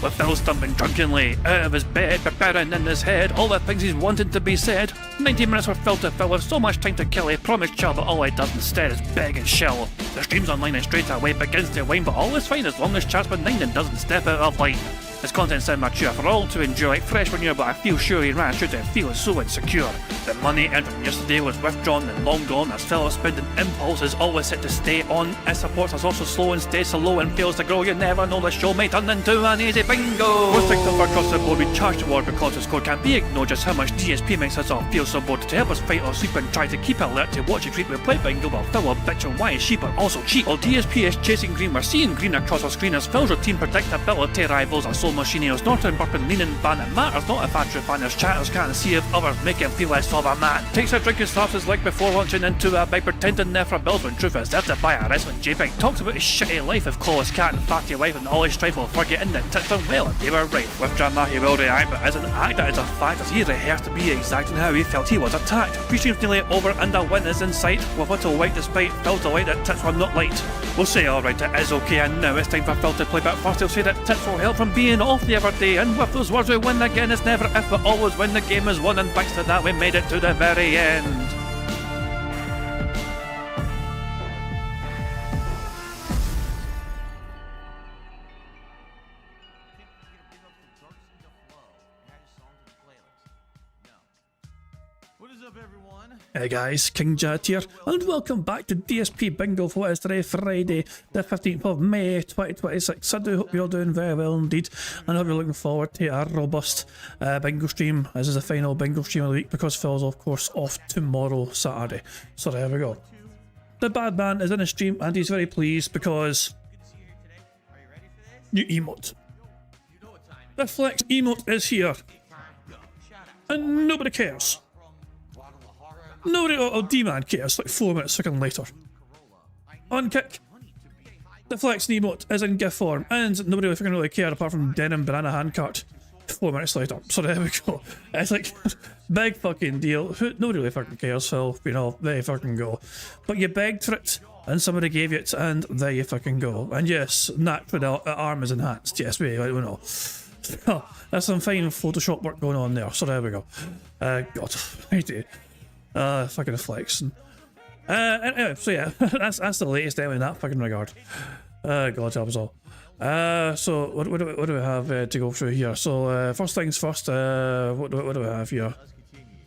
with Phil stumbling drunkenly out of his bed, preparing in his head all the things he's wanted to be said. 90 minutes for Phil to fill with so much time to kill. He promised Char that all he does instead is beg and shill. The stream's online and straight away begins to wane, but all is fine as long as Char's benign and doesn't step out of line. His content's immature for all to enjoy, fresh manure, but I feel sure he ran through to feel so insecure. The money earned from yesterday was withdrawn and long gone, as Phil's spending impulse is always set to stay on. His support is also slow and stays so low and fails to grow. You never know, the show may turn into an easy bingo. Most victims across the board we charge toward because the score can't be ignored. Just how much DSP makes us all feel so bored. To help us fight or sleep and try to keep alert to watch it creep, we play bingo while Phil will bitch on why his sheep are also cheap. While DSP is chasing green, we're seeing green across our screen as Phil's routine predictability rivals our soul machine. He's not in burping, leaning, ban. It matters not if Andrew fans chatters can't see if others make him feel less of a man. Takes a drink and slaps his leg before launching into a bike, pretending there for bills when truth is there to buy a wrestling JPEG. Talks about his shitty life of Claw's cat and fatty wife and all his strife will forgetting that tits done well and they were right. With drama he will react, but as an actor it's a fact as he rehearsed to be exact in how he felt he was attacked. Three streams nearly over and a win is in sight, with little white despite Phil's delight that tits were not light. We'll say alright, it is okay, and now it's time for Phil to play, but first he'll say that tits will help from being off the other day, and with those words we win again. It's never if but always when the game is won, and thanks to that we made it to the very end. Hey guys, King Jad here, and welcome back to DSP Bingo for what is today, Friday, the 15th of May 2026. I do hope you're doing very well indeed, and I hope you're looking forward to a robust bingo stream. This is the final bingo stream of the week because Phil's of course off tomorrow, Saturday. So there we go. The bad man is in the stream and he's very pleased because new emote. The flex emote is here, and nobody cares. Nobody or D-Man cares, like 4 minutes fucking later. On kick, the flex emote is in GIF form, and nobody fucking really cared apart from Denim Banana Handcart 4 minutes later. So there we go. It's like, big fucking deal. Nobody really fucking cares, so, you know, there you fucking go. But you begged for it, and somebody gave you it, and there you fucking go. And yes, naturally the arm is enhanced. Yes, we know. So, there's some fine Photoshop work going on there, so there we go. God, I do. Fucking flex. Anyway, so yeah, that's the latest in that fucking regard. God help us all. So what do we have to go through here? So first things first, what do we have here?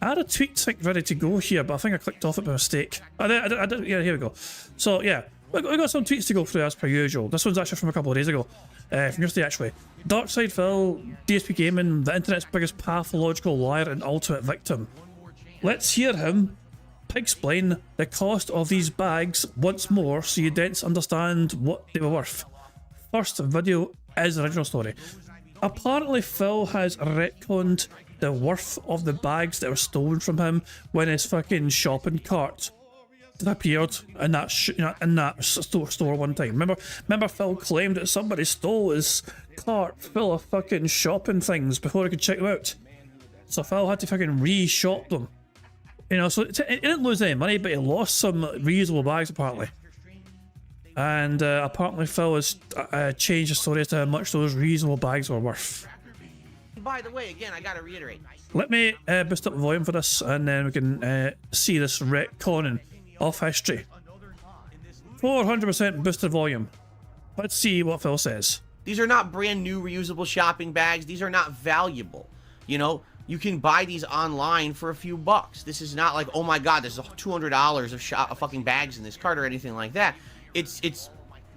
I had a tweet sync ready to go here, but I think I clicked off it by mistake. I did, yeah, here we go. So yeah, we got some tweets to go through as per usual. This one's actually from a couple of days ago. From yesterday actually. Darkside Phil, DSP Gaming, the internet's biggest pathological liar and ultimate victim. Let's hear him explain the cost of these bags once more so you dents understand what they were worth. First video is original story. Apparently Phil has retconned the worth of the bags that were stolen from him when his fucking shopping cart appeared in that store one time. Remember Phil claimed that somebody stole his cart full of fucking shopping things before he could check them out. So Phil had to fucking re-shop them. You know, so he didn't lose any money, but he lost some reusable bags apparently. And apparently Phil has changed the story as to how much those reusable bags were worth. By the way, again, I gotta reiterate. Let me boost up the volume for this, and then we can see this retconning of history. 400% boosted volume. Let's see what Phil says. These are not brand new reusable shopping bags. These are not valuable. You know, you can buy these online for a few bucks. This is not like, oh my god, there's $200 of fucking bags in this cart or anything like that. It's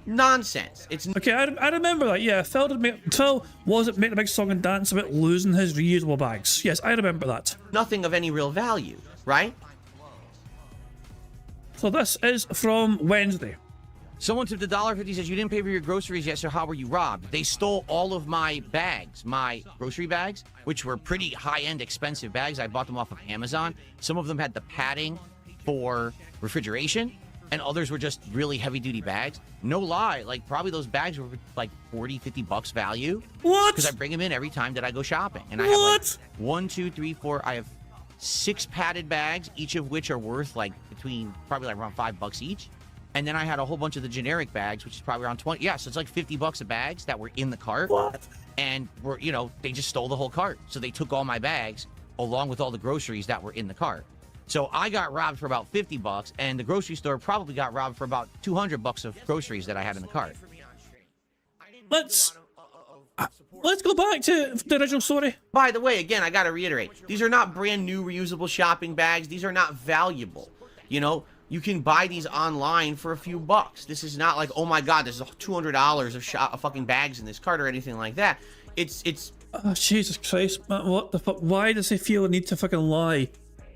nonsense. It's okay. I remember that. Yeah, Phil wasn't making a big song and dance about losing his reusable bags. Yes, I remember that. Nothing of any real value, right? So this is from Wednesday. Someone tipped $1.50, says, you didn't pay for your groceries yet, so how were you robbed? They stole all of my bags, my grocery bags, which were pretty high-end, expensive bags. I bought them off of Amazon. Some of them had the padding for refrigeration, and others were just really heavy-duty bags. No lie, like, probably those bags were like 40, 50 bucks value. What? Because I bring them in every time that I go shopping. And I what? have like 1, 2, 3, 4, I have 6 padded bags, each of which are worth like between probably like around $5 each. And then I had a whole bunch of the generic bags, which is probably around 20. Yeah, so it's like $50 of bags that were in the cart. What? And were, you know, they just stole the whole cart. So they took all my bags along with all the groceries that were in the cart. So I got robbed for about $50, and the grocery store probably got robbed for about $200 of groceries that I had in the cart. Let's go back to the original story. By the way, again, I gotta reiterate, these are not brand new reusable shopping bags. These are not valuable. You know, you can buy these online for a few bucks. This is not like, oh my god, there's $200 of fucking bags in this cart or anything like that. It's Oh, Jesus Christ, man, what the fuck? Why does he feel the need to fucking lie?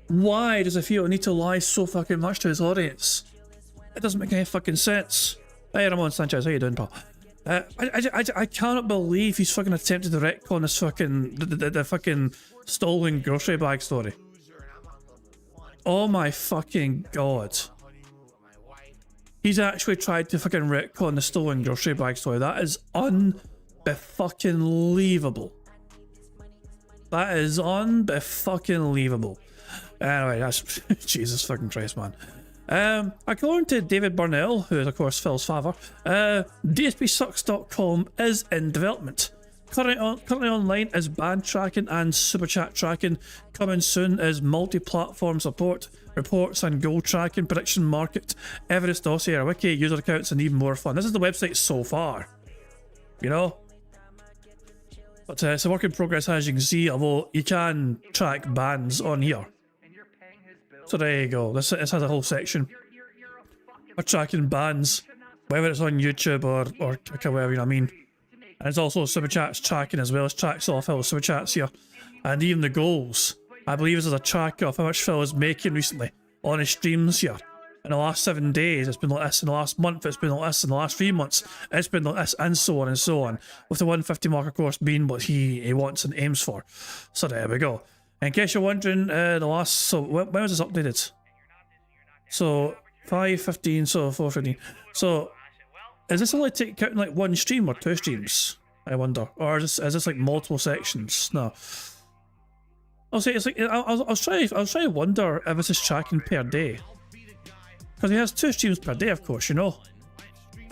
Why does he feel the need to lie so fucking much to his audience? It doesn't make any fucking sense. Hey, Ramon Sanchez, how you doing, pal? I cannot believe he's fucking attempted to retcon this fucking the fucking stolen grocery bag story. Oh my fucking god. He's actually tried to fucking retcon the stolen grocery bag story. That is unbe-fucking-lievable. That is unbe-fucking-lievable. Anyway, that's Jesus fucking Christ, man. According to David Burnell, who is of course Phil's father, DSPsucks.com is in development. Currently online is band tracking and super chat tracking. Coming soon is multi-platform support, reports and goal tracking, prediction market, evidence dossier, wiki, user accounts, and even more fun. This is the website so far, you know. But it's a work in progress, as you can see, although you can track bands on here. So there you go. This has a whole section for tracking bands, whether it's on YouTube or whatever, you know what I mean. And it's also super chats tracking as well as tracks off Phil's super chats here, and even the goals. I believe this is a tracker of how much Phil is making recently on his streams here. In the last 7 days, it's been like this. In the last month, it's been like this. In the last 3 months, it's been like this, and so on and so on. With the 150 mark, of course, being what he wants and aims for. So there we go. In case you're wondering, the last, so when was this updated? So 5:15, so 4:15. So is this only counting like one stream or 2 streams? I wonder, or is this like multiple sections? No. I'll say it's like I'll try to wonder if this is tracking per day, because he has 2 streams per day, of course. You know,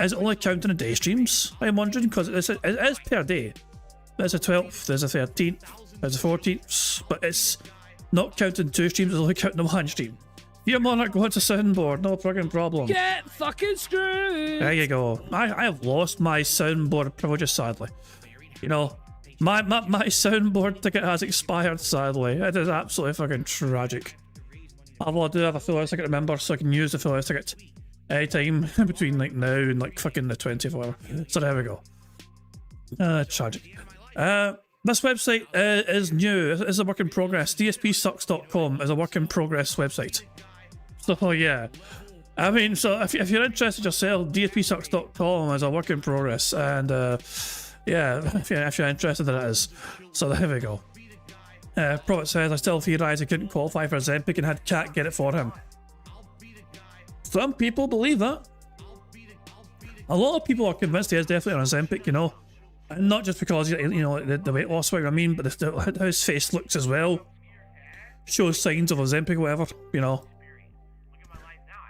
is it only counting the day streams? I'm wondering, because it is per day. There's a 12th, there's a 13th. There's the 14th, but it's not counting 2 streams, it's only counting the 1 stream. Your Monarch wants a soundboard, no fucking problem. Get fucking screwed! There you go. I have lost my soundboard privileges, sadly. You know, my soundboard ticket has expired, sadly. It is absolutely fucking tragic. Although I do have a full house ticket, remember, so I can use the full house ticket anytime between like now and like fucking the 20th or whatever. So there we go. Tragic. This website is new. It's a work in progress. DSPsucks.com is a work in progress website. So yeah, I mean, so if you're interested yourself, DSPsucks.com is a work in progress, and yeah, if you're interested, it is. So there we go. Prophet says, I still theorise he couldn't qualify for Ozempic and had Cat get it for him. Some people believe that. A lot of people are convinced he is definitely on Ozempic, you know. And not just because, you know, the weight loss, what I mean, but how his face looks as well shows signs of Ozempic or whatever, you know.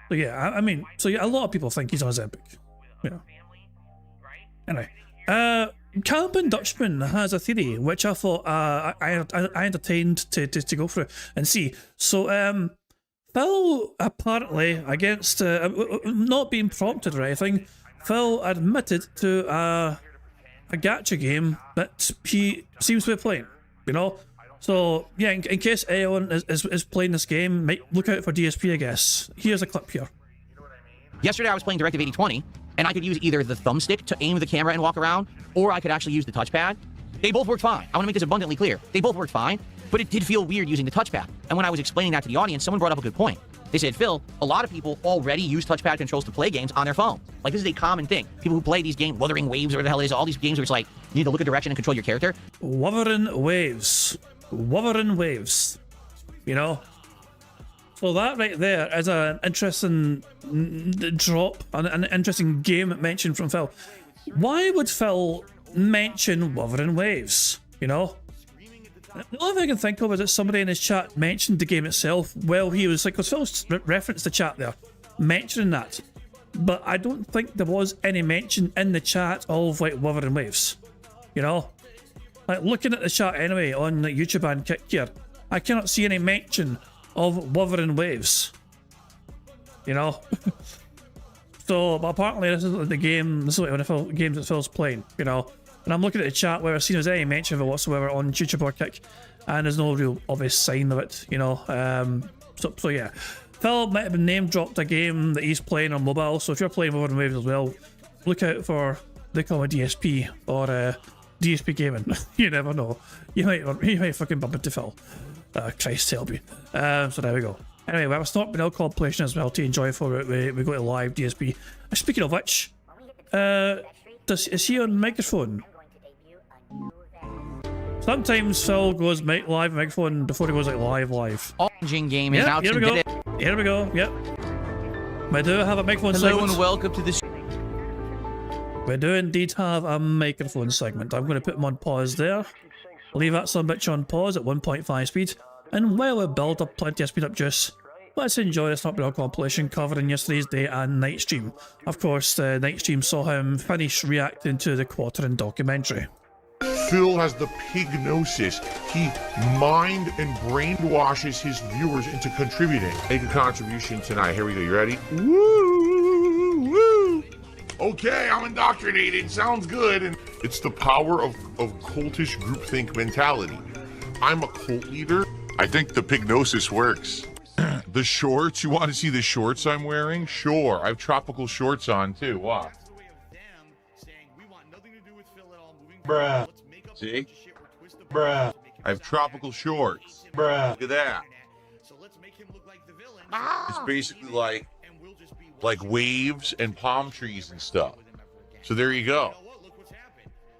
So yeah, I mean, so yeah, a lot of people think he's on Ozempic. Yeah. Anyway, Calvin Dutchman has a theory which I thought I entertained to go through and see. So Phil apparently, against not being prompted or anything, Phil admitted to a gacha game that he seems to be playing, you know. So yeah, in case anyone is playing this game, look out for DSP, I guess. Here's a clip here. Yesterday I was playing Directive 8020, and I could use either the thumbstick to aim the camera and walk around, or I could actually use the touchpad. They both worked fine. I want to make this abundantly clear. They both worked fine, but it did feel weird using the touchpad. And when I was explaining that to the audience, someone brought up a good point. They said, Phil, a lot of people already use touchpad controls to play games on their phone. Like, this is a common thing. People who play these games, Wuthering Waves or whatever the hell it is, all these games where it's like, you need to look at direction and control your character. Wuthering Waves. Wuthering Waves. You know? So that right there is an interesting drop, an interesting game mentioned from Phil. Why would Phil mention Wuthering Waves? You know? The only thing I can think of is that somebody in his chat mentioned the game itself. Well, he was like, because Phil referenced the chat there, mentioning that. but I don't think there was any mention in the chat of like Wuthering Waves. You know, like looking at the chat anyway on like, YouTube and Kick here, I cannot see any mention of Wuthering Waves. You know, so but apparently this is the game. This is one of the games that Phil's playing. You know, and I'm looking at the chat where I've seen there's any mention of it whatsoever on YouTube or Kick, and there's no real obvious sign of it. You know, so yeah. Phil might have been name dropped a game that he's playing on mobile, so if you're playing Wuthering Waves as well, look out for they call it DSP or DSP Gaming. You never know. You might fucking bump into Phil. Christ help you. So there we go. Anyway, we have a Snort Banal compilation as well to enjoy for it. We go to live DSP. Speaking of which, is he on microphone? Sometimes Phil goes live microphone before he goes like live. Orange Game is out. Here we go. Here we go. Yep. We do have a microphone Hello segment. and welcome to the We do indeed have a microphone segment. I'm going to put him on pause there. Leave that some bitch on pause at 1.5 speed. And while we build up plenty of speed up juice, let's enjoy this Snort Banal compilation covering yesterday's day and night stream. Of course, the night stream saw him finish reacting to the Quartering documentary. Phil has the pignosis. He mind and brainwashes his viewers into contributing. Make a contribution tonight. Here we go. You ready? Woo! Woo! Okay, I'm indoctrinated. Sounds good. And it's the power of cultish groupthink mentality. I'm a cult leader. I think the pignosis works. The shorts. You want to see the shorts I'm wearing? Sure. I have tropical shorts on too. Watch. Bruh. See? Bruh. I have tropical shorts. Bruh. Look at that. It's basically like waves and palm trees and stuff. So there you go.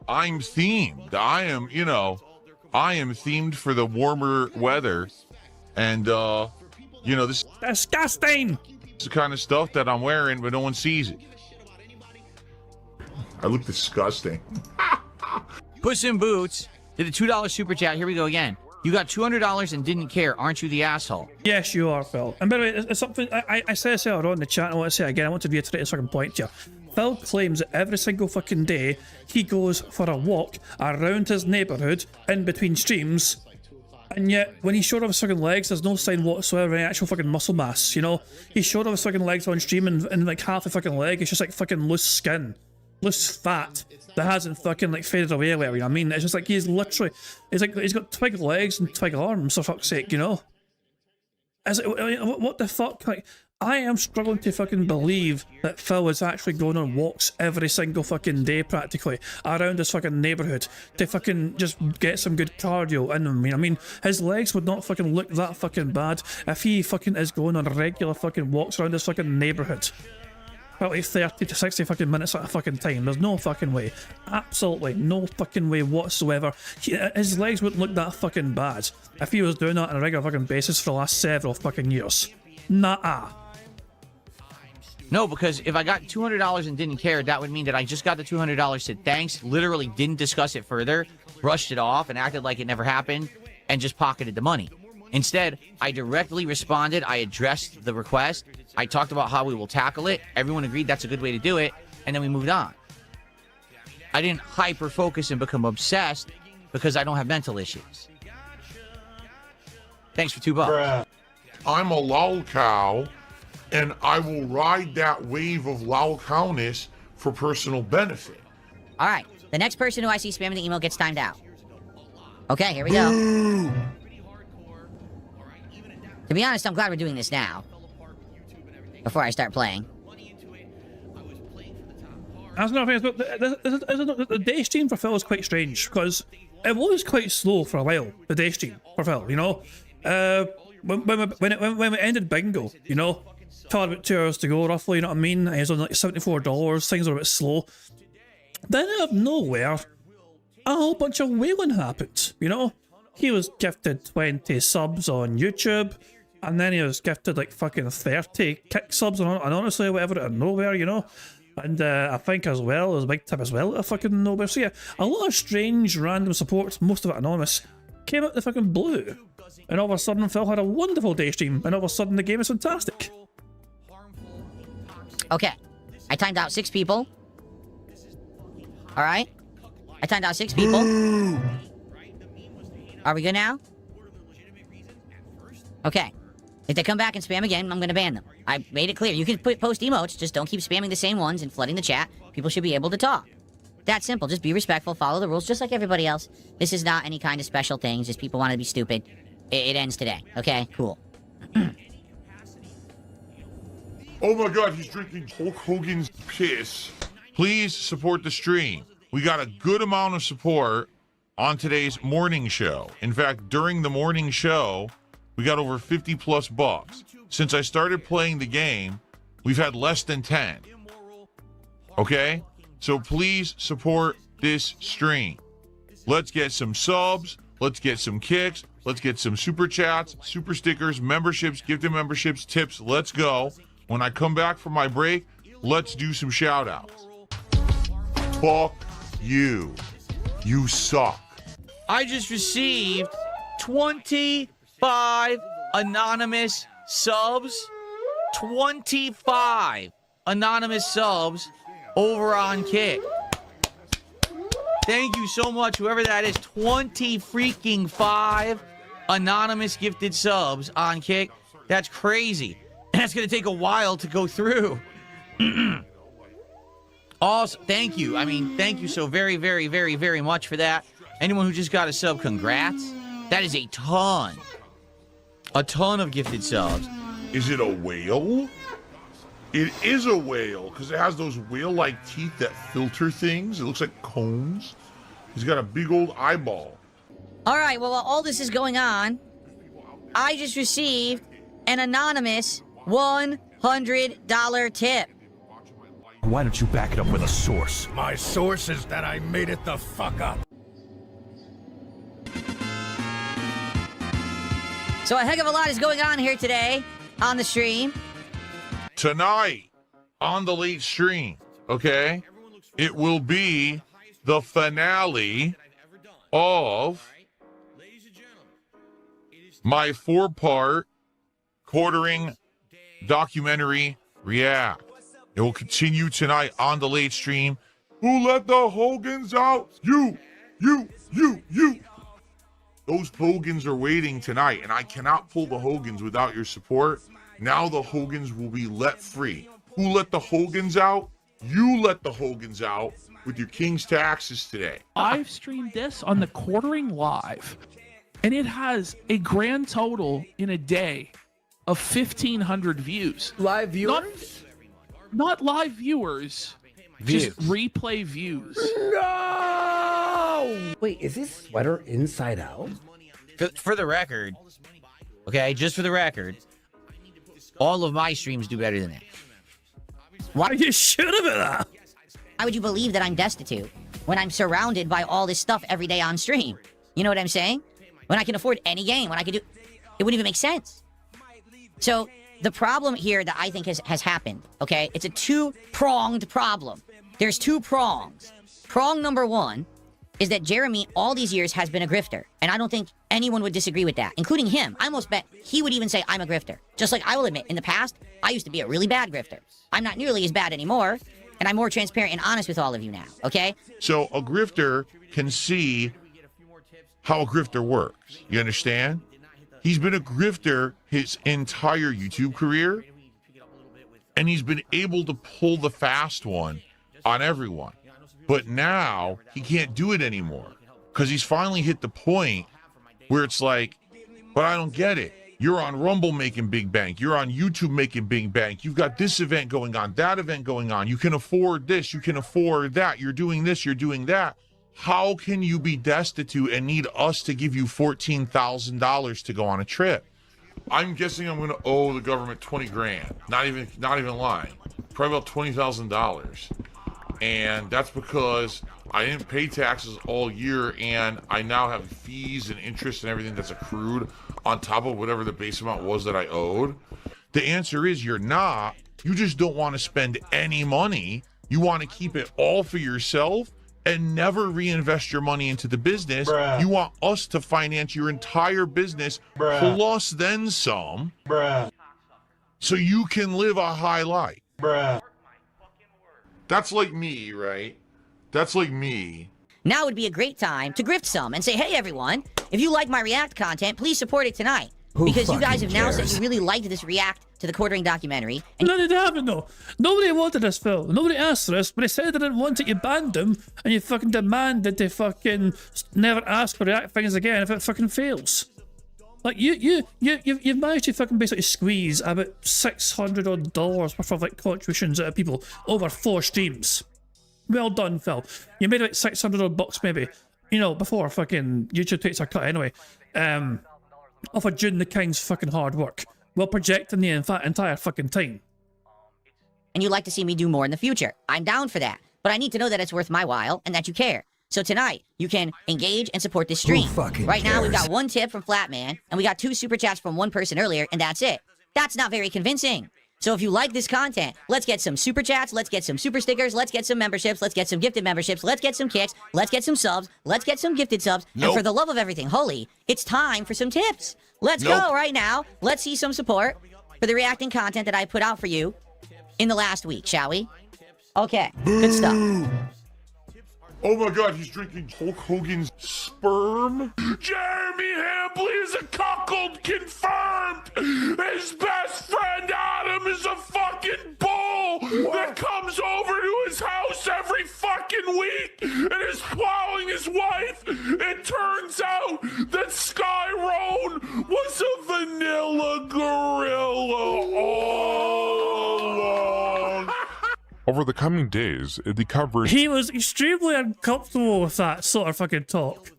I'm themed. I am themed for the warmer weather. And, this Disgusting! is the kind of stuff that I'm wearing, but no one sees it. I look disgusting. Puss in Boots did a $2 super chat. Here we go again. You got $200 and didn't care. Aren't you the asshole? Yes, you are, Phil. And by the way, it's something I said this earlier on in the chat. I want to say again. I want to reiterate a certain point here. Phil claims that every single fucking day he goes for a walk around his neighbourhood in between streams, and yet when he showed off his fucking legs, there's no sign whatsoever of any actual fucking muscle mass. You know, he showed off his fucking legs on stream, and like half the fucking leg is just like fucking loose skin, loose fat that hasn't fucking like faded away or whatever. You know what I mean? It's just like he's got twig legs and twig arms, for fuck's sake, you know? What the fuck? Like, I am struggling to fucking believe that Phil is actually going on walks every single fucking day practically around his fucking neighbourhood to fucking just get some good cardio in him. I mean, his legs would not fucking look that fucking bad if he fucking is going on regular fucking walks around his fucking neighbourhood. About like 30 to 60 fucking minutes at a fucking time. There's no fucking way. Absolutely no fucking way whatsoever. His legs wouldn't look that fucking bad if he was doing that on a regular fucking basis for the last several fucking years. Nah. No, because if I got $200 and didn't care, that would mean that I just got the $200, said thanks, literally didn't discuss it further, brushed it off, and acted like it never happened, and just pocketed the money. Instead, I directly responded, I addressed the request, I talked about how we will tackle it, everyone agreed that's a good way to do it, and then we moved on. I didn't hyper-focus and become obsessed because I don't have mental issues. Thanks for $2. I'm a lol cow, and I will ride that wave of lol cowness for personal benefit. All right, the next person who I see spamming the email gets timed out. Okay, here we go. To be honest, I'm glad we're doing this now, before I start playing. That's another thing. The day stream for Phil is quite strange because it was quite slow for a while. The day stream for Phil, you know, when we ended bingo, you know, had about 2 hours to go roughly. You know what I mean? He was on like $74. Things were a bit slow. Then out of nowhere, a whole bunch of whaling happened. You know, he was gifted 20 subs on YouTube. And then he was gifted like fucking 30 kick subs and honestly whatever out of nowhere, you know. And I think as well, there's a big tip as well out of fucking nowhere. So yeah, a lot of strange random support, most of it anonymous, came out the fucking blue. And all of a sudden Phil had a wonderful day stream, and all of a sudden the game is fantastic. Okay, I timed out 6 people. All right. I timed out 6 people. Are we good now? Okay. If they come back and spam again, I'm going to ban them. I made it clear. You can post emotes, just don't keep spamming the same ones and flooding the chat. People should be able to talk. That simple. Just be respectful, follow the rules, just like everybody else. This is not any kind of special thing. Just people want to be stupid. It ends today. Okay, cool. Oh my God, he's drinking Hulk Hogan's piss. Please support the stream. We got a good amount of support on today's morning show. In fact, during the morning show, we got over 50 plus bucks. Since I started playing the game, we've had less than 10. Okay? So please support this stream. Let's get some subs. Let's get some kicks. Let's get some super chats, super stickers, memberships, gifted memberships, tips. Let's go. When I come back from my break, let's do some shout outs. Fuck you. You suck. I just received 25 anonymous subs. 25 anonymous subs over on Kick. Thank you so much, whoever that is. 20 freaking 5 anonymous gifted subs on Kick. That's crazy. That's going to take a while to go through. Also, thank you. I mean, thank you so very, very, very, very much for that. Anyone who just got a sub, congrats. That is a ton. A ton of gifted subs. Is it a whale? It is a whale because it has those whale-like teeth that filter things. It looks like cones. He's got a big old eyeball. All right, well, while all this is going on, I just received an anonymous $100 tip. Why don't you back it up with a source? My source is that I made it the fuck up. So a heck of a lot is going on here today on the stream. Tonight on the late stream, okay, it will be the finale of my 4-part quartering documentary react. It will continue tonight on the late stream. Who let the Hogans out? You. Those Hogans are waiting tonight, and I cannot pull the Hogans without your support. Now the Hogans will be let free. Who let the Hogans out? You let the Hogans out with your King's taxes today. I've streamed this on the Quartering Live, and it has a grand total in a day of 1,500 views. Live viewers? Not live viewers. Just replay views. No! Wait, is this sweater inside out? For the record, okay, just for the record, all of my streams do better than that. Why are you sure about that? Why would you believe that I'm destitute when I'm surrounded by all this stuff every day on stream? You know what I'm saying? When I can afford any game, when I can do... It wouldn't even make sense. So, the problem here that I think has happened, okay? It's a 2-pronged problem. There's 2 prongs. Prong number 1 is that Jeremy, all these years, has been a grifter. And I don't think anyone would disagree with that, including him. I almost bet he would even say I'm a grifter. Just like I will admit, in the past, I used to be a really bad grifter. I'm not nearly as bad anymore, and I'm more transparent and honest with all of you now, okay? So a grifter can see how a grifter works. You understand? He's been a grifter his entire YouTube career, and he's been able to pull the fast one on everyone. But now he can't do it anymore because he's finally hit the point where it's like, but I don't get it. You're on Rumble making big bank. You're on YouTube making big bank. You've got this event going on, that event going on. You can afford this. You can afford that. You're doing this. You're doing that. How can you be destitute and need us to give you $14,000 to go on a trip? I'm guessing I'm going to owe the government 20 grand. Not even lying. Probably about $20,000. And that's because I didn't pay taxes all year, and I now have fees and interest and everything that's accrued on top of whatever the base amount was that I owed. The answer is you're not. You just don't want to spend any money. You want to keep it all for yourself and never reinvest your money into the business. Bruh. You want us to finance your entire business plus then some, so you can live a high life. That's like me, right? That's like me. Now would be a great time to grift some and say, hey everyone, if you like my React content, please support it tonight. Because you guys have now said you really liked this React to the quartering documentary. And No, it didn't happen though. Nobody wanted this, Phil. Nobody asked for this, but they said they didn't want it. You banned them, and you fucking demanded they fucking never ask for React things again if it fucking fails. Like you've managed to fucking basically squeeze about $600 odd worth of like contributions out of people over 4 streams. Well done, Phil. You made like 600 odd bucks maybe, you know, before fucking YouTube takes a cut anyway. Off of June the King's fucking hard work, while projecting the entire fucking time. you'd like to see me do more in the future. I'm down for that. But I need to know that it's worth my while and that you care. So tonight, you can engage and support this stream. Right now, we've got 1 tip from Flatman, and we got 2 super chats from 1 person earlier, and that's it. That's not very convincing. So if you like this content, let's get some super chats, let's get some super stickers, let's get some memberships, let's get some gifted memberships, let's get some kicks, let's get some subs, let's get some gifted subs, and for the love of everything holy, it's time for some tips. Let's go right now. Let's see some support for the reacting content that I put out for you in the last week, shall we? Okay, good stuff. Oh my god, he's drinking Hulk Hogan's sperm? Jeremy Hambley is a cuckold confirmed! His best friend Adam is a fucking bull that comes over to his house every fucking week and is plowing his wife. It turns out that Sky Roan was a vanilla gorilla all along. Over the coming days, the coverage He was extremely uncomfortable with that sort of fucking talk.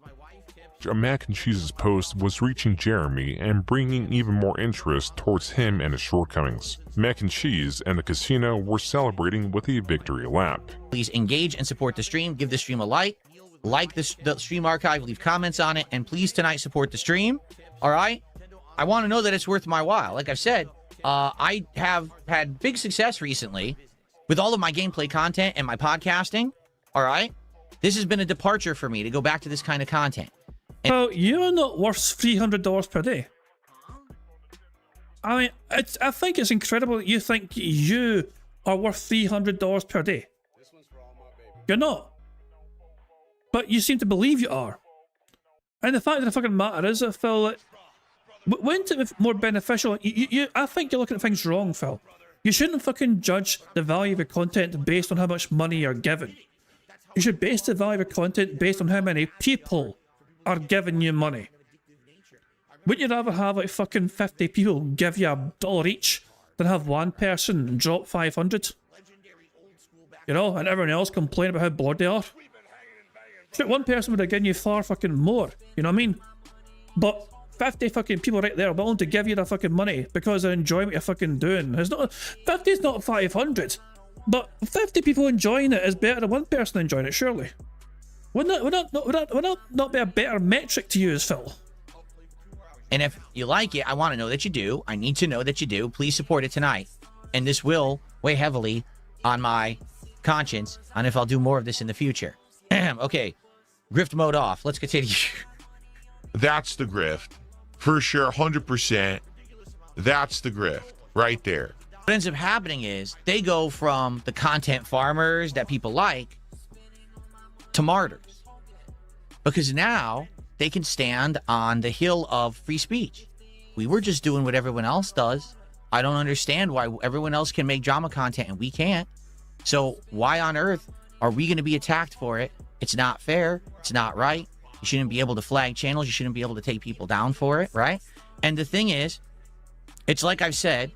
of Mac and Cheese's post was reaching Jeremy and bringing even more interest towards him and his shortcomings. Mac and Cheese and the casino were celebrating with a victory lap. Please engage and support the stream. Give the stream a like the stream archive, leave comments on it, and please tonight support the stream. All right? I want to know that it's worth my while. Like I've said, I have had big success recently with all of my gameplay content and my podcasting. All right? This has been a departure for me to go back to this kind of content. Well, you're not worth $300 per day. I mean, I think it's incredible that you think you are worth $300 per day. You're not. But you seem to believe you are. And the fact of the fucking matter is, Phil, that wouldn't it be more beneficial? I think you're looking at things wrong, Phil. You shouldn't fucking judge the value of your content based on how much money you're given. You should base the value of your content based on how many people are giving you money. Wouldn't you rather have like fucking 50 people give you $1 each than have one person drop 500? You know, and everyone else complain about how bored they are? Shit, one person would have given you far fucking more, you know what I mean? But 50 fucking people right there are willing to give you the fucking money because they enjoy what you're fucking doing. It's not 50 is not 500, but 50 people enjoying it is better than one person enjoying it, surely. Wouldn't that not be a better metric to use, Phil? And if you like it, I want to know that you do. I need to know that you do. Please support it tonight. And this will weigh heavily on my conscience on if I'll do more of this in the future. Okay, grift mode off. Let's continue. That's the grift. For sure, 100%. That's the grift right there. What ends up happening is they go from the content farmers that people like to martyrs. Because now they can stand on the hill of free speech. We were just doing what everyone else does. I don't understand why everyone else can make drama content and we can't. So why on earth are we going to be attacked for it? It's not fair. It's not right. You shouldn't be able to flag channels. You shouldn't be able to take people down for it, right? And the thing is, it's like I've said,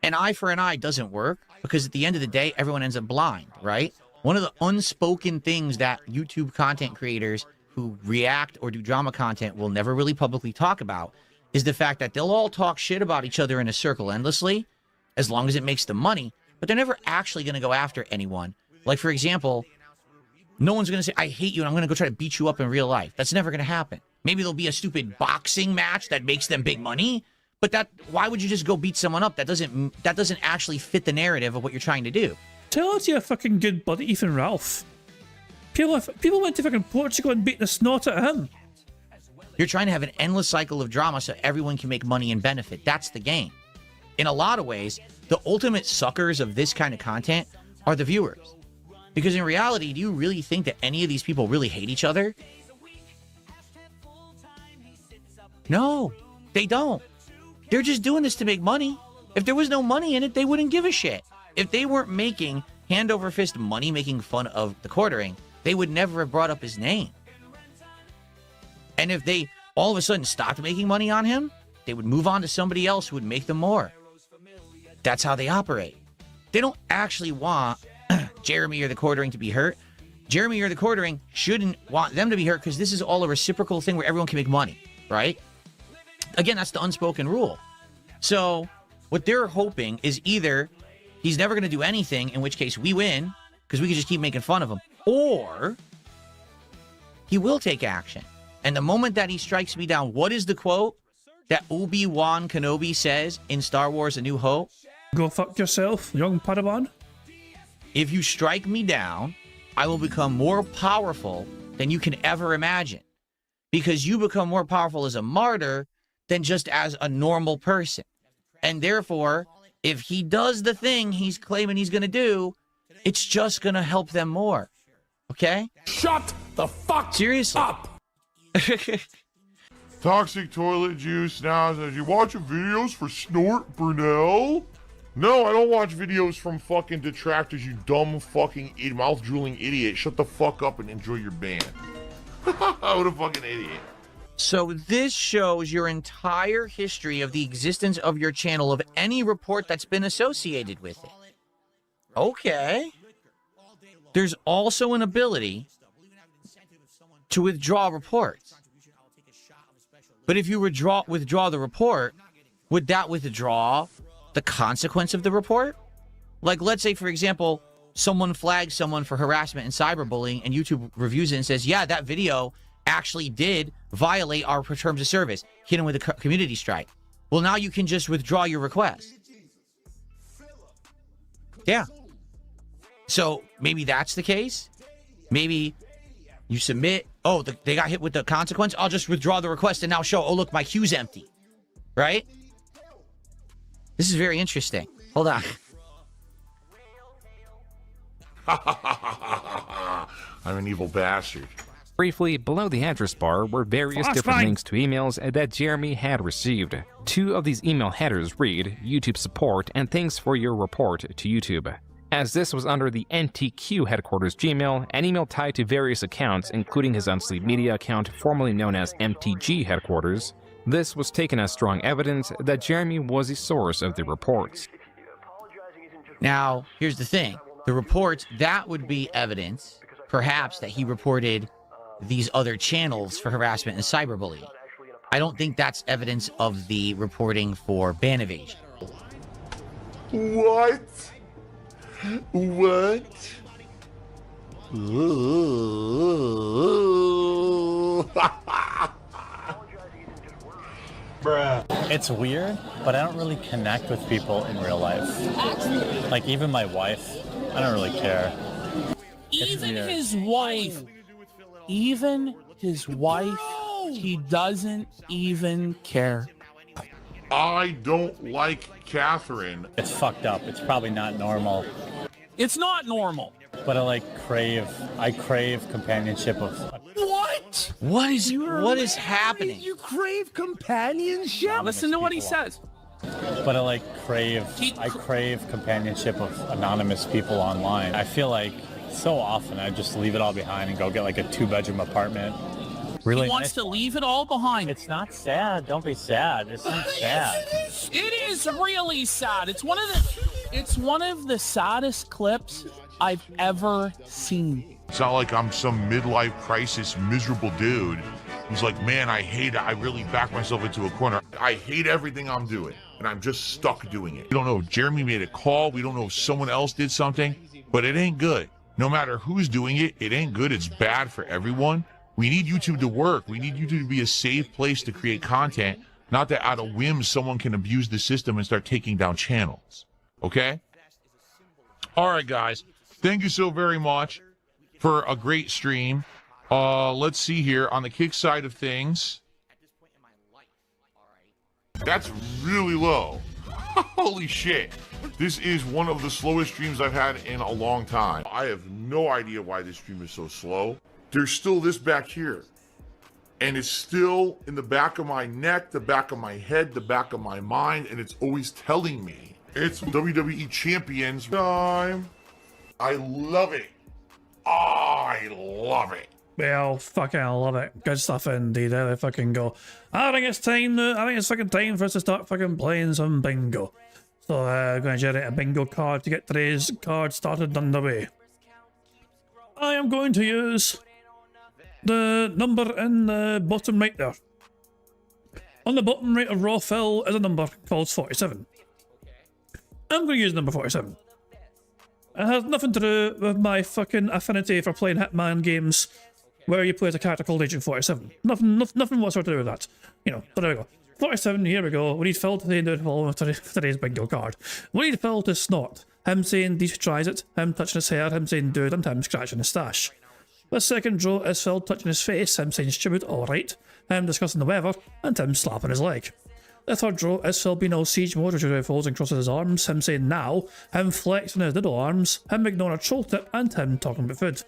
an eye for an eye doesn't work because at the end of the day, everyone ends up blind, right? One of the unspoken things that YouTube content creators who react or do drama content will never really publicly talk about is the fact that they'll all talk shit about each other in a circle endlessly as long as it makes them money, but they're never actually going to go after anyone. Like, for example, no one's going to say, I hate you and I'm going to go try to beat you up in real life. That's never going to happen. Maybe there'll be a stupid boxing match that makes them big money, but why would you just go beat someone up? That doesn't actually fit the narrative of what you're trying to do. Tell us you're a fucking good buddy, Ethan Ralph. People went to fucking Portugal and beat the snot out of him. You're trying to have an endless cycle of drama so everyone can make money and benefit. That's the game. in a lot of ways, the ultimate suckers of this kind of content are the viewers. Because in reality, do you really think that any of these people really hate each other? No, they don't. They're just doing this to make money. If there was no money in it, they wouldn't give a shit. If they weren't making hand over fist money making fun of the quartering, they would never have brought up his name. And if they all of a sudden stopped making money on him, they would move on to somebody else who would make them more. That's how they operate. They don't actually want Jeremy or the quartering to be hurt. Jeremy or the quartering shouldn't want them to be hurt because this is all a reciprocal thing where everyone can make money, right? Again, that's the unspoken rule. So what they're hoping is either he's never going to do anything, in which case we win because we can just keep making fun of him, or he will take action. And the moment that he strikes me down, what is the quote that Obi-Wan Kenobi says in Star Wars A New Hope? Go fuck yourself, young Padawan. If you strike me down, I will become more powerful than you can ever imagine. Because you become more powerful as a martyr than just as a normal person. And therefore, if he does the thing he's claiming he's going to do, it's just going to help them more. Okay? Shut the fuck Seriously. up! Toxic toilet juice now says, you watching videos for Snort Brunel? No, I don't watch videos from fucking detractors, you dumb fucking mouth-drooling idiot. Shut the fuck up and enjoy your band. What a fucking idiot. So this shows your entire history of the existence of your channel, of any report that's been associated with it. Okay. There's also an ability to withdraw reports. But if you withdraw the report, would that withdraw the consequence of the report? Like, let's say, for example, someone flags someone for harassment and cyberbullying, and YouTube reviews it and says, yeah, that video actually did violate our terms of service, hit him with a community strike. Well, now you can just withdraw your request. Yeah. So maybe that's the case. Maybe you submit, oh, they got hit with the consequence. I'll just withdraw the request and now show, oh, look, my queue's empty. Right? This is very interesting. Hold on. I'm an evil bastard. Briefly, below the address bar were various different links to emails that Jeremy had received. Two of these email headers read, YouTube support and thanks for your report to YouTube. As this was under the NTQ headquarters Gmail, an email tied to various accounts, including his Unsleep Media account formerly known as MTG headquarters, this was taken as strong evidence that Jeremy was the source of the reports. Now, here's the thing. The reports, that would be evidence, perhaps, that he reported these other channels for harassment and cyberbullying. I don't think that's evidence of the reporting for ban evasion. What? What? Bruh. It's weird, but I don't really connect with people in real life. Like, even my wife, I don't really care. Even his wife, he doesn't even care. I don't like Catherine. It's fucked up. It's probably not normal. It's not normal. But I crave companionship of... What? What is happening? You crave companionship? Listen to what he says. But I crave companionship of anonymous people online. I feel like so often I just leave it all behind and go get like a 2-bedroom apartment. Really He wants to leave it all behind. It's not sad. Don't be sad. It's not sad. It is really sad. It's one of the saddest clips I've ever seen. It's not like I'm some midlife crisis miserable dude who's like, man, I hate it. I really back myself into a corner. I hate everything I'm doing, and I'm just stuck doing it. We don't know if Jeremy made a call. We don't know if someone else did something, but it ain't good. No matter who's doing it, it ain't good. It's bad for everyone. We need YouTube to work. We need YouTube to be a safe place to create content, not that out of whim someone can abuse the system and start taking down channels. Okay? All right, guys. Thank you so very much for a great stream. Let's see here on the kick side of things. That's really low. Holy shit. This is one of the slowest streams I've had in a long time. I have no idea why this stream is so slow. There's still this back here. And it's still in the back of my neck, the back of my head, the back of my mind, and it's always telling me it's WWE Champions time. I love it. I love it. Well, fucking love it. Good stuff indeed. There they fucking go. I think it's time. I think it's fucking time for us to start fucking playing some bingo. So I'm going to generate a bingo card to get today's card started underway. I am going to use the number in the bottom right there. On the bottom right of raw fill is a number called 47. I'm going to use number 47. It has nothing to do with my fucking affinity for playing Hitman games where you play as a character called Agent 47. Nothing whatsoever to do with that. You know, but there we go. 47, here we go. We need Phil to do today's bingo card. We need Phil to snort. Him saying Deech tries it, him touching his hair, him saying dude, and him scratching his stash. The second row is Phil touching his face, him saying stupid, alright, him discussing the weather, and him slapping his leg. The third row is Phil being all siege mode, which is where he folds and crosses his arms, him saying now, him flexing his little arms, him ignoring a troll tip, and him talking about food.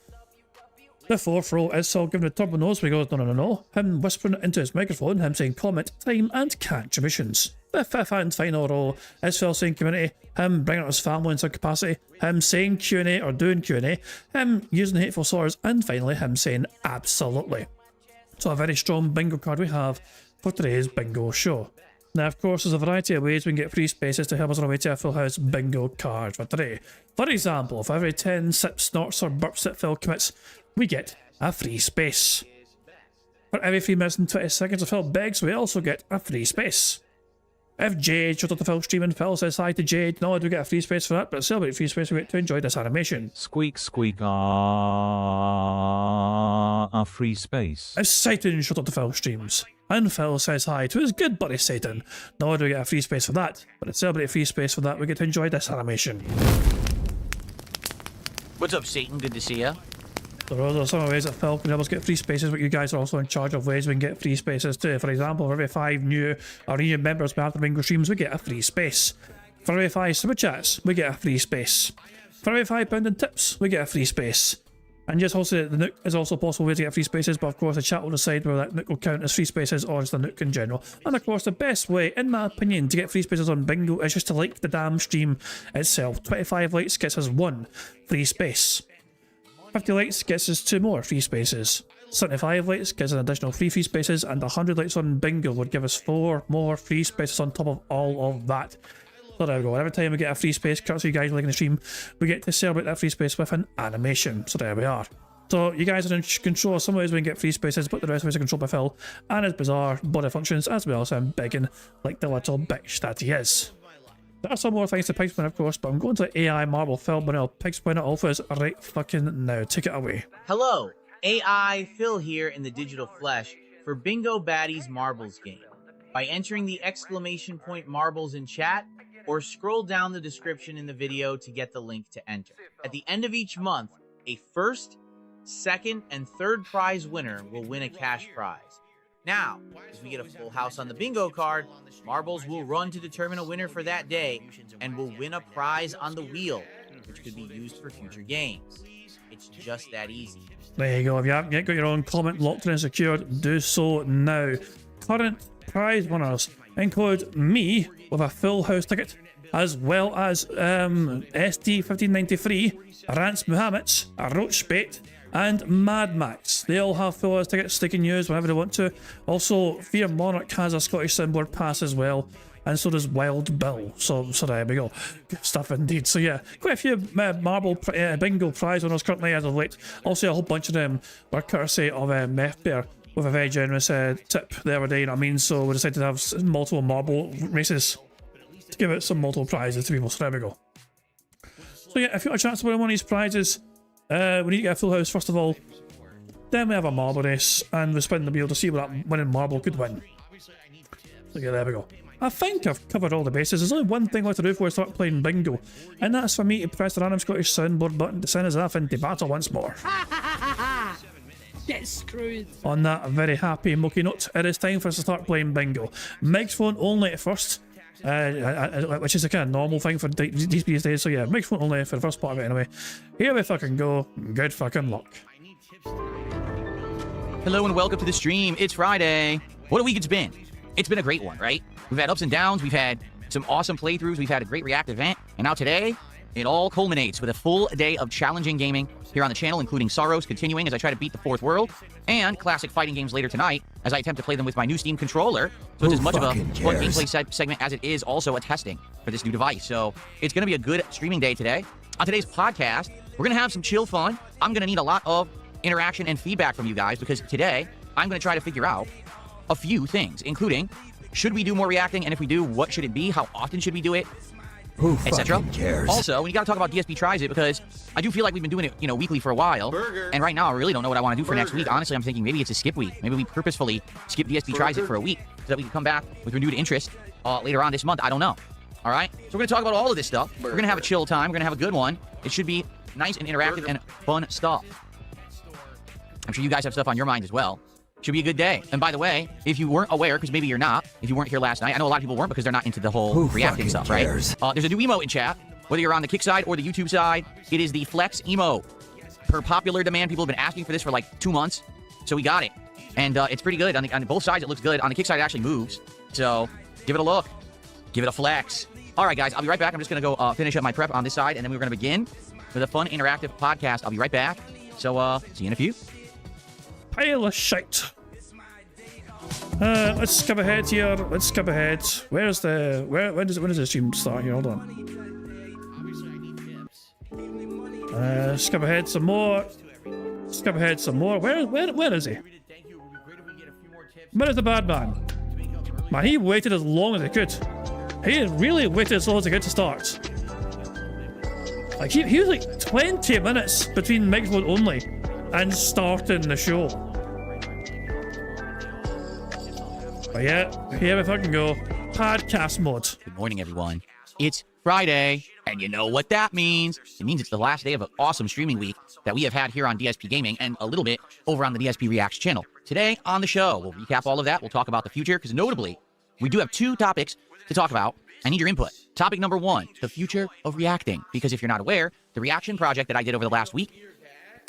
The fourth row is Phil giving a turbo nose where he goes no, him whispering into his microphone, him saying comment, time, and contributions. The fifth and final row is Phil saying community, him bringing out his family in some capacity, him saying Q&A or doing Q&A, him using hateful slurs, and finally him saying absolutely. So a very strong bingo card we have for today's bingo show. Now, of course, there's a variety of ways we can get free spaces to help us on our way to a full house bingo card for today. For example, for every 10 sips, snorts, or burps that Phil commits, we get a free space. For every 3 minutes and 20 seconds of Phil begs, we also get a free space. If Jade shows up to Phil stream and Phil says hi to Jade, not only do we get a free space for that, but celebrate free space we get to enjoy this animation. Squeak, squeak, a free space. If Satan shows up to Phil streams, and Phil says hi to his good buddy Satan, not only do we get a free space for that, but to celebrate free space for that, we get to enjoy this animation. What's up, Satan? Good to see ya. So those are some of the ways that Phil can help us get free spaces, but you guys are also in charge of ways we can get free spaces too. For example, for every 5 new or renewed members we have the bingo streams, we get a free space. For every 5 super chats, we get a free space. For every £5 in tips, we get a free space. And just also, the Nook is also a possible way to get free spaces, but of course the chat will decide whether that Nook will count as free spaces or just the Nook in general. And of course the best way, in my opinion, to get free spaces on bingo is just to like the damn stream itself. 25 likes gets us 1 free space. 50 likes gets us 2 more free spaces. 75 likes gives an additional 3 free spaces, and 100 likes on bingo would give us 4 more free spaces on top of all of that. So there we go. Every time we get a free space, courtesy you guys liking the stream, we get to celebrate that free space with an animation. So there we are. So you guys are in control of some ways we can get free spaces, but the rest of us are controlled by Phil and his bizarre body functions, as well as him begging like the little bitch that he is. There are some more things to Pigspin, of course, but I'm going to AI Marble Phil, but I'll Pigspin it all for us right fucking now. Take it away. Hello, AI Phil here in the digital flesh for Bingo Baddies Marbles game. By entering the exclamation point marbles in chat, or scroll down the description in the video to get the link to enter. At the end of each month, a first, second, and third prize winner will win a cash prize. Now, if we get a full house on the bingo card, marbles will run to determine a winner for that day, and will win a prize on the wheel, which could be used for future games. It's just that easy. There you go. If you haven't yet got your own comment locked in and secured, do so now. Current prize winners include me with a full house ticket, as well as SD1593, Rance Muhammad, Roach Bait, and Mad Max. They all have full house tickets they can use whenever they want to. Also, Fear Monarch has a Scottish Soundboard pass as well, and so does Wild Bill. So there we go. Good stuff indeed. So yeah, quite a few marble bingo prize winners currently as of late. Also, a whole bunch of them were courtesy of Meth Bear, with a very generous tip the other day, you know what I mean? So we decided to have multiple marble races to give out some multiple prizes to people. So there we go. So yeah, if you want a chance to win one of these prizes, we need to get a full house first of all. Then we have a marble race, and we spin the wheel to see what that winning marble could win. So yeah, there we go. I think I've covered all the bases. There's only one thing left to do before we start playing bingo, and that's for me to press the random Scottish soundboard button to send us off into battle once more. Get screwed. On that very happy mucky note, it is time for us to start playing bingo. Microphone only at first. which is a kind of normal thing for these days. So yeah, microphone only for the first part of it anyway. Here we fucking go. Good fucking luck. Hello and welcome to the stream. It's Friday. What a week it's been. It's been a great one, right? We've had ups and downs. We've had some awesome playthroughs. We've had a great React event. And now today, it all culminates with a full day of challenging gaming here on the channel, including Sorrows continuing as I try to beat the fourth world, and classic fighting games later tonight as I attempt to play them with my new Steam controller. So it's as much of a fun gameplay segment as it is also a testing for this new device. So it's going to be a good streaming day today. On today's podcast, we're going to have some chill fun. I'm going to need a lot of interaction and feedback from you guys because today I'm going to try to figure out a few things, including should we do more reacting, and if we do, what should it be? How often should we do it? Etc. Also, we got to talk about DSP Tries It because I do feel like we've been doing it, weekly for a while. And right now, I really don't know what I want to do for next week. Honestly, I'm thinking maybe it's a skip week. Maybe we purposefully skip DSP Tries It for a week so that we can come back with renewed interest later on this month. I don't know. All right? So we're going to talk about all of this stuff. We're going to have a chill time. We're going to have a good one. It should be nice and interactive and fun stuff. I'm sure you guys have stuff on your mind as well. Should be a good day. And by the way, if you weren't aware, because maybe you're not, if you weren't here last night, I know a lot of people weren't because they're not into the whole reacting stuff, right? There's a new emote in chat, whether you're on the Kick side or the YouTube side. It is the Flex emote. Per popular demand, people have been asking for this for like 2 months, so we got it. And it's pretty good. On both sides, it looks good. On the Kick side, it actually moves. So give it a look. Give it a flex. All right, guys, I'll be right back. I'm just going to go finish up my prep on this side, and then we're going to begin with a fun, interactive podcast. I'll be right back. So see you in a few. Pile of shite. Let's skip ahead here. Let's skip ahead. When does the stream start here? Hold on. Skip ahead some more. Skip ahead some more. Where is he? Where is the bad man? Man, he waited as long as he could. He really waited as long as he could to start. Like he was like 20 minutes between microphone only and starting the show. But yeah, here we fucking go. Podcast mode. Good morning, everyone. It's Friday, and you know what that means. It means it's the last day of an awesome streaming week that we have had here on DSP Gaming and a little bit over on the DSP Reacts channel. Today on the show, we'll recap all of that. We'll talk about the future, because notably, we do have 2 topics to talk about. I need your input. Topic number 1, the future of reacting. Because if you're not aware, the reaction project that I did over the last week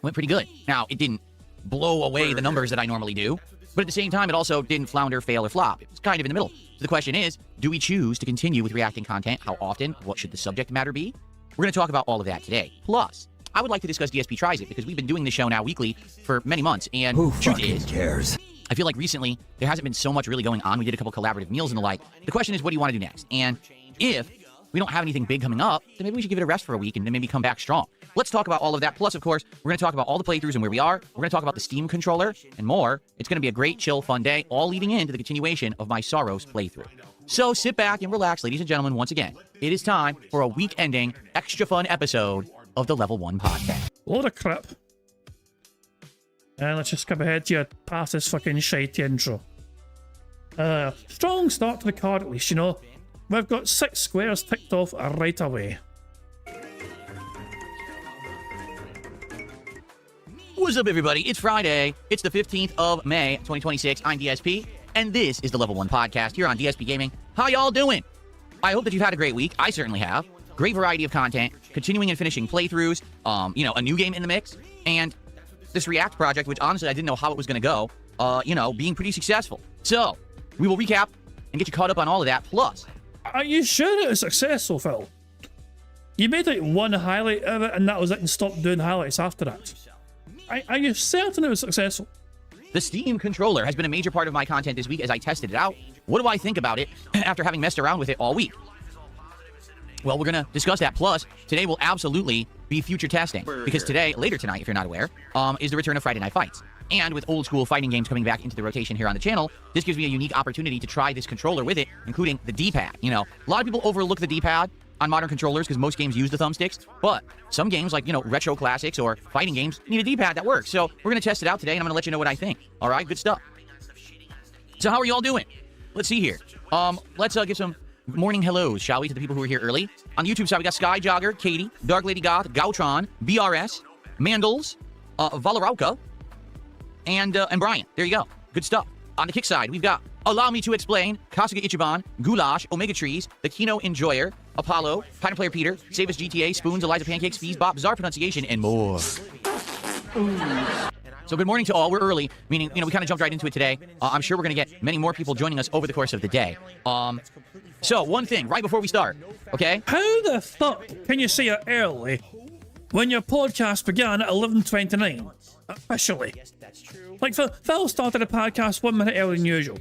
went pretty good. Now, it didn't blow away the numbers that I normally do, but at the same time, it also didn't flounder, fail, or flop. It was kind of in the middle. So the question is, do we choose to continue with reacting content? How often? What should the subject matter be? We're going to talk about all of that today. Plus, I would like to discuss DSP Tries It because we've been doing this show now weekly for many months. And truth is, I feel like recently, there hasn't been so much really going on. We did a couple collaborative meals and the like. The question is, what do you want to do next? And if we don't have anything big coming up, then maybe we should give it a rest for a week and then maybe come back strong. Let's talk about all of that. Plus, of course, we're going to talk about all the playthroughs and where we are. We're going to talk about the Steam controller and more. It's going to be a great, chill, fun day, all leading into the continuation of my Sorrows playthrough. So sit back and relax, ladies and gentlemen. Once again, it is time for a week-ending, extra fun episode of the Level 1 podcast. Load of crap. And let's just skip ahead to past this fucking shitey intro. Strong start to the card, at least, We've got 6 squares ticked off right away. What's up, everybody? It's Friday. It's the 15th of May, 2026. I'm DSP, and this is the Level 1 podcast here on DSP Gaming. How y'all doing? I hope that you've had a great week. I certainly have. Great variety of content, continuing and finishing playthroughs, a new game in the mix, and this React project, which honestly I didn't know how it was going to go, being pretty successful. So, we will recap and get you caught up on all of that. Plus, are you sure it was successful, Phil? You made like one highlight of it and that was it and stopped doing highlights after that. Are you certain it was successful? The Steam controller has been a major part of my content this week as I tested it out. What do I think about it after having messed around with it all week? Well, we're going to discuss that. Plus, today will absolutely be future testing. Because today, later tonight, if you're not aware, is the return of Friday Night Fights. And with old school fighting games coming back into the rotation here on the channel, this gives me a unique opportunity to try this controller with it, including the D-pad. A lot of people overlook the D-pad on modern controllers because most games use the thumbsticks, but some games like, retro classics or fighting games need a D-pad that works. So we're going to test it out today, and I'm going to let you know what I think. All right, good stuff. So how are you all doing? Let's see here. Let's give some morning hellos, shall we, to the people who are here early. On the YouTube side, we got Sky Jogger, Katie, Dark Lady Goth, Gautron, BRS, Mandels, Valarauka, and Brian. There you go. Good stuff. On the Kick side, we've got Allow me to explain. Kasuga Ichiban, Goulash, Omega Trees, The Kino Enjoyer, Apollo, Pineapple Player Peter, Save Us GTA, Spoons, Eliza Pancakes, Fees Bop, Bizarre Pronunciation, and more. So good morning to all. We're early, meaning, we kind of jumped right into it today. I'm sure we're going to get many more people joining us over the course of the day. So one thing, right before we start, okay? How the fuck can you say it early when your podcast began at 11:29? Officially. Like, Phil started the podcast 1 minute earlier than usual.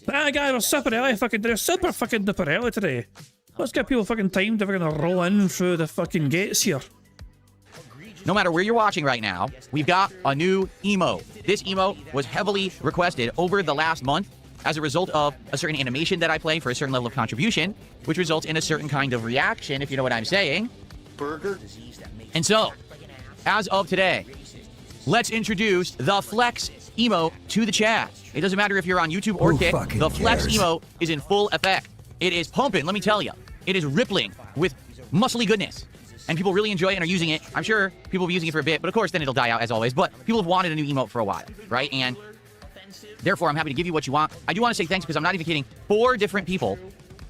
But that guy was super early, they're super fucking duper early today. Let's give people fucking time to fucking roll in through the fucking gates here. No matter where you're watching right now, we've got a new emote. This emote was heavily requested over the last month as a result of a certain animation that I play for a certain level of contribution, which results in a certain kind of reaction, if you know what I'm saying. Burger. And so, as of today, let's introduce the Flex emote to the chat. It doesn't matter if you're on YouTube or Kick, the Flex emote is in full effect. It is pumping, let me tell you. It is rippling with muscly goodness. And people really enjoy it and are using it. I'm sure people will be using it for a bit, but of course then it'll die out as always. But people have wanted a new emote for a while, right? And therefore, I'm happy to give you what you want. I do want to say thanks because I'm not even kidding. 4 different people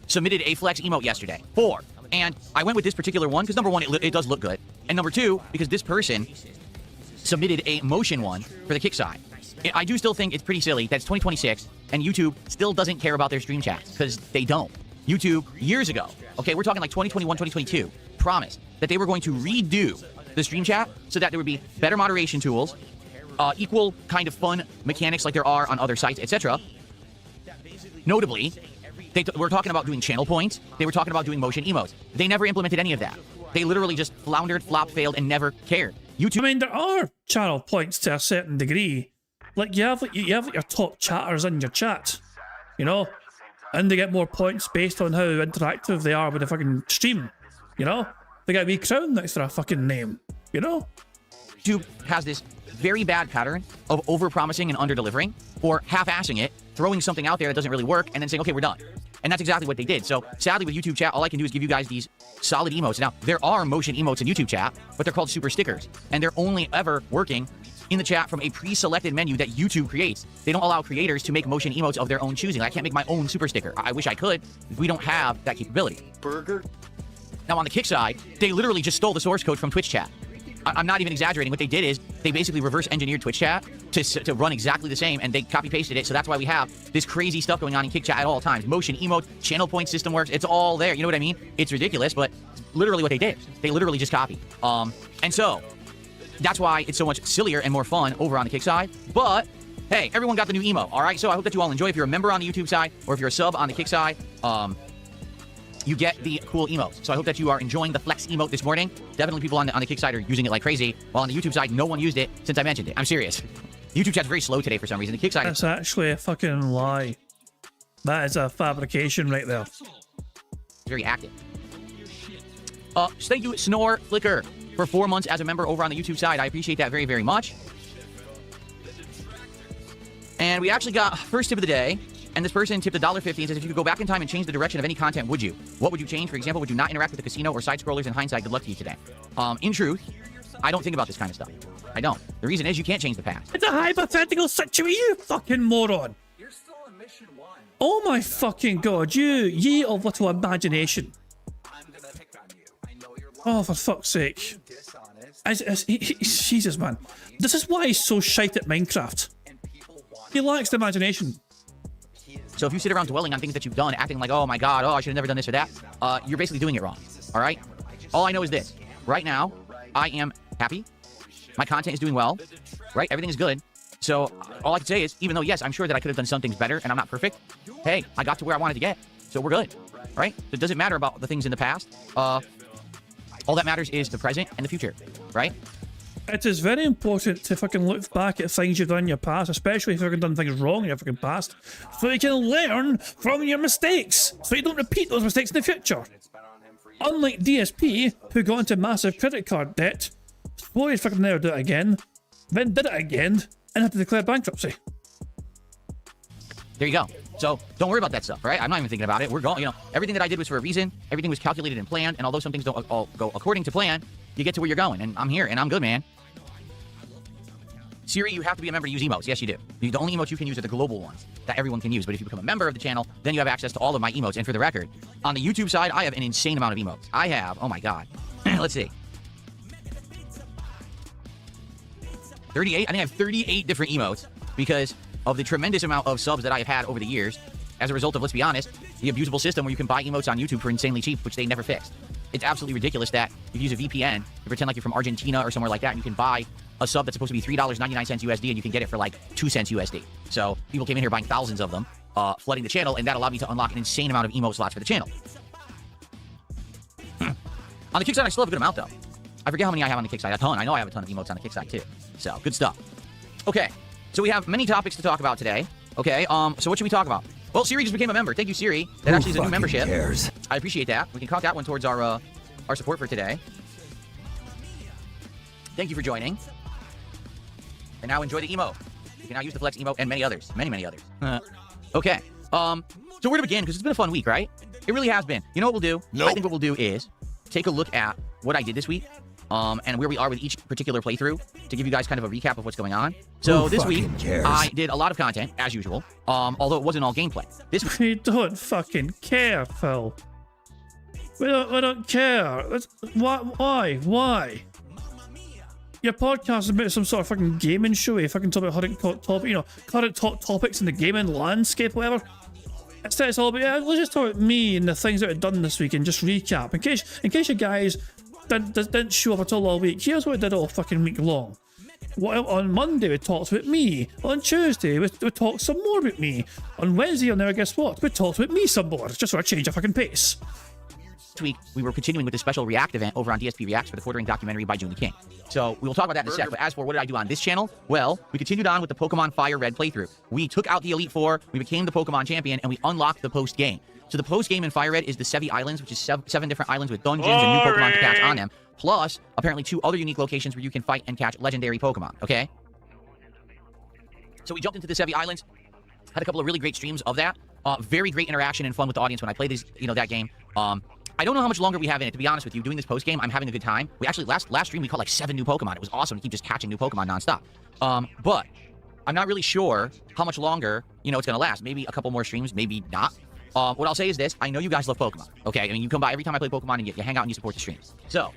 submitted a Flex emote yesterday. 4. And I went with this particular one because number 1, it does look good. And number 2, because this person submitted a motion one for the Kick side. I do still think it's pretty silly that it's 2026 and YouTube still doesn't care about their stream chats because they don't. YouTube, years ago, okay, we're talking like 2021, 2022, promised that they were going to redo the stream chat so that there would be better moderation tools, equal kind of fun mechanics like there are on other sites, etc. Notably, we're talking about doing channel points. They were talking about doing motion emotes. They never implemented any of that. They literally just floundered, flopped, failed, and never cared. YouTube. I mean, there are channel points to a certain degree. Like you have your top chatters in your chat, and they get more points based on how interactive they are with the fucking stream. They got a wee crown next to their fucking name. YouTube has this very bad pattern of over-promising and under-delivering, or half-assing it, throwing something out there that doesn't really work, and then saying, okay, we're done. And that's exactly what they did. So, sadly, with YouTube chat, all I can do is give you guys these solid emotes. Now, there are motion emotes in YouTube chat, but they're called super stickers, and they're only ever working in the chat from a pre-selected menu that YouTube creates. They don't allow creators to make motion emotes of their own choosing. I can't make my own super sticker. I wish I could. We don't have that capability. Burger. Now, on the Kick side, they literally just stole the source code from Twitch chat. I'm not even exaggerating. What they did is they basically reverse engineered Twitch chat to run exactly the same, and they copy pasted it. So that's why we have this crazy stuff going on in Kick chat at all times. Motion, emote, channel point system works. It's all there. You know what I mean? It's ridiculous, but literally what they did. They literally just copied. And so that's why it's so much sillier and more fun over on the Kick side. But hey, everyone got the new emote. All right. So I hope that you all enjoy. If you're a member on the YouTube side or if you're a sub on the Kick side, you get the cool emotes. So I hope that you are enjoying the Flex emote this morning. Definitely people on the Kick side are using it like crazy, while on the YouTube side, no one used it since I mentioned it. I'm serious. YouTube chat's very slow today for some reason. The Kick side... That's actually a fucking lie. That is a fabrication right there. Very active. Thank you, Snore Flicker, for 4 months as a member over on the YouTube side. I appreciate that very, very much. And we actually got first tip of the day. And this person tipped $1.50 and says, if you could go back in time and change the direction of any content, would you? What would you change? For example, would you not interact with the casino or side-scrollers? In hindsight, good luck to you today. In truth, I don't think about this kind of stuff. I don't. The reason is you can't change the past. It's a hypothetical situation, you fucking moron. You're still in mission 1. Oh my fucking god, ye of little imagination. Oh, for fuck's sake. Jesus, man. This is why he's so shite at Minecraft. He lacks the imagination. So if you sit around dwelling on things that you've done, acting like, oh my god, I should have never done this or that, you're basically doing it wrong, all right? All I know is this. Right now, I am happy. My content is doing well, right? Everything is good. So all I can say is, even though, yes, I'm sure that I could have done some things better and I'm not perfect, hey, I got to where I wanted to get, so we're good, right? It doesn't matter about the things in the past. All that matters is the present and the future, right? It is very important to fucking look back at things you've done in your past, especially if you've done things wrong in your fucking past, so you can learn from your mistakes, so you don't repeat those mistakes in the future. Unlike DSP, who got into massive credit card debt, swore he'd fucking never do it again, then did it again, and had to declare bankruptcy. There you go. So don't worry about that stuff, right? I'm not even thinking about it. We're going, everything that I did was for a reason. Everything was calculated and planned, and although some things don't all go according to plan, you get to where you're going, and I'm here, and I'm good, man. Siri, you have to be a member to use emotes. Yes, you do. The only emotes you can use are the global ones that everyone can use. But if you become a member of the channel, then you have access to all of my emotes. And for the record, on the YouTube side, I have an insane amount of emotes. I have, oh my god, let's see, 38. I think I have 38 different emotes because of the tremendous amount of subs that I have had over the years as a result of, let's be honest, the abusable system where you can buy emotes on YouTube for insanely cheap, which they never fixed. It's absolutely ridiculous that you can use a VPN to pretend like you're from Argentina or somewhere like that, and you can buy a sub that's supposed to be $3.99 USD, and you can get it for like 2 cents USD. So people came in here buying thousands of them, flooding the channel, and that allowed me to unlock an insane amount of emote slots for the channel. On the kick side, I still have a good amount, though. I forget how many I have on the kick side. A ton. I know I have a ton of emotes on the kick side, too. So, good stuff. Okay, so we have many topics to talk about today. Okay, so what should we talk about? Well, Siri just became a member. Thank you, Siri. That actually is a new membership. Cares? I appreciate that. We can count that one towards our support for today. Thank you for joining. And now enjoy the emote. You can now use the flex emote and many others. Many others. Okay. So where to begin? Because it's been a fun week, right? It really has been. You know what we'll do? Nope. I think what we'll do is take a look at what I did this week, and where we are with each particular playthrough to give you guys kind of a recap of what's going on. So this week, I did a lot of content, as usual, although it wasn't all gameplay. This week, We don't fucking care, Phil. We don't care. Why? Your podcast is about some sort of fucking gaming show. You fucking talk about current top topics in the gaming landscape, whatever. Instead, it's all about, yeah, let's just talk about me and the things that I've done this week and just recap. In case you guys didn't show up at all week, here's what I did all fucking week long. On Monday, we talked about me. On Tuesday, we talked some more about me. On Wednesday, you'll never guess what? We talked about me some more, just for a change of fucking pace. This week, we were continuing with the special React event over on DSP Reacts for the Quartering documentary by Junie King. So we will talk about that in a sec. But as for what did I do on this channel? Well, we continued on with the Pokemon Fire Red playthrough. We took out the Elite Four, we became the Pokemon champion, and we unlocked the post-game. So the post-game in Fire Red is the Sevi Islands, which is seven different islands with dungeons and new Pokemon to catch on them. Plus, apparently 2 other unique locations where you can fight and catch legendary Pokemon, okay? So we jumped into the Sevi Islands, had a couple of really great streams of that. Very great interaction and fun with the audience when I played this, that game. I don't know how much longer we have in it, to be honest with you. Doing this post-game, I'm having a good time. We actually, last stream, we caught like 7 new Pokemon. It was awesome to keep just catching new Pokemon nonstop. But I'm not really sure how much longer, it's going to last. Maybe a couple more streams, maybe not. What I'll say is this. I know you guys love Pokemon, okay? I mean, you come by every time I play Pokemon and you hang out and you support the streams. So,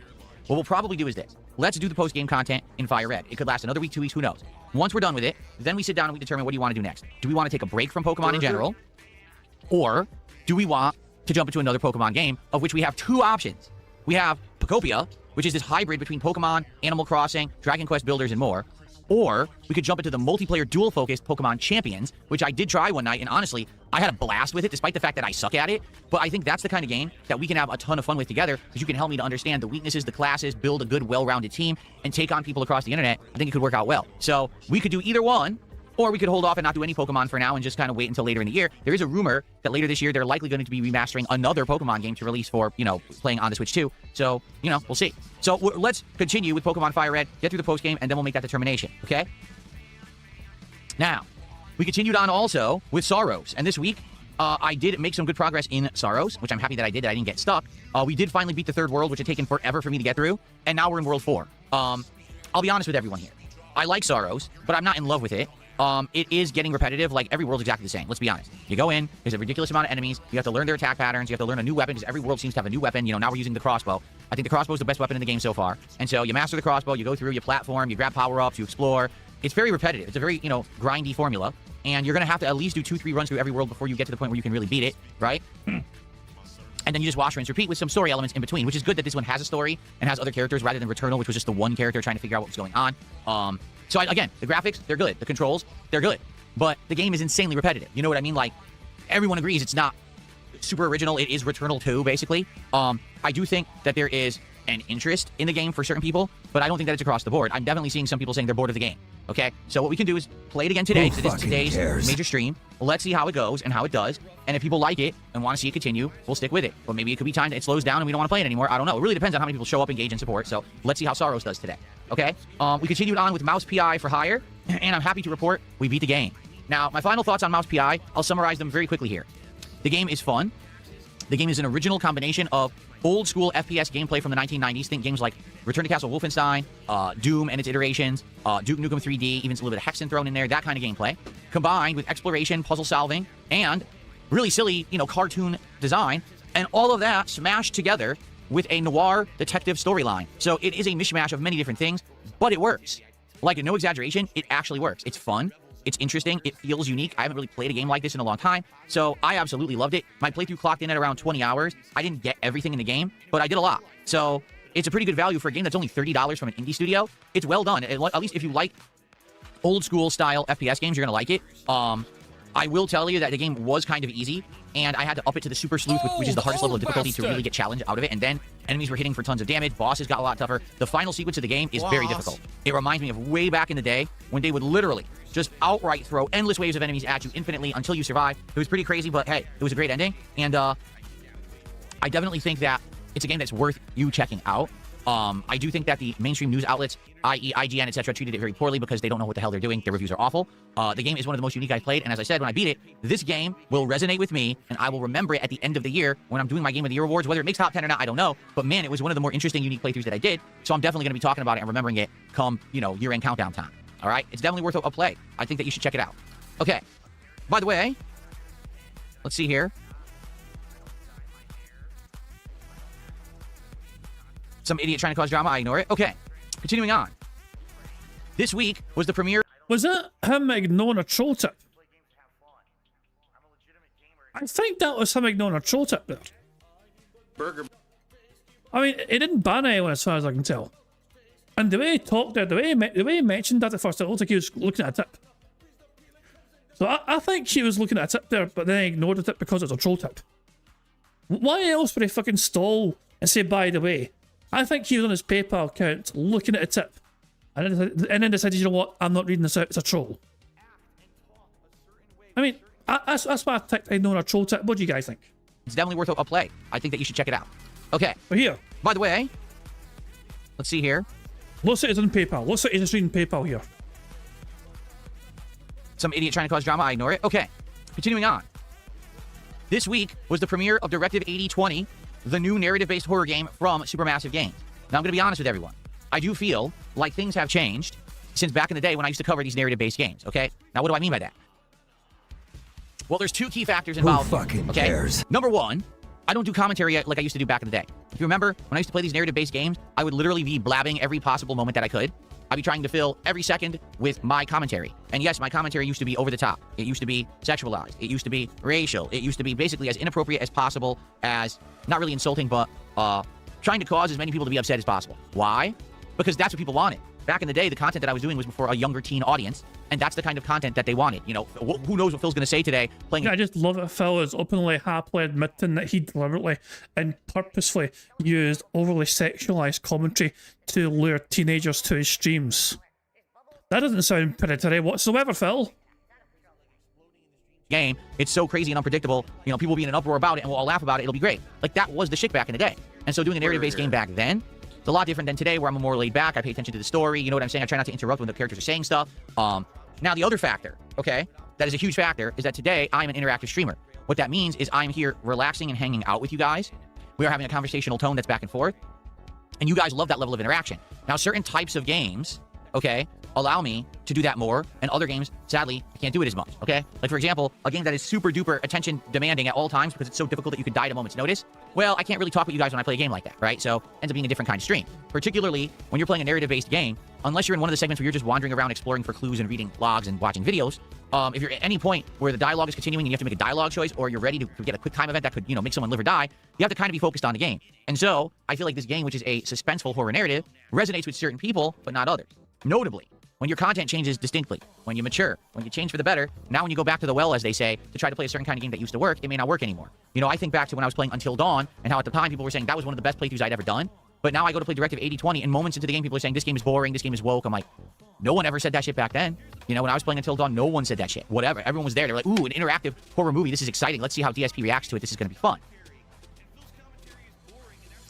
what we'll probably do is this. Let's do the post-game content in Fire Red. It could last another week, 2 weeks, who knows? Once we're done with it, then we sit down and we determine what do you want to do next. Do we want to take a break from Pokemon in general? Or do we want to jump into another Pokemon game, of which we have 2 options? We have Pokopia, which is this hybrid between Pokemon, Animal Crossing, Dragon Quest Builders, and more. Or we could jump into the multiplayer dual-focused Pokemon Champions, which I did try one night, and honestly, I had a blast with it, despite the fact that I suck at it. But I think that's the kind of game that we can have a ton of fun with together, because you can help me to understand the weaknesses, the classes, build a good, well-rounded team, and take on people across the internet. I think it could work out well. So we could do either one, or we could hold off and not do any Pokemon for now and just kind of wait until later in the year. There is a rumor that later this year, they're likely going to be remastering another Pokemon game to release for, playing on the Switch too. So, we'll see. So let's continue with Pokemon Fire Red, get through the post-game, and then we'll make that determination, okay? Now, we continued on also with Sorrows, and this week, I did make some good progress in Sorrows, which I'm happy that I did, that I didn't get stuck. We did finally beat the 3rd world, which had taken forever for me to get through, and now we're in World 4. I'll be honest with everyone here. I like Sorrows, but I'm not in love with it. It is getting repetitive. Like, every world's exactly the same. Let's be honest. You go in, there's a ridiculous amount of enemies, you have to learn their attack patterns, you have to learn a new weapon, because every world seems to have a new weapon. Now we're using the crossbow. I think the crossbow is the best weapon in the game so far. And so you master the crossbow, you go through, you platform, you grab power-ups, you explore. It's very repetitive. It's a very, grindy formula. And you're going to have to at least do 2-3 runs through every world before you get to the point where you can really beat it, right? And then you just wash, rinse, repeat with some story elements in between, which is good that this one has a story and has other characters rather than Returnal, which was just the one character trying to figure out what was going on. So again, the graphics, they're good. The controls, they're good. But the game is insanely repetitive. You know what I mean? Like, everyone agrees it's not super original. It is Returnal 2, basically. I do think that there is an interest in the game for certain people, but I don't think that it's across the board. I'm definitely seeing some people saying they're bored of the game. Okay? So what we can do is play it again today, because it is today's major stream. Let's see how it goes and how it does. And if people like it and want to see it continue, we'll stick with it. But maybe it could be time that it slows down and we don't want to play it anymore. I don't know. It really depends on how many people show up, engage, and support. So let's see how Sorrows does today. Okay? We continued on with Mouse PI for Hire, and I'm happy to report we beat the game. Now, my final thoughts on Mouse PI, I'll summarize them very quickly here. The game is fun. The game is an original combination of old school FPS gameplay from the 1990s. Think games like Return to Castle Wolfenstein, Doom and its iterations, Duke Nukem 3D, even a little bit of Hexen thrown in there, that kind of gameplay, combined with exploration, puzzle solving, and really silly, cartoon design, and all of that smashed together with a noir detective storyline. So it is a mishmash of many different things, but it works. Like, no exaggeration, it actually works. It's fun. It's interesting. It feels unique. I haven't really played a game like this in a long time, so I absolutely loved it. My playthrough clocked in at around 20 hours. I didn't get everything in the game, but I did a lot. So it's a pretty good value for a game that's only $30 from an indie studio. It's well done. At least if you like old school style FPS games, you're going to like it. I will tell you that the game was kind of easy, and I had to up it to the Super Sleuth, which is the hardest level of difficulty to really get challenge out of it, and then enemies were hitting for tons of damage, bosses got a lot tougher. The final sequence of the game is very difficult. It reminds me of way back in the day when they would literally just outright throw endless waves of enemies at you infinitely until you survive. It was pretty crazy, but hey, it was a great ending, and I definitely think that it's a game that's worth you checking out. I do think that the mainstream news outlets, i.e. IGN, etc., treated it very poorly because they don't know what the hell they're doing. Their reviews are awful. The game is one of the most unique I've played, and as I said, when I beat it, this game will resonate with me, and I will remember it at the end of the year when I'm doing my Game of the Year awards. Whether it makes top 10 or not, I don't know, but man, it was one of the more interesting, unique playthroughs that I did, so I'm definitely going to be talking about it and remembering it come, year-end countdown time. All right? It's definitely worth a play. I think that you should check it out. Okay. By the way, let's see here. Some idiot trying to cause drama. I ignore it. Okay. Continuing on. This week was the premiere. Was that him ignoring a troll tip? I think that was him ignoring a troll tip there. I mean, he didn't ban anyone as far as I can tell. And the way he talked there, the way he mentioned that at first, it looked like he was looking at a tip. So I think he was looking at a tip there, but then he ignored the tip because it's a troll tip. Why else would he fucking stall and say, by the way? I think he was on his PayPal account looking at a tip and then decided, you know what, I'm not reading this out, it's a troll. I mean, that's why I ignored a troll tip. What do you guys think? It's definitely worth a play. I think that you should check it out. Okay. But here. By the way, let's see here. Looks like it's on PayPal. Looks like he's just reading PayPal here. Some idiot trying to cause drama. I ignore it. Okay. Continuing on. This week was the premiere of Directive 8020, the new narrative-based horror game from Supermassive Games. Now, I'm going to be honest with everyone. I do feel like things have changed since back in the day when I used to cover these narrative-based games, okay? Now, what do I mean by that? Well, there's two key factors involved. Who fucking okay? cares? Number one, I don't do commentary like I used to do back in the day. If you remember, when I used to play these narrative-based games, I would literally be blabbing every possible moment that I could. I'd be trying to fill every second with my commentary. And yes, my commentary used to be over the top. It used to be sexualized. It used to be racial. It used to be basically as inappropriate as possible, as not really insulting, but trying to cause as many people to be upset as possible. Why? Because that's what people wanted. Back in the day, the content that I was doing was for a younger teen audience, and that's the kind of content that they wanted. Who knows what Phil's going to say today? Yeah, I just love it. Phil is openly, happily admitting that he deliberately and purposefully used overly sexualized commentary to lure teenagers to his streams. That doesn't sound predatory whatsoever, Phil. Game, it's so crazy and unpredictable. People will be in an uproar about it, and we'll all laugh about it. It'll be great. Like, that was the shit back in the day. And so doing a narrative-based game back then, it's a lot different than today, where I'm more laid back. I pay attention to the story. You know what I'm saying? I try not to interrupt when the characters are saying stuff. Now, the other factor, okay, that is a huge factor, is that today I'm an interactive streamer. What that means is I'm here relaxing and hanging out with you guys. We are having a conversational tone that's back and forth. And you guys love that level of interaction. Now, certain types of games, okay, allow me to do that more, and other games, sadly, I can't do it as much, okay? Like, for example, a game that is super duper attention demanding at all times because it's so difficult that you could die at a moment's notice. Well, I can't really talk with you guys when I play a game like that, right? So, it ends up being a different kind of stream. Particularly when you're playing a narrative-based game, unless you're in one of the segments where you're just wandering around exploring for clues and reading logs and watching videos. If you're at any point where the dialogue is continuing and you have to make a dialogue choice, or you're ready to get a quick time event that could, make someone live or die, you have to kind of be focused on the game. And so, I feel like this game, which is a suspenseful horror narrative, resonates with certain people, but not others. Notably, when your content changes distinctly, when you mature, when you change for the better, now when you go back to the well, as they say, to try to play a certain kind of game that used to work, it may not work anymore. I think back to when I was playing Until Dawn, and how at the time people were saying that was one of the best playthroughs I'd ever done. But now I go to play Directive 8020, and moments into the game, people are saying, this game is boring, this game is woke. I'm like, no one ever said that shit back then. When I was playing Until Dawn, no one said that shit. Whatever. Everyone was there. They're like, ooh, an interactive horror movie. This is exciting. Let's see how DSP reacts to it. This is going to be fun.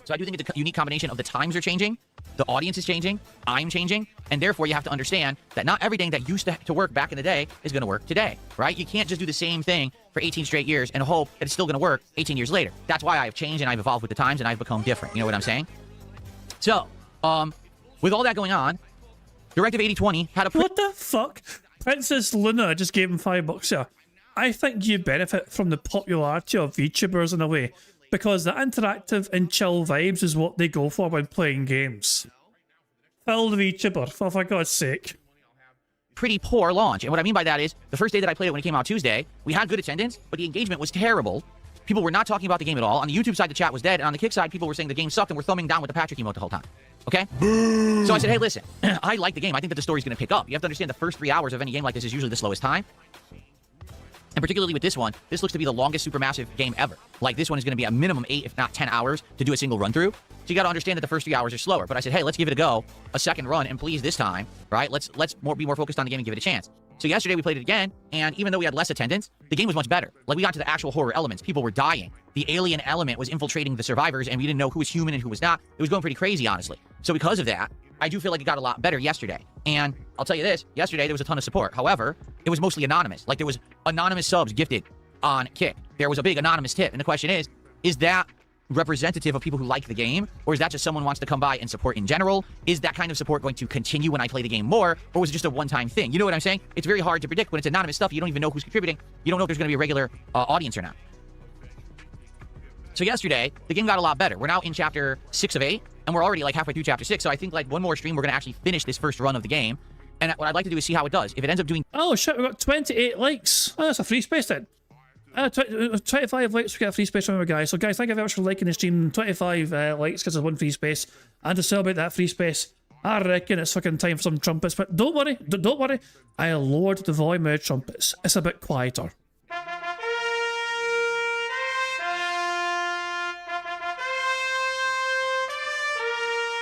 So I do think it's a unique combination of the times are changing, the audience is changing, I'm changing, and therefore you have to understand that not everything that used to work back in the day is going to work today, right? You can't just do the same thing for 18 straight years and hope that it's still going to work 18 years later. That's why I've changed and I've evolved with the times and I've become different. You know what I'm saying? So, with all that going on, Directive 8020 had a... What the fuck? Princess Luna just gave him $5 here. I think you benefit from the popularity of VTubers in a way, because the interactive and chill vibes is what they go for when playing games. Phil the VTuber, for God's sake. Pretty poor launch. And what I mean by that is, the first day that I played it when it came out Tuesday, we had good attendance, but the engagement was terrible. People were not talking about the game at all. On the YouTube side, the chat was dead, and on the Kick side, people were saying the game sucked and were thumbing down with the Patrick emote the whole time. Okay? So I said, hey, listen, I like the game. I think that the story's going to pick up. You have to understand the first 3 hours of any game like this is usually the slowest time. And particularly with this one, this looks to be the longest supermassive game ever. Like, this one is going to be a minimum 8, if not 10 hours to do a single run through. So you got to understand that the first 3 hours are slower. But I said, hey, let's give it a go, a second run, and please this time, right? Let's be more focused on the game and give it a chance. So yesterday we played it again, and even though we had less attendance, the game was much better. Like, we got to the actual horror elements. People were dying. The alien element was infiltrating the survivors, and we didn't know who was human and who was not. It was going pretty crazy, honestly. So because of that, I do feel like it got a lot better yesterday. And I'll tell you this, yesterday there was a ton of support. However, it was mostly anonymous. Like, there was anonymous subs gifted on Kick. There was a big anonymous tip, and the question is that representative of people who like the game, or is that just someone who wants to come by and support in general? Is that kind of support going to continue when I play the game more, or was it just a one-time thing? You know what I'm saying? It's very hard to predict when it's anonymous stuff. You don't even know who's contributing. You don't know if there's going to be a regular audience or not. So yesterday, the game got a lot better. We're now in chapter 6 of 8, and we're already like halfway through chapter 6, so I think like one more stream, we're going to actually finish this first run of the game. And what I'd like to do is see how it does. If it ends up doing... Oh shit, we got 28 likes. Oh, that's a free space then. 25 likes, we get a free space from our guys. So guys, thank you very much for liking the stream. 25 likes because there's one free space. And to celebrate that free space, I reckon it's fucking time for some trumpets. But don't worry, don't worry. I lowered the volume of trumpets. It's a bit quieter.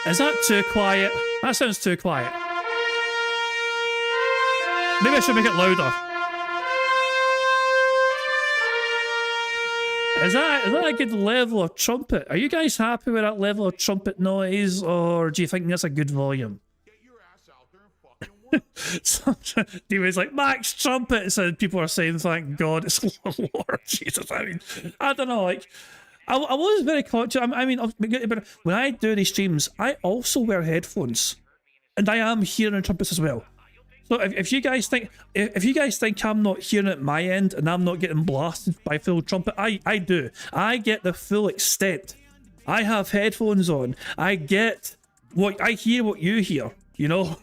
Is that too quiet? That sounds too quiet. Maybe I should make it louder. Is that a good level of trumpet? Are you guys happy with that level of trumpet noise, or do you think that's a good volume? Anyway, like max trumpets, and people are saying, "Thank God it's Lord Jesus." I mean, I don't know. Like, I was very conscious. I mean, when I do these streams, I also wear headphones, and I am hearing the trumpets as well. So if you guys think I'm not hearing it at my end and I'm not getting blasted by full trumpet, I do. I get the full extent. I have headphones on. I hear what you hear, you know.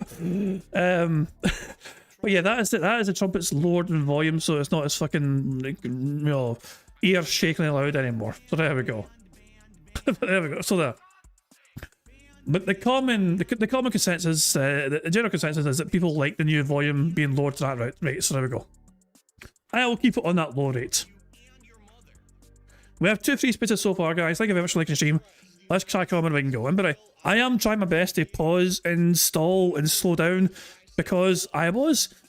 But yeah, that is the trumpet's lowered in volume, so it's not as fucking, like, you know, ear shakingly loud anymore. So there we go. There we go. So there. But the common consensus, the general consensus is that people like the new volume being lowered to that rate. So there we go. I will keep it on that low rate. We have 2 free spaces so far, guys. Thank you very much for liking the stream. Let's crack on with Bingo. And by I am trying my best to pause and stall and slow down, because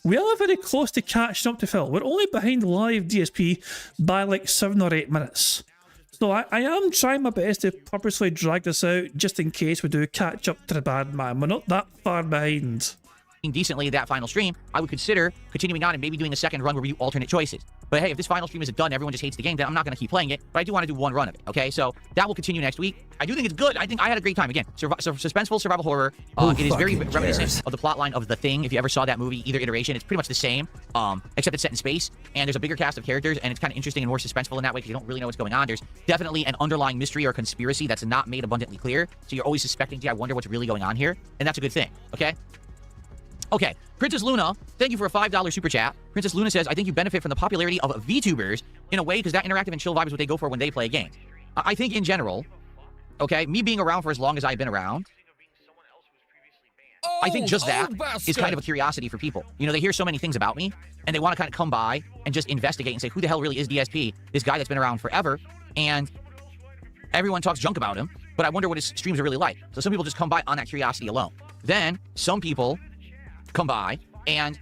we are very close to catching up to Phil. We're only behind live DSP by like 7 or 8 minutes. So I am trying my best to purposely drag this out just in case we do catch up to the bad man. We're not that far behind. Decently that final stream, I would consider continuing on and maybe doing a second run where we do alternate choices. But hey, if this final stream isn't done, everyone just hates the game, then I'm not going to keep playing it. But I do want to do one run of it, okay? So that will continue next week. I do think it's good. I think I had a great time. Again, suspenseful survival horror. It is very reminiscent of the plotline of The Thing. If you ever saw that movie, either iteration, it's pretty much the same, except it's set in space. And there's a bigger cast of characters, and it's kind of interesting and more suspenseful in that way because you don't really know what's going on. There's definitely an underlying mystery or conspiracy that's not made abundantly clear. So you're always suspecting, gee, I wonder what's really going on here. And that's a good thing, okay? Okay, Princess Luna, thank you for a $5 super chat. Princess Luna says, I think you benefit from the popularity of VTubers in a way because that interactive and chill vibe is what they go for when they play a game. I think in general, okay, me being around for as long as I've been around, I think just that is kind of a curiosity for people. You know, they hear so many things about me, and they want to kind of come by and just investigate and say, who the hell really is DSP, this guy that's been around forever? And everyone talks junk about him, but I wonder what his streams are really like. So some people just come by on that curiosity alone. Then some people come by and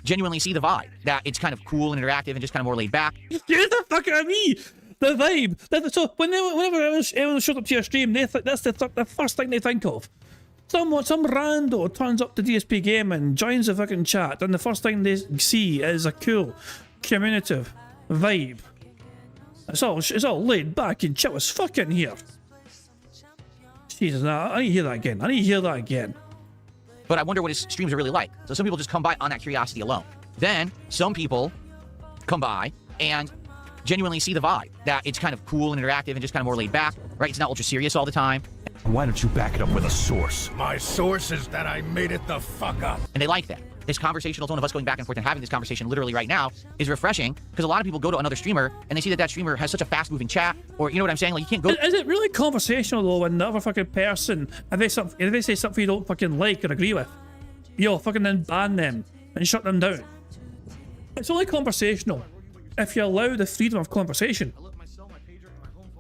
genuinely see the vibe, that it's kind of cool and interactive and just kind of more laid back. Get the fuck out of me! The vibe! So whenever anyone shows up to your stream, that's the first thing they think of. Some rando turns up the DSP game and joins the fucking chat, and the first thing they see is a cool, communicative vibe. It's all laid back and chill as fuck in here. Jesus, nah, I need to hear that again. I need to hear that again. But I wonder what his streams are really like. So some people just come by on that curiosity alone. Then some people come by and genuinely see the vibe, that it's kind of cool and interactive and just kind of more laid back, right? It's not ultra serious all the time. Why don't you back it up with a source? My source is that I made it the fuck up. And they like that. This conversational tone of us going back and forth and having this conversation literally right now is refreshing, because a lot of people go to another streamer and they see that that streamer has such a fast-moving chat, or you know what I'm saying? Like, you can't go... Is it really conversational, though, when the other fucking person, if they say something you don't fucking like or agree with, you'll fucking then ban them and shut them down? It's only conversational if you allow the freedom of conversation.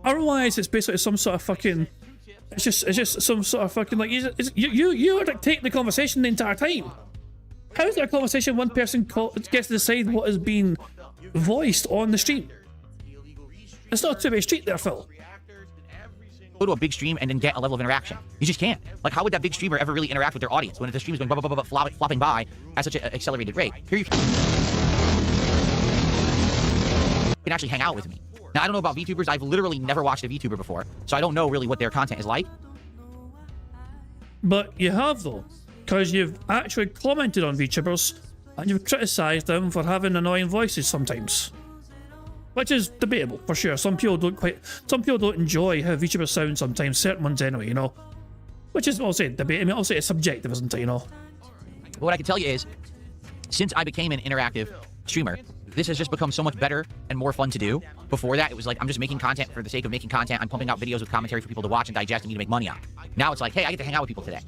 Otherwise, it's basically some sort of fucking... It's just some sort of fucking, like, you are dictating the conversation the entire time. How is there a conversation one person gets to decide what is being voiced on the stream? It's not a two-way street there, Phil. Go to a big stream and then get a level of interaction. You just can't. Like, how would that big streamer ever really interact with their audience when the stream is going flopping by at such an accelerated rate? Here you can actually hang out with me. Now, I don't know about VTubers. I've literally never watched a VTuber before, so I don't know really what their content is like. But you have, though, because you've actually commented on VTubers and you've criticised them for having annoying voices sometimes. Which is debatable, for sure. Some people don't enjoy how VTubers sound sometimes, certain ones anyway, you know. Which is, I'll say, debate. I mean, I'll say it's subjective, isn't it, you know? What I can tell you is, since I became an interactive streamer, this has just become so much better and more fun to do. Before that, it was like, I'm just making content for the sake of making content. I'm pumping out videos with commentary for people to watch and digest and me to make money on. Now it's like, hey, I get to hang out with people today.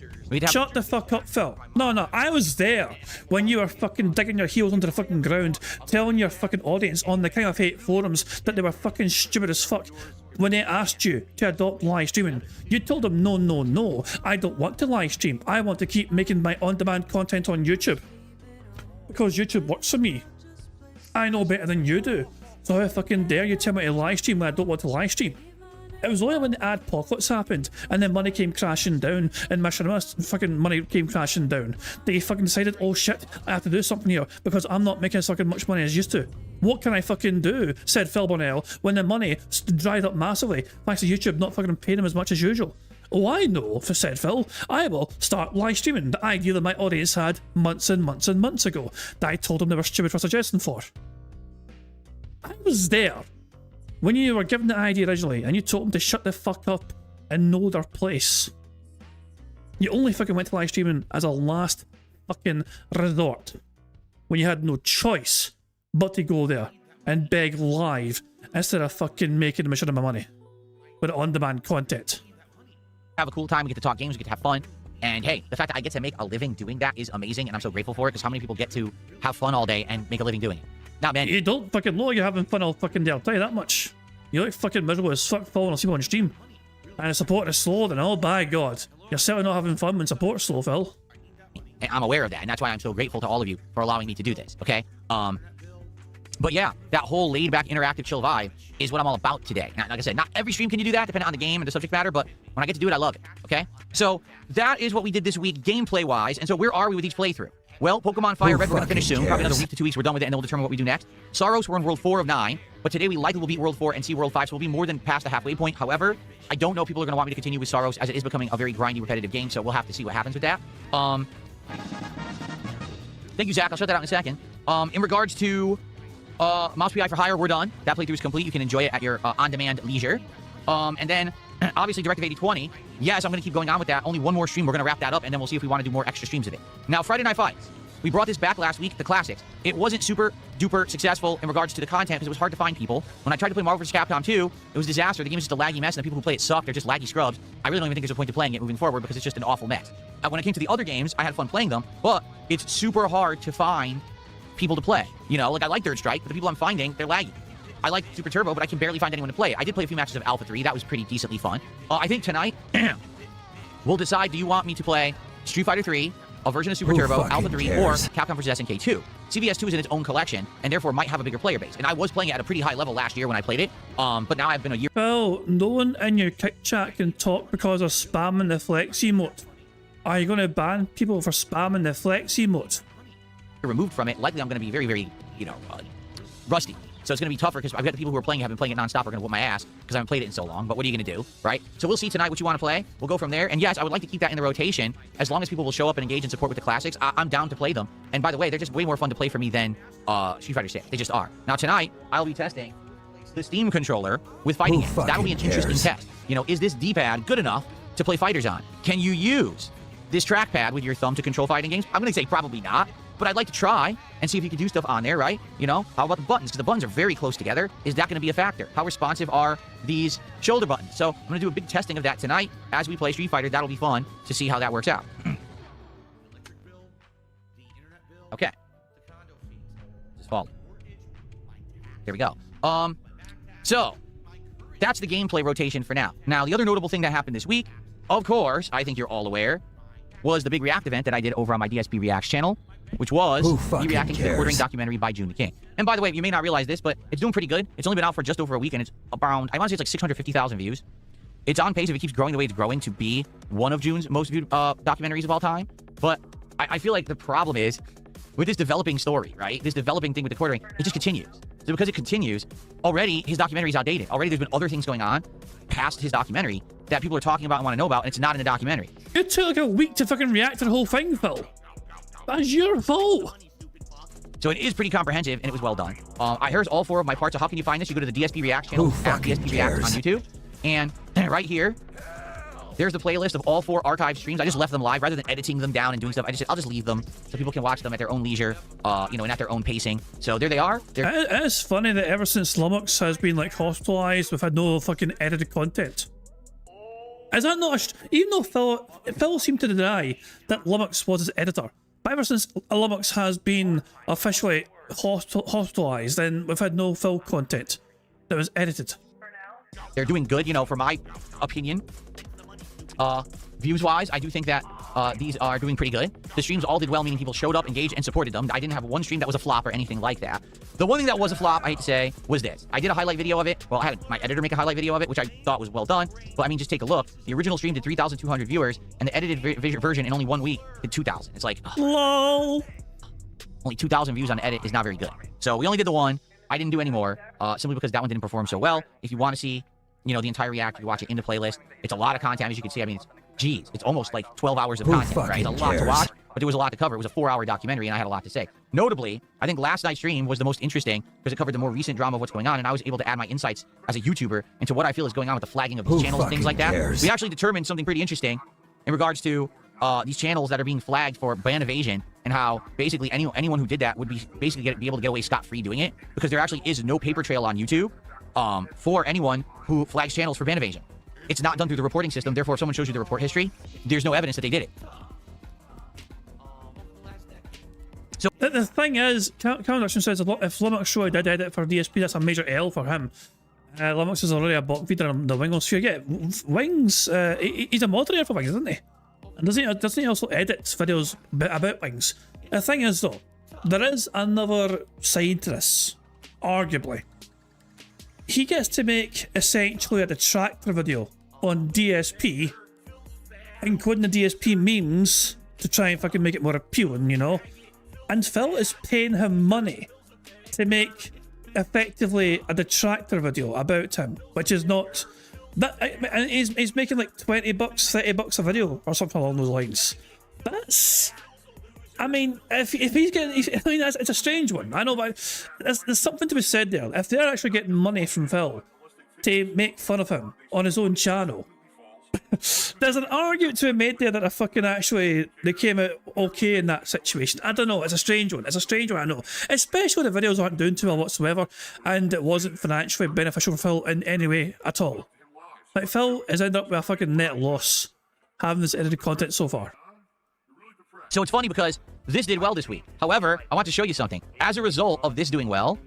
Shut the fuck up, Phil. No, I was there when you were fucking digging your heels into the fucking ground, telling your fucking audience on the King of Hate forums that they were fucking stupid as fuck when they asked you to adopt live streaming. You told them, no, I don't want to live stream. I want to keep making my on-demand content on YouTube. Because YouTube works for me. I know better than you do. So how fucking dare you tell me to live stream when I don't want to live stream? It was only when the adpocalypse happened and then money came crashing down and my fucking money came crashing down that you fucking decided, oh shit, I have to do something here because I'm not making as fucking much money as I used to. What can I fucking do, said Phil Bonnell, when the money dried up massively thanks to YouTube not fucking paying him as much as usual? Oh, I know, said Phil. I will start live streaming the idea that my audience had months and months and months ago that I told them they were stupid for suggesting for. I was there when you were given the idea originally and you told them to shut the fuck up and know their place. You only fucking went to live streaming as a last fucking resort when you had no choice but to go there and beg live instead of fucking making a mission of my money with on-demand content. Have a cool time, we get to talk games, we get to have fun, and hey, the fact that I get to make a living doing that is amazing, and I'm so grateful for it, because how many people get to have fun all day and make a living doing it? Nah, man. You don't fucking know you're having fun all fucking day, I'll tell you that much. You look fucking miserable as fuck falling asleep on stream. And the support is slow, then oh by god. You're certainly not having fun when support's slow, Phil. And I'm aware of that, and that's why I'm so grateful to all of you for allowing me to do this, okay? But yeah, that whole laid-back, interactive, chill vibe is what I'm all about today. Now, like I said, not every stream can you do that, depending on the game and the subject matter, but when I get to do it, I love it, okay? So that is what we did this week, gameplay-wise, and so where are we with each playthrough? Well, Pokemon Fire Red, we're gonna finish soon. Probably another week to 2 weeks, we're done with it, and then we'll determine what we do next. Saros, we're in World 4 of 9, but today we likely will beat World 4 and see World 5, so we'll be more than past the halfway point. However, I don't know if people are gonna want me to continue with Saros, as it is becoming a very grindy, repetitive game, so we'll have to see what happens with that. Thank you, Zach. I'll shut that out in a second. In regards to Mouse PI for Hire, we're done. That playthrough is complete. You can enjoy it at your on-demand leisure. And then, obviously, Directive 8020. Yes, I'm going to keep going on with that. Only one more stream. We're going to wrap that up, and then we'll see if we want to do more extra streams of it. Now, Friday Night Fights. We brought this back last week, the classics. It wasn't super duper successful in regards to the content because it was hard to find people. When I tried to play Marvel vs. Capcom 2, it was a disaster. The game is just a laggy mess, and the people who play it suck. They're just laggy scrubs. I really don't even think there's a point to playing it moving forward because it's just an awful mess. When it came to the other games, I had fun playing them, but it's super hard to find people to play. You know, like I like Third Strike, but the people I'm finding, they're laggy. I like Super Turbo, but I can barely find anyone to play it. I did play a few matches of Alpha 3. That was pretty decently fun. I think tonight, we'll decide, do you want me to play Street Fighter 3, a version of Super Turbo, Alpha 3, or Capcom vs. SNK 2? CVS 2 is in its own collection, and therefore might have a bigger player base. And I was playing it at a pretty high level last year when I played it, but now I've been a year... Well, no one in your kick chat can talk because of spamming the flex emote. Are you going to ban people for spamming the flex emote? removed from it. Likely I'm going to be very, very, rusty. So it's going to be tougher because I've got the people who are playing, have been playing it nonstop, are going to whoop my ass because I haven't played it in so long. But what are you going to do, right? So we'll see tonight what you want to play. We'll go from there. And yes, I would like to keep that in the rotation as long as people will show up and engage and support with the classics. I'm down to play them. And by the way, they're just way more fun to play for me than Street Fighter 6. They just are. Now tonight, I'll be testing the Steam controller with fighting games. That'll be an interesting test. You know, is this D-pad good enough to play fighters on? Can you use this trackpad with your thumb to control fighting games? I'm going to say probably not. But I'd like to try and see if you can do stuff on there, right? You know, how about the buttons? Because the buttons are very close together. Is that going to be a factor? How responsive are these shoulder buttons? So I'm going to do a big testing of that tonight as we play Street Fighter. That'll be fun to see how that works out. Okay. Just follow. There we go. So that's the gameplay rotation for now. Now, the other notable thing that happened this week, of course, I think you're all aware, was the big React event that I did over on my DSP Reacts channel, which was me reacting to the Ordering documentary by June the King. And by the way, you may not realize this, but it's doing pretty good. It's only been out for just over a week, and it's around, I want to say it's like 650,000 views. It's on pace, if it keeps growing the way it's growing, to be one of June's most viewed documentaries of all time. But I feel like the problem is, with this developing story, right? This developing thing with the quartering, it just continues. So because it continues, already his documentary is outdated. Already there's been other things going on past his documentary that people are talking about and want to know about, and it's not in the documentary. It took like a week to fucking react to the whole thing, Phil. That's your fault. So it is pretty comprehensive, and it was well done. I here's all 4 of my parts. So how can you find this? You go to the DSP React channel at DSP React on YouTube, and right here, there's the playlist of all 4 archive streams. I just left them live rather than editing them down and doing stuff. I'll just leave them so people can watch them at their own leisure, you know, and at their own pacing. So there they are. It's funny that ever since Lummox has been like hospitalized, we've had no fucking edited content. Is that not even though Phil seemed to deny that Lummox was his editor, but ever since Lummox has been officially hospitalized, then we've had no Phil content that was edited. They're doing good, you know, for my opinion. Views-wise, I do think that these are doing pretty good. The streams all did well, meaning people showed up, engaged, and supported them. I didn't have one stream that was a flop or anything like that. The one thing that was a flop, I hate to say, was this. I did a highlight video of it. Well, I had my editor make a highlight video of it, which I thought was well done. But I mean, just take a look. The original stream did 3,200 viewers, and the edited version in only 1 week did 2,000. It's like, lol. Only 2,000 views on edit is not very good. So we only did the one. I didn't do any more, simply because that one didn't perform so well. If you want to see, you know, the entire React, you watch it in the playlist. It's a lot of content, as you can see. I mean, it's almost like 12 hours of content, right? It's a lot to watch, but there was a lot to cover. It was a 4-hour documentary, and I had a lot to say. Notably, I think last night's stream was the most interesting because it covered the more recent drama of what's going on, and I was able to add my insights as a YouTuber into what I feel is going on with the flagging of these channels and things like that. We actually determined something pretty interesting in regards to these channels that are being flagged for ban evasion, and how basically anyone who did that would be able to get away scot-free doing it, because there actually is no paper trail on YouTube for anyone who flags channels for ban evasion. It's not done through the reporting system. Therefore, if someone shows you the report history, there's no evidence that they did it. So the thing is, Conduction says if Lummox show did edit for DSP, that's a major L for him. Lummox is already a bot feeder on the Wingosphere. Yeah, Wings, he's a moderator for Wings, isn't he? And doesn't he also edit videos about Wings? The thing is, though, there is another side to this, arguably. He gets to make essentially a detractor video on DSP, including the DSP memes to try and fucking make it more appealing, you know? And Phil is paying him money to make effectively a detractor video about him, which is not that. And he's making like $20, $30 a video or something along those lines. That's, I mean, if he's getting, I mean, it's a strange one. I know, but there's something to be said there. If they're actually getting money from Phil to make fun of him on his own channel, there's an argument to be made there that they came out okay in that situation. I don't know. It's a strange one. It's a strange one, I know. Especially the videos aren't doing too well whatsoever, and it wasn't financially beneficial for Phil in any way at all. Like, Phil has ended up with a fucking net loss having this edited content so far. So it's funny because this did well this week. However, I want to show you something. As a result of this doing well,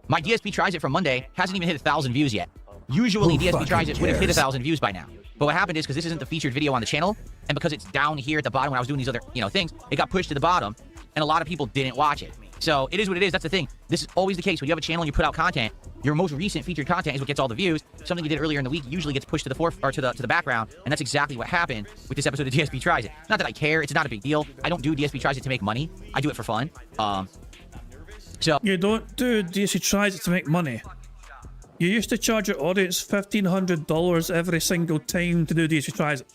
my DSP Tries It from Monday hasn't even hit 1,000 views yet. Usually, DSP Tries It would have hit 1,000 views by now. But what happened is, because this isn't the featured video on the channel, and because it's down here at the bottom when I was doing these other, things, it got pushed to the bottom, and a lot of people didn't watch it. So it is what it is. That's the thing. This is always the case. When you have a channel and you put out content, your most recent featured content is what gets all the views. Something you did earlier in the week usually gets pushed to the to the background, and that's exactly what happened with this episode of DSP Tries It. Not that I care. It's not a big deal. I don't do DSP Tries It to make money. I do it for fun. So you don't do DSP tries it to make money. You used to charge your audience $1,500 every single time to do DSP tries it.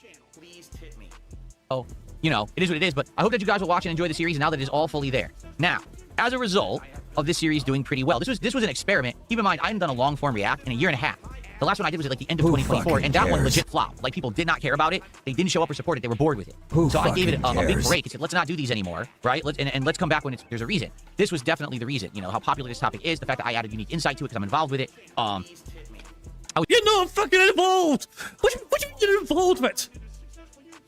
Oh, you know, it is what it is, but I hope that you guys will watch and enjoy the series now that it is all fully there. Now, as a result of this series doing pretty well, this was an experiment. Keep in mind, I hadn't done a long-form react in a year and a half. The last one I did was at like the end of 2024, and that one legit flopped. Like, people did not care about it. They didn't show up or support it. They were bored with it. So I gave it a big break. I said, let's not do these anymore, right? And let's come back when there's a reason. This was definitely the reason. You know, how popular this topic is, the fact that I added unique insight to it because I'm involved with it. You're not fucking involved! What do you mean you're involved with?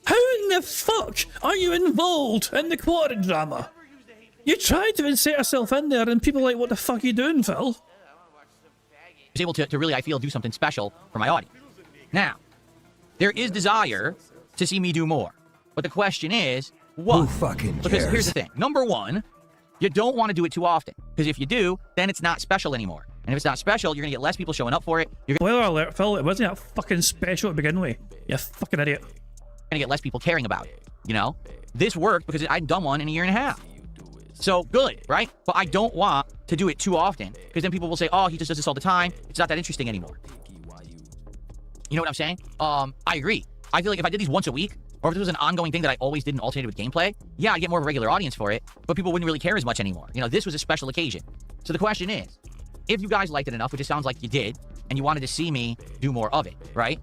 How in the fuck are you involved in the quarter drama? You tried to insert yourself in there and people are like, what the fuck are you doing, Phil? Was able to really, I feel, do something special for my audience. Now, there is desire to see me do more. But the question is, what? Who fucking cares? Because here's the thing. Number one, you don't want to do it too often. Because if you do, then it's not special anymore. And if it's not special, you're going to get less people showing up for it. Spoiler alert, Phil, it wasn't that fucking special to begin with. You fucking idiot. You're going to get less people caring about it, you know? This worked because I'd done one in a year and a half. So, good, right? But I don't want to do it too often, because then people will say, oh, he just does this all the time. It's not that interesting anymore. You know what I'm saying? I agree. I feel like if I did these once a week, or if this was an ongoing thing that I always did and alternated with gameplay, yeah, I'd get more of a regular audience for it, but people wouldn't really care as much anymore. You know, this was a special occasion. So the question is, if you guys liked it enough, which it sounds like you did, and you wanted to see me do more of it, right?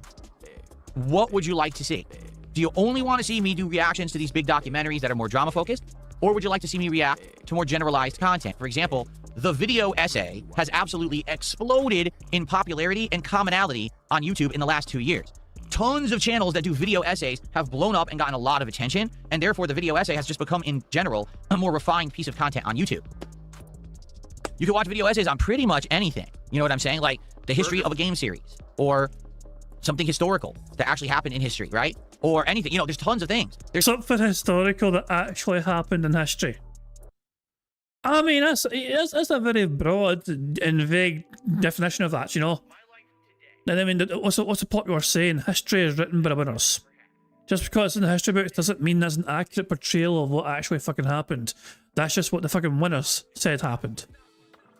What would you like to see? Do you only want to see me do reactions to these big documentaries that are more drama-focused? Or would you like to see me react to more generalized content? For example, the video essay has absolutely exploded in popularity and commonality on YouTube in the last 2 years. Tons of channels that do video essays have blown up and gotten a lot of attention, and therefore the video essay has just become, in general, a more refined piece of content on YouTube. You can watch video essays on pretty much anything. You know what I'm saying? Like the history of a game series, or something historical that actually happened in history, right? Or anything. You know, there's tons of things. There's something historical that actually happened in history. I mean, that's a very broad and vague definition of that, you know? And I mean, what's the popular saying? History is written by the winners. Just because it's in the history books doesn't mean there's an accurate portrayal of what actually fucking happened. That's just what the fucking winners said happened.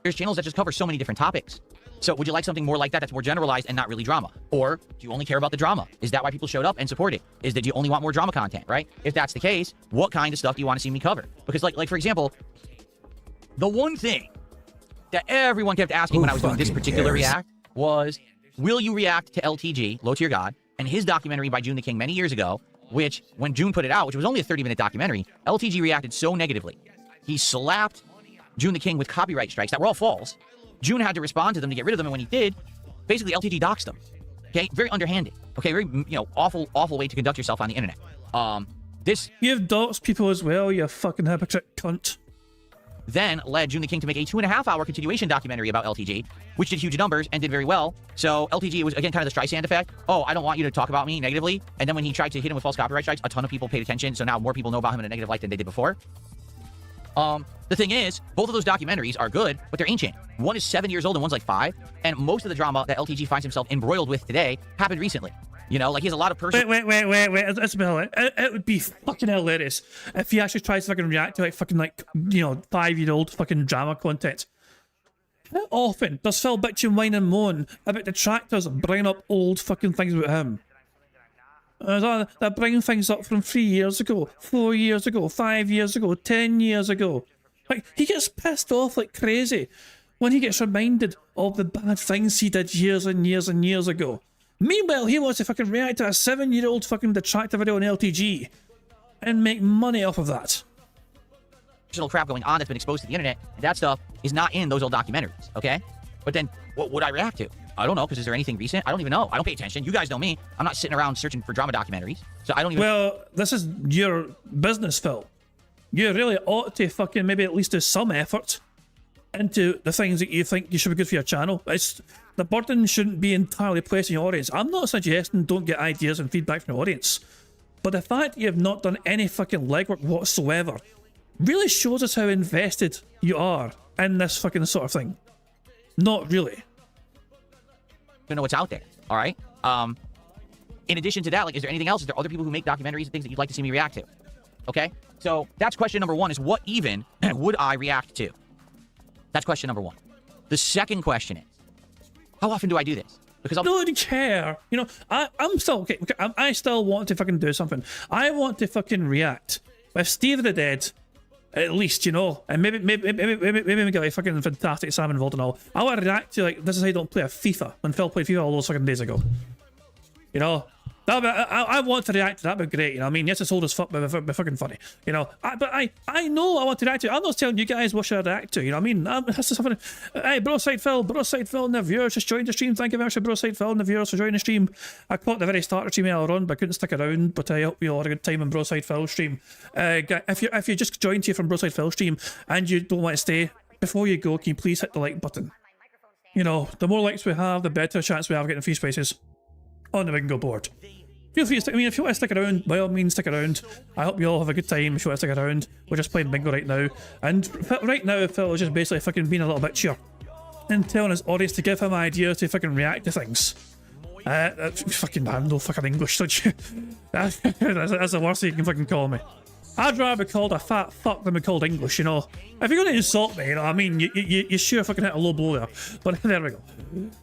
There's channels that just cover so many different topics. So would you like something more like that that's more generalized and not really drama? Or do you only care about the drama? Is that why people showed up and supported? Is that you only want more drama content, right? If that's the case, what kind of stuff do you want to see me cover? Because like for example, the one thing that everyone kept asking when I was doing this particular react was, will you react to LTG, Low Tier God, and his documentary by June the King many years ago, which when June put it out, which was only a 30-minute documentary, LTG reacted so negatively. He slapped June the King with copyright strikes that were all false. June had to respond to them to get rid of them, and when he did, basically LTG doxed them. Okay, very underhanded. Okay, very, you know, awful way to conduct yourself on the internet. You've doxed people as well, you fucking hypocrite cunt. Then led June the King to make a 2.5-hour continuation documentary about LTG, which did huge numbers and did very well. So LTG was, again, kind of the Streisand effect. Oh, I don't want you to talk about me negatively. And then when he tried to hit him with false copyright strikes, a ton of people paid attention, so now more people know about him in a negative light than they did before. The thing is, both of those documentaries are good, but they're ancient. One is 7 years old and one's like 5, and most of the drama that LTG finds himself embroiled with today happened recently. You know, like he has a lot of personal... Wait, it would be fucking hilarious if he actually tries to fucking react to like fucking like, you know, 5-year-old fucking drama content. How often does Phil bitch and whine and moan about detractors bringing up old fucking things about him? They're bringing things up from 3 years ago, 4 years ago, 5 years ago, 10 years ago. Like, he gets pissed off like crazy when he gets reminded of the bad things he did years and years and years ago. Meanwhile, he wants to fucking react to a 7-year-old fucking detractor video on LTG and make money off of that. Personal crap going on that's been exposed to the internet, and that stuff is not in those old documentaries, okay? But then, what would I react to? I don't know, because is there anything recent? I don't even know. I don't pay attention. You guys know me. I'm not sitting around searching for drama documentaries, so I don't even... Well, this is your business, Phil. You really ought to fucking maybe at least do some effort into the things that you think you should be good for your channel. The burden shouldn't be entirely placed on your audience. I'm not suggesting don't get ideas and feedback from your audience, but the fact that you have not done any fucking legwork whatsoever really shows us how invested you are in this fucking sort of thing. Not really. You know what's out there, all right? In addition to that, like, is there anything else? Is there other people who make documentaries and things that you'd like to see me react to? Okay, so that's question number one, is what even would I react to? That's question number one. The second question is, how often do I do this? Because I don't care. You know, I'm still okay. I still want to fucking do something. I want to fucking react with Steve of the Dead, at least, you know, and maybe we get like fucking Fantastic Sam involved and all. I want to react to like, this is how you don't play a FIFA when Phil played FIFA all those fucking days ago. You know, I want to react to that. That'd be great. You know, I mean, yes, it's old as fuck, but it'd be fucking funny. You know, but I know I want to react to. I'm not telling you guys what should I react to. You know, what I mean, that's just something. Hey, Broside Phil, and the viewers just joined the stream. Thank you very much, Broside Phil, and the viewers for joining the stream. I caught the very start of the stream earlier on, but I couldn't stick around. But I hope you all had a good time on Broside Phil stream. If you just joined here from Broside Phil stream and you don't want to stay, before you go, can you please hit the like button? You know, the more likes we have, the better chance we have of getting free spaces on the Bingo board. Feel free to stick. I mean, if you want to stick around, by all means, stick around. I hope you all have a good time. If you want to stick around, we're just playing Bingo right now. And right now, Phil is just basically fucking being a little bit cheer and telling his audience to give him ideas to fucking react to things. Fucking man, no fucking English, don't you? That's the worst thing you can fucking call me. I'd rather be called a fat fuck than be called English, you know. If you're going to insult me, you know, I mean, you sure fucking hit a low blow there. But there we go.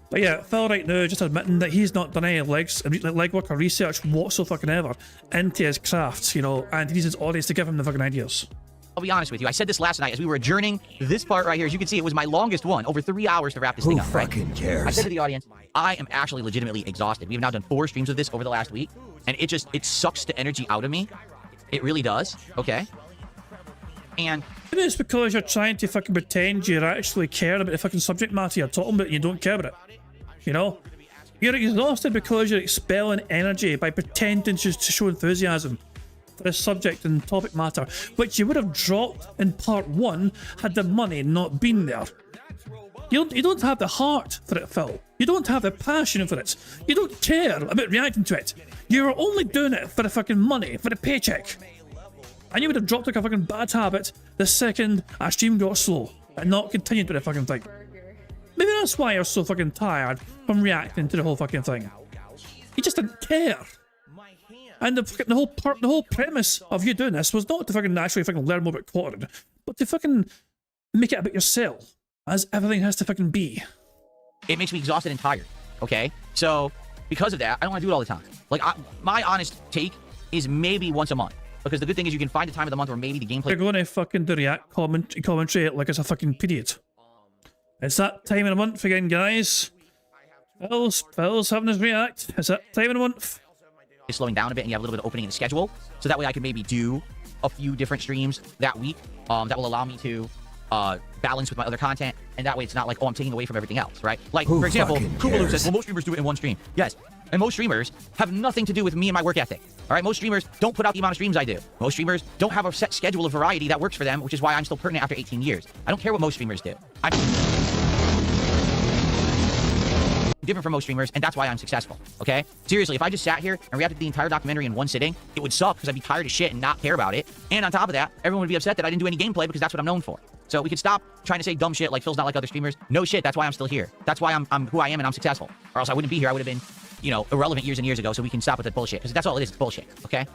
But yeah, Phil right now just admitting that he's not done any legwork or research whatsoever into his crafts, you know, and he needs his audience to give him the fucking ideas. I'll be honest with you. I said this last night as we were adjourning this part right here. As you can see, it was my longest one, over 3 hours to wrap this thing up. Right? Who fucking cares? I said to the audience, I am actually legitimately exhausted. We have now done 4 streams of this over the last week, and it sucks the energy out of me. It really does. Okay. And it's because you're trying to fucking pretend you actually care about the fucking subject matter you're talking about and you don't care about it. You know? You're exhausted because you're expelling energy by pretending to show enthusiasm for the subject and topic matter, which you would have dropped in part 1 had the money not been there. You don't have the heart for it, Phil. You don't have the passion for it. You don't care about reacting to it. You're only doing it for the fucking money, for the paycheck. And you would have dropped like a fucking bad habit the second our stream got slow and not continued with the fucking thing. Maybe that's why you're so fucking tired from reacting to the whole fucking thing. You just didn't care. And the whole premise of you doing this was not to fucking naturally fucking learn more about quartering, but to fucking make it about yourself, as everything has to fucking be. it makes me exhausted and tired, okay? So because of that, I don't want to do it all the time. Like, my honest take is maybe once a month. Because the good thing is you can find a time of the month where maybe the gameplay... They're going to fucking do react commentary like it's a fucking period. It's that time of the month again, guys. Phil's having his react. It's that time of the month. Is slowing down a bit and you have a little bit of opening in the schedule. So that way I can maybe do a few different streams that week that will allow me to balance with my other content. And that way it's not like, oh, I'm taking away from everything else, right? Like, for example, Koopaloo says, well, most streamers do it in one stream. Yes. And most streamers have nothing to do with me and my work ethic. All right, most streamers don't put out the amount of streams I do. Most streamers don't have a set schedule of variety that works for them, which is why I'm still pertinent after 18 years. I don't care what most streamers do. I'm different from most streamers, and that's why I'm successful, okay? Seriously, if I just sat here and reacted to the entire documentary in one sitting, it would suck because I'd be tired as shit and not care about it. And on top of that, everyone would be upset that I didn't do any gameplay because that's what I'm known for. So we could stop trying to say dumb shit like Phil's not like other streamers. No shit, that's why I'm still here. That's why I'm who I am and I'm successful. Or else I wouldn't be here. I would have been, you know, irrelevant years and years ago, so we can stop with that bullshit. Because that's all it is, it's bullshit, okay?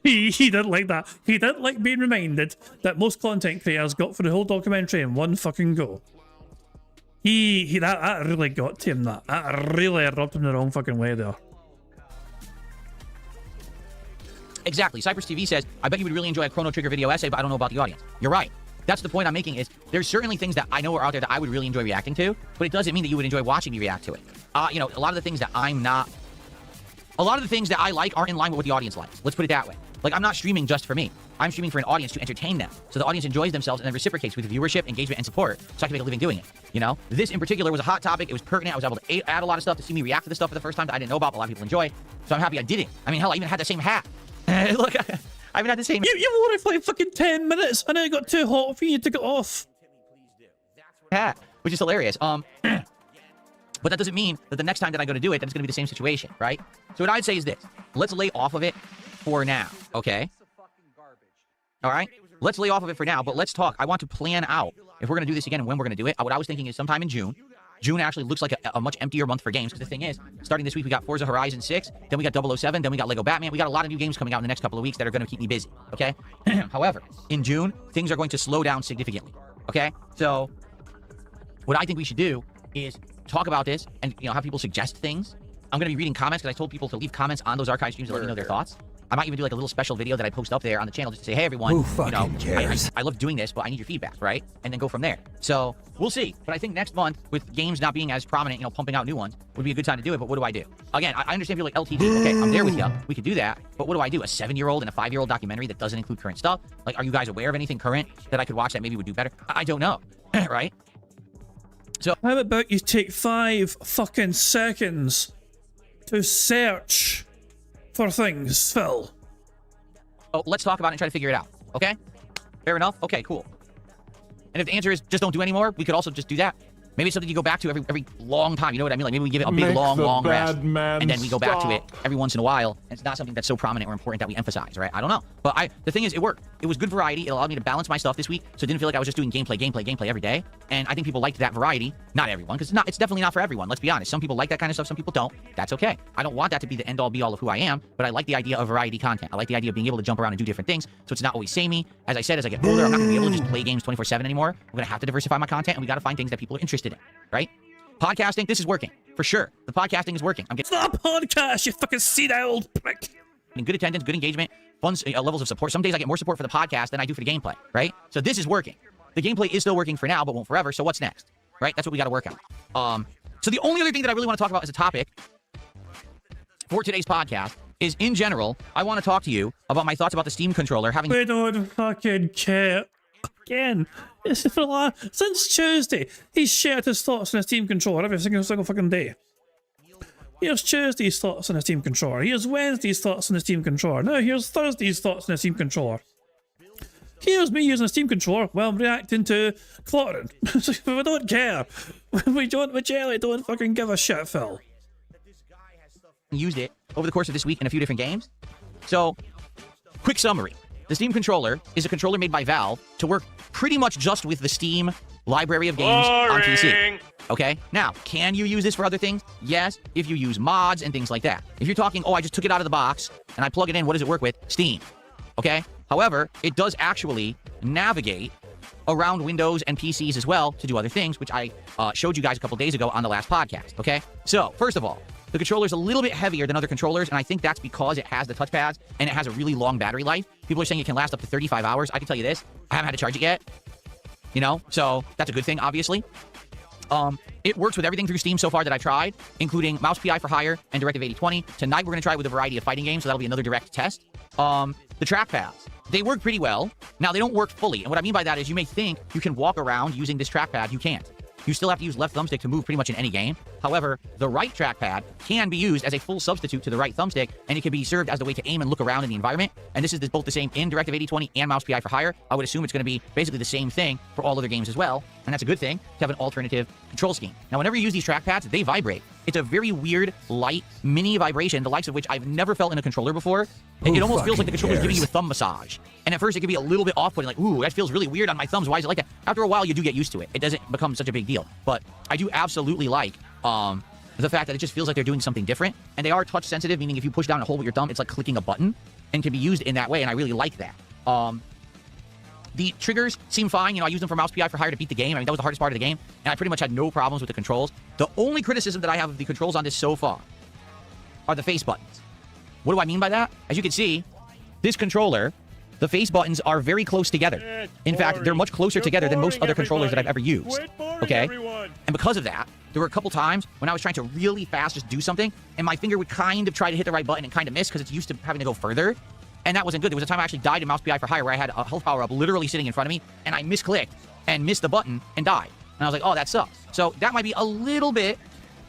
He didn't like that. He didn't like being reminded that most content creators got for the whole documentary in one fucking go. That really got to him, that. That really rubbed him the wrong fucking way there. Exactly. Cypress TV says, I bet you would really enjoy a Chrono Trigger video essay, but I don't know about the audience. You're right. That's the point I'm making is there's certainly things that I know are out there that I would really enjoy reacting to, but it doesn't mean that you would enjoy watching me react to it. You know, a lot of the things that I like aren't in line with what the audience likes. Let's put it that way. Like, I'm not streaming just for me. I'm streaming for an audience to entertain them. So the audience enjoys themselves and then reciprocates with viewership, engagement, and support. So I can make a living doing it. You know? This in particular was a hot topic. It was pertinent. I was able to add a lot of stuff to see me react to this stuff for the first time that I didn't know about, but a lot of people enjoy. So I'm happy I did it. I mean, hell, I even had the same hat. Look, I even had the same... You wore it for like fucking 10 minutes and then it got too hot for you to get off. Hat, which is hilarious. But that doesn't mean that the next time that I go to do it, that it's going to be the same situation, right? So what I'd say is this. Let's lay off of it for now, okay? All right? Let's lay off of it for now, but let's talk. I want to plan out if we're going to do this again and when we're going to do it. What I was thinking is sometime in June. June actually looks like a much emptier month for games, because the thing is, starting this week, we got Forza Horizon 6, then we got 007, then we got Lego Batman. We got a lot of new games coming out in the next couple of weeks that are going to keep me busy, okay? However, in June, things are going to slow down significantly. Okay? So what I think we should do is talk about this and, have people suggest things. I'm going to be reading comments because I told people to leave comments on those archive streams to let me know their thoughts. I might even do like a little special video that I post up there on the channel just to say, hey, everyone, I love doing this, but I need your feedback, right? And then go from there. So we'll see. But I think next month, with games not being as prominent, pumping out new ones, would be a good time to do it. But what do I do? Again, I understand people like LTD. Okay, I'm there with you. We could do that. But what do I do? A 7-year-old and a 5-year-old documentary that doesn't include current stuff? Like, are you guys aware of anything current that I could watch that maybe would do better? I don't know, right? So how about you take 5 fucking seconds to search for things, Phil? Oh, let's talk about it and try to figure it out. Okay? Fair enough? Okay, cool. And if the answer is just don't do anymore, we could also just do that. Maybe it's something you go back to every long time. You know what I mean? Like maybe we give it a big, long rest. And then we go back to it every once in a while. And it's not something that's so prominent or important that we emphasize, right? I don't know. But the thing is, it worked. It was good variety. It allowed me to balance my stuff this week. So it didn't feel like I was just doing gameplay every day. And I think people liked that variety. Not everyone, because it's definitely not for everyone. Let's be honest. Some people like that kind of stuff. Some people don't. That's okay. I don't want that to be the end-all be-all of who I am. But I like the idea of variety content. I like the idea of being able to jump around and do different things. So it's not always samey. As I said, as I get older, I'm not going to be able to just play games 24/7 anymore. I'm going to have to diversify my content. And we got to find things that people are interested in, right? Podcasting, this is working. For sure. The podcasting is working. I'm getting... It's not a podcast, you fucking senile prick. Good attendance, good engagement, fun levels of support. Some days I get more support for the podcast than I do for the gameplay, right? So this is working. The gameplay is still working for now, but won't forever. So what's next, right? That's what we got to work on. So the only other thing that I really want to talk about as a topic for today's podcast is, in general, I want to talk to you about my thoughts about the Steam controller having... We don't fucking care. Again, since Tuesday, he's shared his thoughts on his Steam controller every single fucking day. Here's Tuesday's thoughts on his Steam controller. Here's Wednesday's thoughts on his Steam controller. Now here's Thursday's thoughts on his Steam controller. Here's me using a Steam controller while I'm reacting to cluttering. We don't care. We generally don't fucking give a shit, Phil. Used it over the course of this week in a few different games. So, quick summary. The Steam controller is a controller made by Valve to work pretty much just with the Steam library of games on PC. Okay? Now, can you use this for other things? Yes, if you use mods and things like that. If you're talking, I just took it out of the box and I plug it in, what does it work with? Steam. Okay? However, it does actually navigate around Windows and PCs as well to do other things, which I showed you guys a couple days ago on the last podcast. Okay? So, first of all, the controller's a little bit heavier than other controllers, and I think that's because it has the touchpads and it has a really long battery life. People are saying it can last up to 35 hours. I can tell you this, I haven't had to charge it yet. So that's a good thing, obviously. It works with everything through Steam so far that I've tried, including Mouse PI for Hire and Directive 8020. Tonight we're going to try it with a variety of fighting games, so that'll be another direct test. The trackpads, they work pretty well. Now, they don't work fully, and what I mean by that is you may think you can walk around using this trackpad. You can't. You still have to use left thumbstick to move pretty much in any game. However, the right trackpad can be used as a full substitute to the right thumbstick, and it can be served as the way to aim and look around in the environment. And this is both the same in Directive 8020 and Mouse PI for Hire. I would assume it's going to be basically the same thing for all other games as well, and that's a good thing to have an alternative control scheme. Now, whenever you use these trackpads, they vibrate. It's a very weird, light, mini vibration, the likes of which I've never felt in a controller before. It almost feels like the controller's giving you a thumb massage. And at first, it can be a little bit off-putting, like, ooh, that feels really weird on my thumbs. Why is it like that? After a while, you do get used to it. It doesn't become such a big deal. But I do absolutely like the fact that it just feels like they're doing something different. And they are touch-sensitive, meaning if you push down and hold with your thumb, it's like clicking a button and can be used in that way, and I really like that. The triggers seem fine. I used them for Mouse PI for Hire to beat the game. I mean, that was the hardest part of the game, and I pretty much had no problems with the controls. The only criticism that I have of the controls on this so far are the face buttons. What do I mean by that? As you can see, this controller, the face buttons are very close together. In fact, they're much closer together than most other controllers that I've ever used. Okay? And because of that, there were a couple times when I was trying to really fast just do something, and my finger would kind of try to hit the right button and kind of miss because it's used to having to go further. And that wasn't good. There was a time I actually died in Mouse PI for Hire where I had a health power-up literally sitting in front of me, and I misclicked and missed the button and died. And I was like, oh, that sucks. So that might be a little bit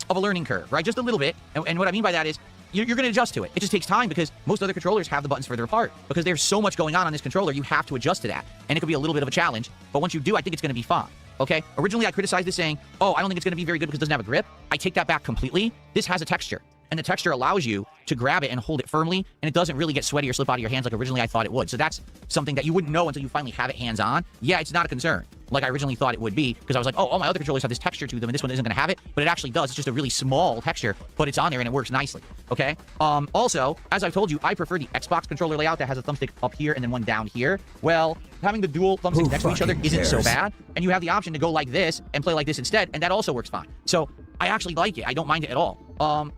of a learning curve, right? Just a little bit. And what I mean by that is you're going to adjust to it. It just takes time because most other controllers have the buttons further apart. Because there's so much going on this controller, you have to adjust to that. And it could be a little bit of a challenge. But once you do, I think it's going to be fine. Okay? Originally, I criticized this saying, I don't think it's going to be very good because it doesn't have a grip. I take that back completely. This has a texture. and the texture allows you to grab it and hold it firmly, and it doesn't really get sweaty or slip out of your hands like originally I thought it would. So that's something that you wouldn't know until you finally have it hands-on. Yeah, it's not a concern like I originally thought it would be, because I was like, oh, all my other controllers have this texture to them, and this one isn't going to have it, but it actually does. It's just a really small texture, but it's on there, and it works nicely, okay? Also, as I've told you, I prefer the Xbox controller layout that has a thumbstick up here and then one down here. Well, having the dual thumbsticks next to each other isn't so bad, and you have the option to go like this and play like this instead, and that also works fine. So I actually like it. I don't mind it at all.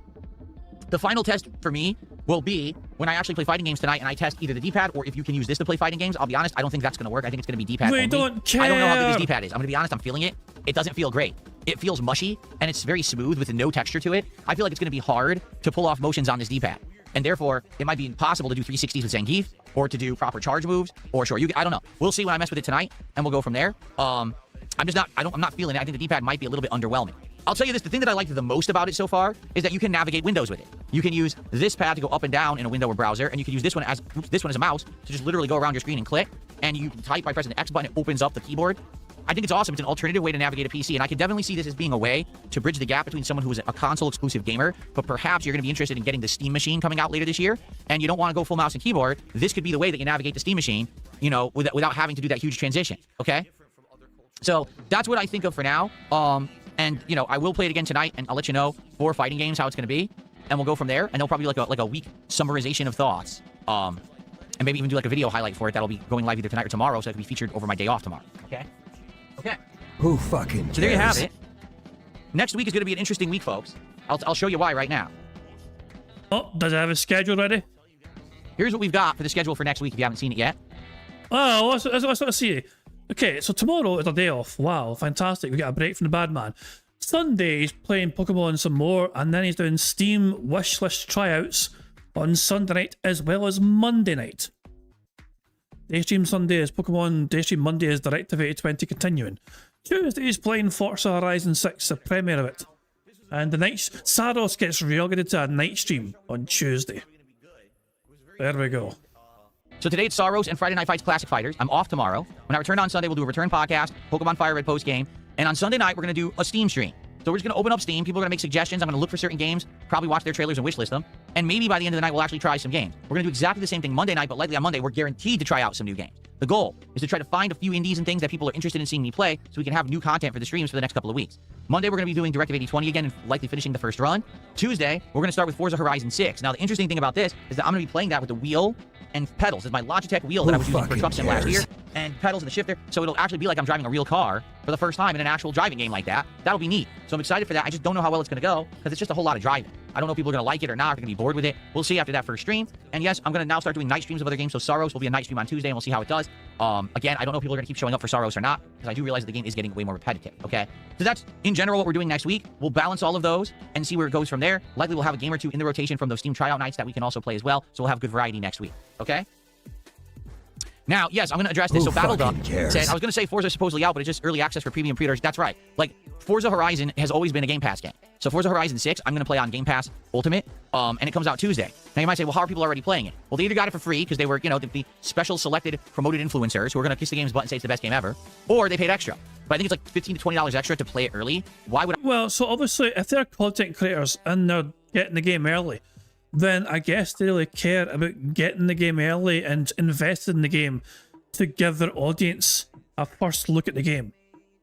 The final test for me will be when I actually play fighting games tonight and I test either the D-pad or if you can use this to play fighting games. I'll be honest, I don't think that's going to work. I think it's going to be D-pad only. Don't care. I don't know how good this D-pad is. I'm going to be honest, I'm feeling it. It doesn't feel great. It feels mushy, and it's very smooth with no texture to it. I feel like it's going to be hard to pull off motions on this D-pad. And therefore, it might be impossible to do 360s with Zangief, or to do proper charge moves, or sure, I don't know. We'll see when I mess with it tonight, and we'll go from there. I'm not feeling it. I think the D-pad might be a little bit underwhelming. I'll tell you this, the thing that I liked the most about it so far is that you can navigate windows with it. You can use this pad to go up and down in a window or browser, and you can use this one as a mouse to just literally go around your screen and click, and you type by pressing the X button, it opens up the keyboard. I think it's awesome. It's an alternative way to navigate a PC, and I can definitely see this as being a way to bridge the gap between someone who is a console-exclusive gamer, but perhaps you're going to be interested in getting the Steam machine coming out later this year, and you don't want to go full mouse and keyboard. This could be the way that you navigate the Steam machine, you know, without having to do that huge transition, okay? So that's what I think of for now. And, you know, I will play it again tonight, and I'll let you know for fighting games how it's going to be, and we'll go from there, and there'll probably be like a week summarization of thoughts, and maybe even do like a video highlight for it that'll be going live either tonight or tomorrow, so it can be featured over my day off tomorrow, okay? Okay. Who fucking cares? So there you have it. Next week is going to be an interesting week, folks. I'll show you why right now. Oh, does it have a schedule ready? Here's what we've got for the schedule for next week if you haven't seen it yet. Oh, let's see. Okay, so tomorrow is a day off. Wow, fantastic. We got a break from the bad man. Sunday, he's playing Pokemon some more, and then he's doing Steam wishlist tryouts on Sunday night as well as Monday night. Daystream Sunday is Pokemon, Daystream Monday is Direct-to-Video 20 continuing. Tuesday, he's playing Forza Horizon 6, the premiere of it. And the night, Saros gets relegated to a night stream on Tuesday. There we go. So today it's Saros and Friday Night Fights Classic Fighters. I'm off tomorrow. When I return on Sunday, we'll do a return podcast, Pokemon Fire Red post game, and on Sunday night we're going to do a Steam stream. So we're just going to open up Steam. People are going to make suggestions. I'm going to look for certain games, probably watch their trailers and wishlist them, and maybe by the end of the night we'll actually try some games. We're going to do exactly the same thing Monday night, but likely on Monday we're guaranteed to try out some new games. The goal is to try to find a few indies and things that people are interested in seeing me play so we can have new content for the streams for the next couple of weeks. Monday, we're going to be doing Direct-to-Video 20 again and likely finishing the first run. Tuesday, we're going to start with Forza Horizon 6. Now, the interesting thing about this is that I'm going to be playing that with the wheel and pedals. It's my Logitech wheel that I was using for Truck Sim last year, and pedals and the shifter, so it'll actually be like I'm driving a real car for the first time in an actual driving game like that. That'll be neat. So I'm excited for that. I just don't know how well it's going to go because it's just a whole lot of driving. I don't know if people are going to like it or not, if they're going to be bored with it. We'll see after that first stream. And yes, I'm going to now start doing night streams of other games. So Saros will be a night stream on Tuesday, and we'll see how it does. Again, I don't know if people are going to keep showing up for Saros or not, because I do realize the game is getting way more repetitive, okay? So that's, in general, what we're doing next week. We'll balance all of those and see where it goes from there. Likely we'll have a game or two in the rotation from those Steam tryout nights that we can also play as well. So we'll have good variety next week, okay? Now, yes, I'm going to address this. So BattleDuck said, I was going to say Forza is supposedly out, but it's just early access for premium pre-orders. That's right. Like, Forza Horizon has always been a Game Pass game. So Forza Horizon 6, I'm going to play on Game Pass Ultimate, and it comes out Tuesday. Now, you might say, well, how are people already playing it? Well, they either got it for free because they were, you know, the special selected promoted influencers who are going to kiss the game's butt and say it's the best game ever, or they paid extra. But I think it's like $15 to $20 extra to play it early. Why would I? Well, so obviously, if they're content creators and they're getting the game early, then I guess they really care about getting the game early and invested in the game to give their audience a first look at the game.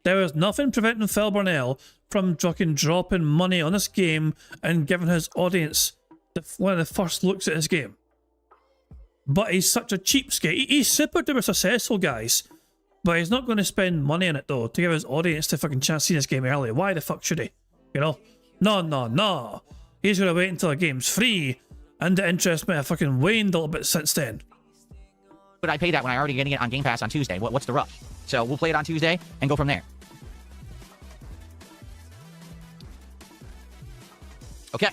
There is nothing preventing Phil Burnell from dropping money on this game and giving his audience one of the first looks at his game. But he's such a cheapskate. He's super duper successful, guys. But he's not going to spend money on it, though, to give his audience the fucking chance to see this game early. Why the fuck should he? You know? No. He's going to wait until the game's free, and the interest might have fucking waned a little bit since then. But I pay that when I'm already getting it on Game Pass on Tuesday. What's the rush? So we'll play it on Tuesday and go from there. Okay.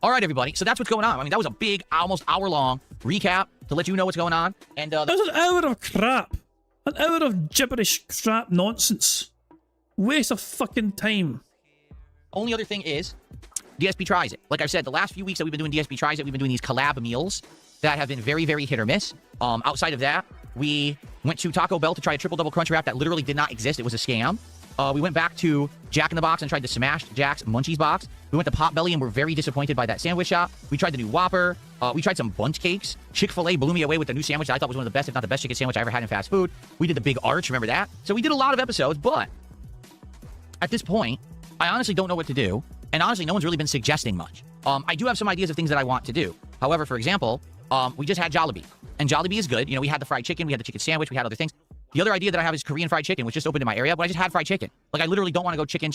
All right, everybody. So that's what's going on. I mean, that was a big, almost hour-long recap to let you know what's going on. And that was an hour of crap. An hour of gibberish crap nonsense. Waste of fucking time. Only other thing is, DSP tries it. Like I said, the last few weeks that we've been doing DSP tries it, we've been doing these collab meals that have been very, very hit or miss. Outside of that, we went to Taco Bell to try a triple double crunch wrap that literally did not exist. It was a scam. We went back to Jack in the Box and tried the Smashed Jack's Munchies box. We went to Potbelly and were very disappointed by that sandwich shop. We tried the new Whopper. We tried some bundt cakes. Chick-fil-A blew me away with the new sandwich that I thought was one of the best, if not the best chicken sandwich I ever had in fast food. We did the Big Arch, remember that? So we did a lot of episodes, but at this point, I honestly don't know what to do. And honestly, no one's really been suggesting much. I do have some ideas of things that I want to do. However, for example, we just had Jollibee. And Jollibee is good. You know, we had the fried chicken, we had the chicken sandwich, we had other things. The other idea that I have is Korean fried chicken, which just opened in my area, but I just had fried chicken. Like, I literally don't want to go chicken.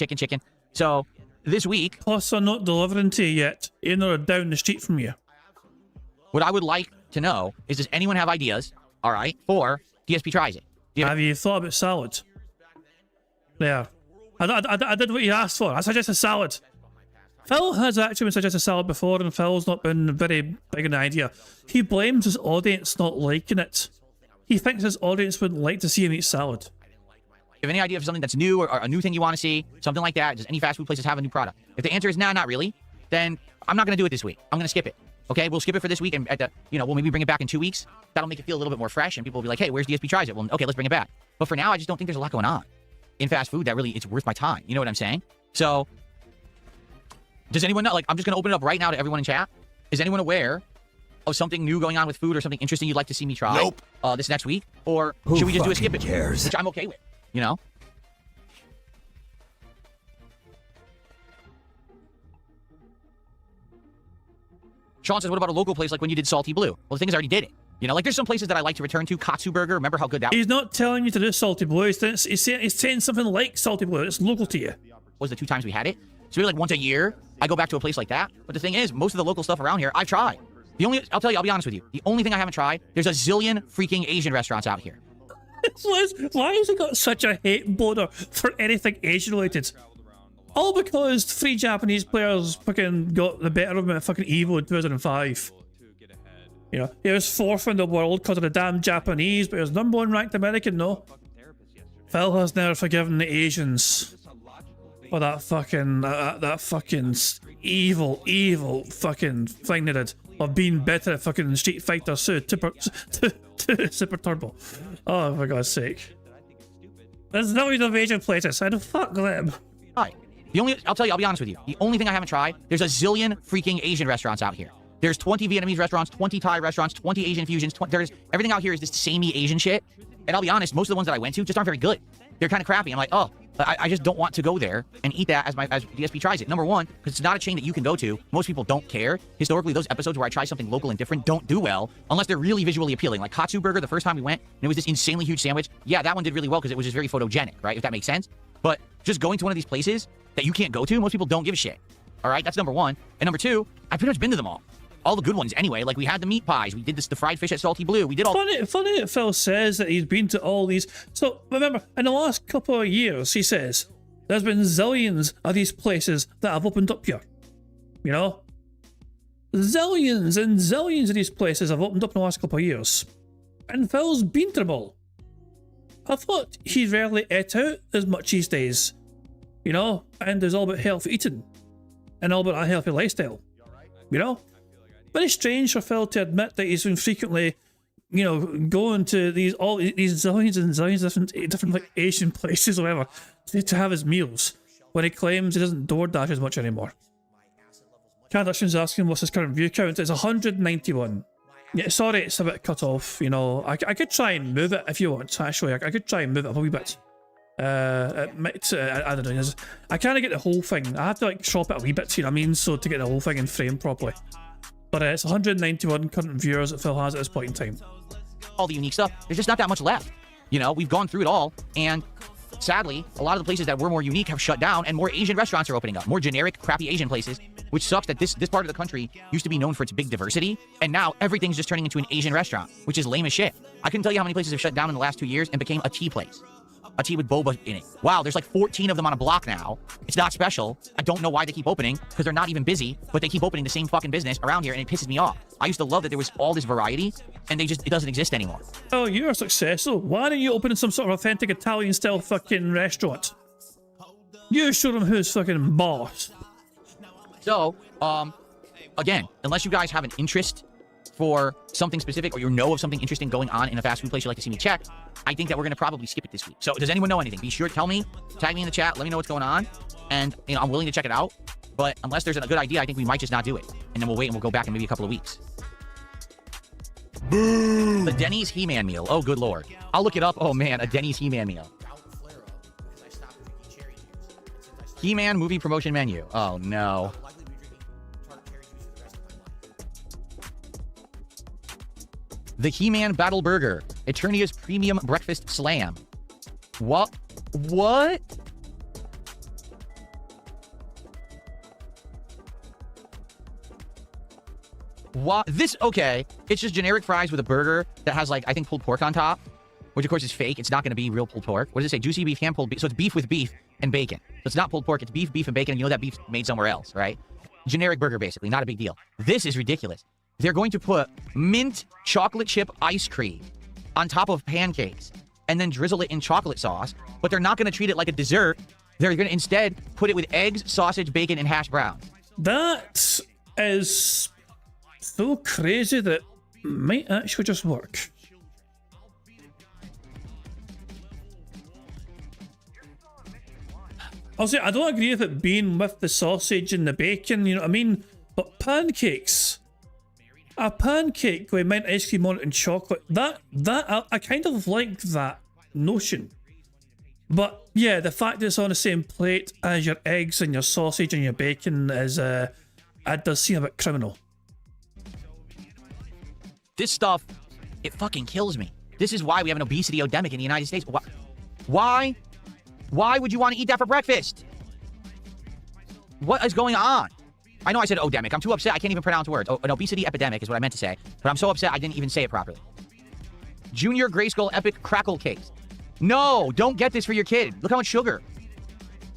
So, this week... Plus, they're not delivering to you yet. Even though they're down the street from you. What I would like to know is, does anyone have ideas, all right, for DSP Tries It? Have you thought about salad? There. I did what you asked for. I suggested salad. Phil has actually been suggested salad before, and Phil's not been very big on the idea. He blames his audience not liking it. He thinks his audience wouldn't like to see him eat salad. If you have any idea of something that's new or a new thing you want to see, something like that, does any fast food places have a new product? If the answer is nah, not really, then I'm not going to do it this week. I'm going to skip it. Okay, we'll skip it for this week, and at the, we'll maybe bring it back in 2 weeks. That'll make it feel a little bit more fresh, and people will be like, hey, where's DSP Tries It? Well, okay, let's bring it back. But for now, I just don't think there's a lot going on in fast food that really it's worth my time. You know what I'm saying? So, does anyone know? Like, I'm just going to open it up right now to everyone in chat. Is anyone aware of something new going on with food or something interesting you'd like to see me try? Nope. This next week? Or should we just do a skip it? Cares? Which I'm okay with, you know? Sean says, what about a local place like when you did Salty Blue? Well, the thing is, I already did it. You know, like there's some places that I like to return to. Katsu Burger, remember how good that was? He's not telling you to do Salty Blue. He's saying something like Salty Blue. It's local to you. Was the 2 times we had it. So maybe like once a year, I go back to a place like that. But the thing is, most of the local stuff around here, I've tried. I'll tell you, I'll be honest with you. The only thing I haven't tried, there's a zillion freaking Asian restaurants out here. Why has he got such a hate border for anything Asian related? All because 3 Japanese players fucking got the better of him at fucking EVO in 2005. You know, he was 4th in the world because of the damn Japanese, but he was #1 ranked American, no? Phil has never forgiven the Asians for that fucking evil fucking thing they did of being better at fucking Street Fighter Super Turbo. Oh, for God's sake. There's no of Asian places, I don't fuck them. Hi. I'll tell you, I'll be honest with you. The only thing I haven't tried, there's a zillion freaking Asian restaurants out here. There's 20 Vietnamese restaurants, 20 Thai restaurants, 20 Asian fusions. There's everything out here is this samey Asian shit. And I'll be honest, most of the ones that I went to just aren't very good. They're kind of crappy. I'm like, oh, I just don't want to go there and eat that as DSP Tries It. Number one, because it's not a chain that you can go to. Most people don't care. Historically, those episodes where I try something local and different don't do well unless they're really visually appealing. Like Katsu Burger, the first time we went, and it was this insanely huge sandwich. Yeah, that one did really well because it was just very photogenic, right? If that makes sense. But just going to one of these places that you can't go to, most people don't give a shit. All right, that's number one. And number two, I've pretty much been to them all. All the good ones anyway. Like we had the meat pies, we did the fried fish at Salty Blue, we did all. Funny that Phil says that he's been to all these. So remember, in the last couple of years, he says there's been zillions of these places that have opened up here. You know, zillions and zillions of these places have opened up in the last couple of years, and Phil's been to them all. I thought he rarely ate out as much these days, you know, and it's all about healthy eating and all about a healthy lifestyle, you know. Very strange for Phil to admit that he's been frequently, you know, going to these zillions and zillions of different like Asian places or whatever to have his meals, when he claims he doesn't DoorDash as much anymore. Kardashian's asking what's his current view count. It's 191. Yeah, sorry, it's a bit cut off. You know, I could try and move it if you want. Actually, I could try and move it up a wee bit. I don't know. I can't get the whole thing. I have to like crop it a wee bit. You know what I mean? So to get the whole thing in frame properly. But it's 191 current viewers that Phil has at this point in time. All the unique stuff, there's just not that much left. You know, we've gone through it all, and sadly, a lot of the places that were more unique have shut down, and more Asian restaurants are opening up. More generic, crappy Asian places, which sucks that this part of the country used to be known for its big diversity, and now everything's just turning into an Asian restaurant, which is lame as shit. I couldn't tell you how many places have shut down in the last 2 years and became a tea place. A tea with boba in it. Wow, there's like 14 of them on a block now. It's not special. I don't know why they keep opening, because they're not even busy, but they keep opening the same fucking business around here, and it pisses me off. I used to love that there was all this variety, and it doesn't exist anymore. Oh, you're successful. Why don't you open some sort of authentic Italian-style fucking restaurant? You show them who's fucking boss. So, again, unless you guys have an interest for something specific, or you know of something interesting going on in a fast food place you'd like to see me check, I think that we're going to probably skip it this week. So does anyone know anything? Be sure to tell me, tag me in the chat, let me know what's going on, and I'm willing to check it out. But unless there's a good idea, I think we might just not do it, and then we'll wait and we'll go back in maybe a couple of weeks. The Denny's He-Man meal. Oh, good lord. I'll look it up. Oh man, a Denny's He-Man meal. He-Man movie promotion menu. Oh no. The He-Man Battle Burger. Eternia's Premium Breakfast Slam. What? What? What? This, okay. It's just generic fries with a burger that has, like, I think pulled pork on top, which of course is fake. It's not going to be real pulled pork. What does it say? Juicy beef, hand pulled beef. So it's beef with beef and bacon. So it's not pulled pork. It's beef, and bacon. And you know that beef's made somewhere else, right? Generic burger, basically. Not a big deal. This is ridiculous. They're going to put mint chocolate chip ice cream on top of pancakes and then drizzle it in chocolate sauce, but they're not going to treat it like a dessert. They're going to instead put it with eggs, sausage, bacon, and hash browns. That is so crazy that might actually just work. I'll say, I don't agree with it being with the sausage and the bacon, you know what I mean? But pancakes, a pancake with mint ice cream on it and chocolate, I kind of like that notion. But yeah, the fact that it's on the same plate as your eggs and your sausage and your bacon is, it does seem a bit criminal. This stuff, it fucking kills me. This is why we have an obesity epidemic in the United States. Why? Why would you want to eat that for breakfast? What is going on? I know I said odemic. I'm too upset. I can't even pronounce words. Oh, an obesity epidemic is what I meant to say. But I'm so upset I didn't even say it properly. Junior Grayskull Epic Crackle Cakes. No, don't get this for your kid. Look how much sugar.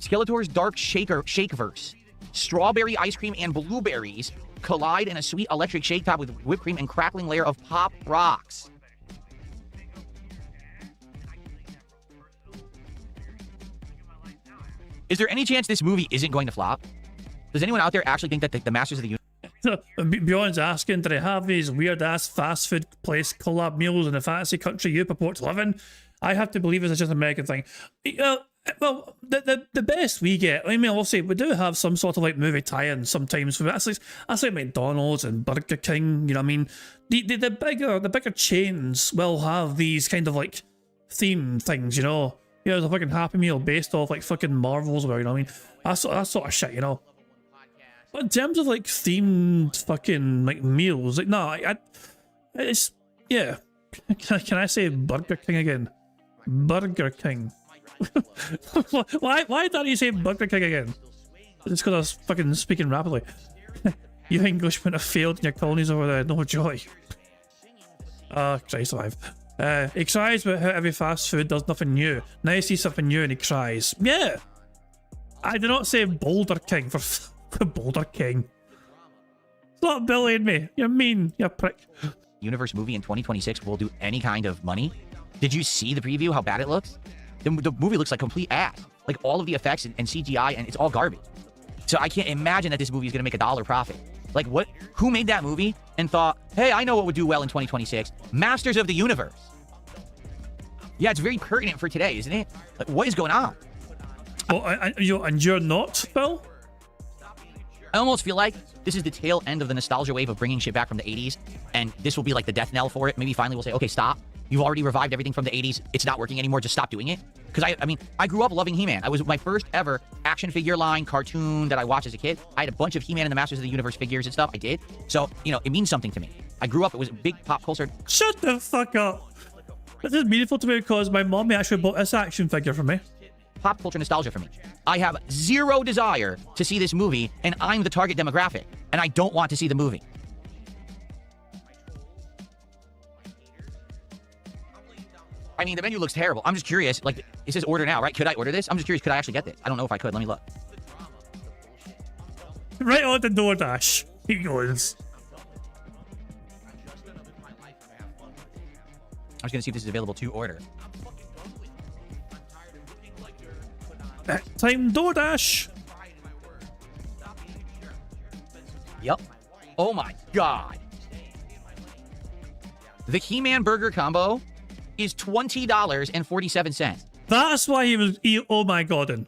Skeletor's Dark Shakeverse. Strawberry ice cream and blueberries collide in a sweet electric shake top with whipped cream and crackling layer of Pop Rocks. Is there any chance this movie isn't going to flop? Does anyone out there actually think that the Masters of the Universe... Beyond's asking, do they have these weird-ass fast food place collab meals in the fantasy country you purport to live in? I have to believe this is just an American thing. Well, the best we get, I mean, I'll say, we do have some sort of like movie tie-in sometimes. That's like McDonald's and Burger King, you know what I mean? The bigger chains will have these kind of like theme things, you know? Yeah, there's a fucking Happy Meal based off like fucking Marvels, or you know what I mean? That sort of shit, you know? But in terms of like themed fucking like meals, like no, it's yeah. Can I say Burger King again? Burger King. why don't you say Burger King again? Just because I was fucking speaking rapidly. You Englishmen have failed in your colonies over there. No joy. Christ alive. He cries about how every fast food does nothing new. Now you see something new and he cries. Yeah. I did not say Boulder King for Boulder King. Stop bullying me. You're mean, you prick. Universe movie in 2026 will do any kind of money. Did you see the preview, how bad it looks? The movie looks like complete ass. Like all of the effects and CGI, and it's all garbage. So I can't imagine that this movie is going to make $1 profit. Like what? Who made that movie and thought, hey, I know what would do well in 2026? Masters of the Universe. Yeah, it's very pertinent for today, isn't it? Like, what is going on? Oh, and you're not, Phil? I almost feel like this is the tail end of the nostalgia wave of bringing shit back from the 80s, and this will be like the death knell for it. Maybe finally we'll say, okay, stop. You've already revived everything from the 80s. It's not working anymore. Just stop doing it. Because I mean, I grew up loving He-Man. I was my first ever action figure line cartoon that I watched as a kid. I had a bunch of He-Man and the Masters of the Universe figures and stuff. I did. So, you know, it means something to me. I grew up. It was a big pop culture. Shut the fuck up. This is meaningful to me because my mommy actually bought this action figure for me. Pop culture nostalgia for me. I have zero desire to see this movie, and I'm the target demographic, and I don't want to see the movie. I mean, the menu looks terrible. I'm just curious. Like, it says order now, right? Could I order this? I'm just curious. Could I actually get this? I don't know if I could. Let me look. Right on the DoorDash. He goes. I'm just going to see if this is available to order. Time DoorDash. Yep. Oh my god. The He-Man burger combo is $20.47. That's why oh my god.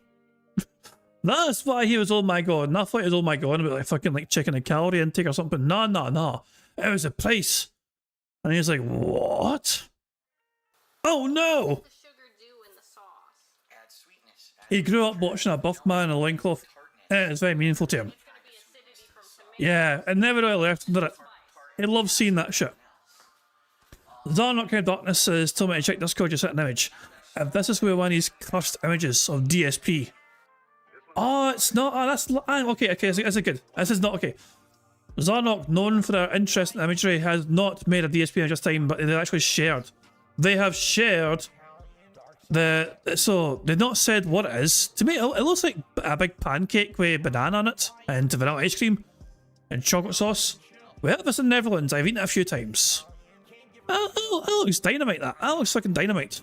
That's why he was oh my god. And I thought he was oh my god about like fucking like checking a calorie intake or something. No. It was a price. And he was like, what? Oh no! He grew up watching a buff man in a loincloth. It's very meaningful to him. Yeah, and never really left him, did it? He loves seeing that shit. Zarnock Kind of Darkness says, told me to check Discord, just set an image. If this is where one of these cursed images of DSP. Oh, it's not. Oh, that's. Okay, this is good. This is not okay. Zarnock, known for their interest in imagery, has not made a DSP image this time, but they actually shared. They have shared the. So, they've not said what it is. To me, it looks like a big pancake with banana on it, and vanilla ice cream, and chocolate sauce. We had this in the Netherlands. I've eaten it a few times. That looks dynamite, that. That looks fucking dynamite.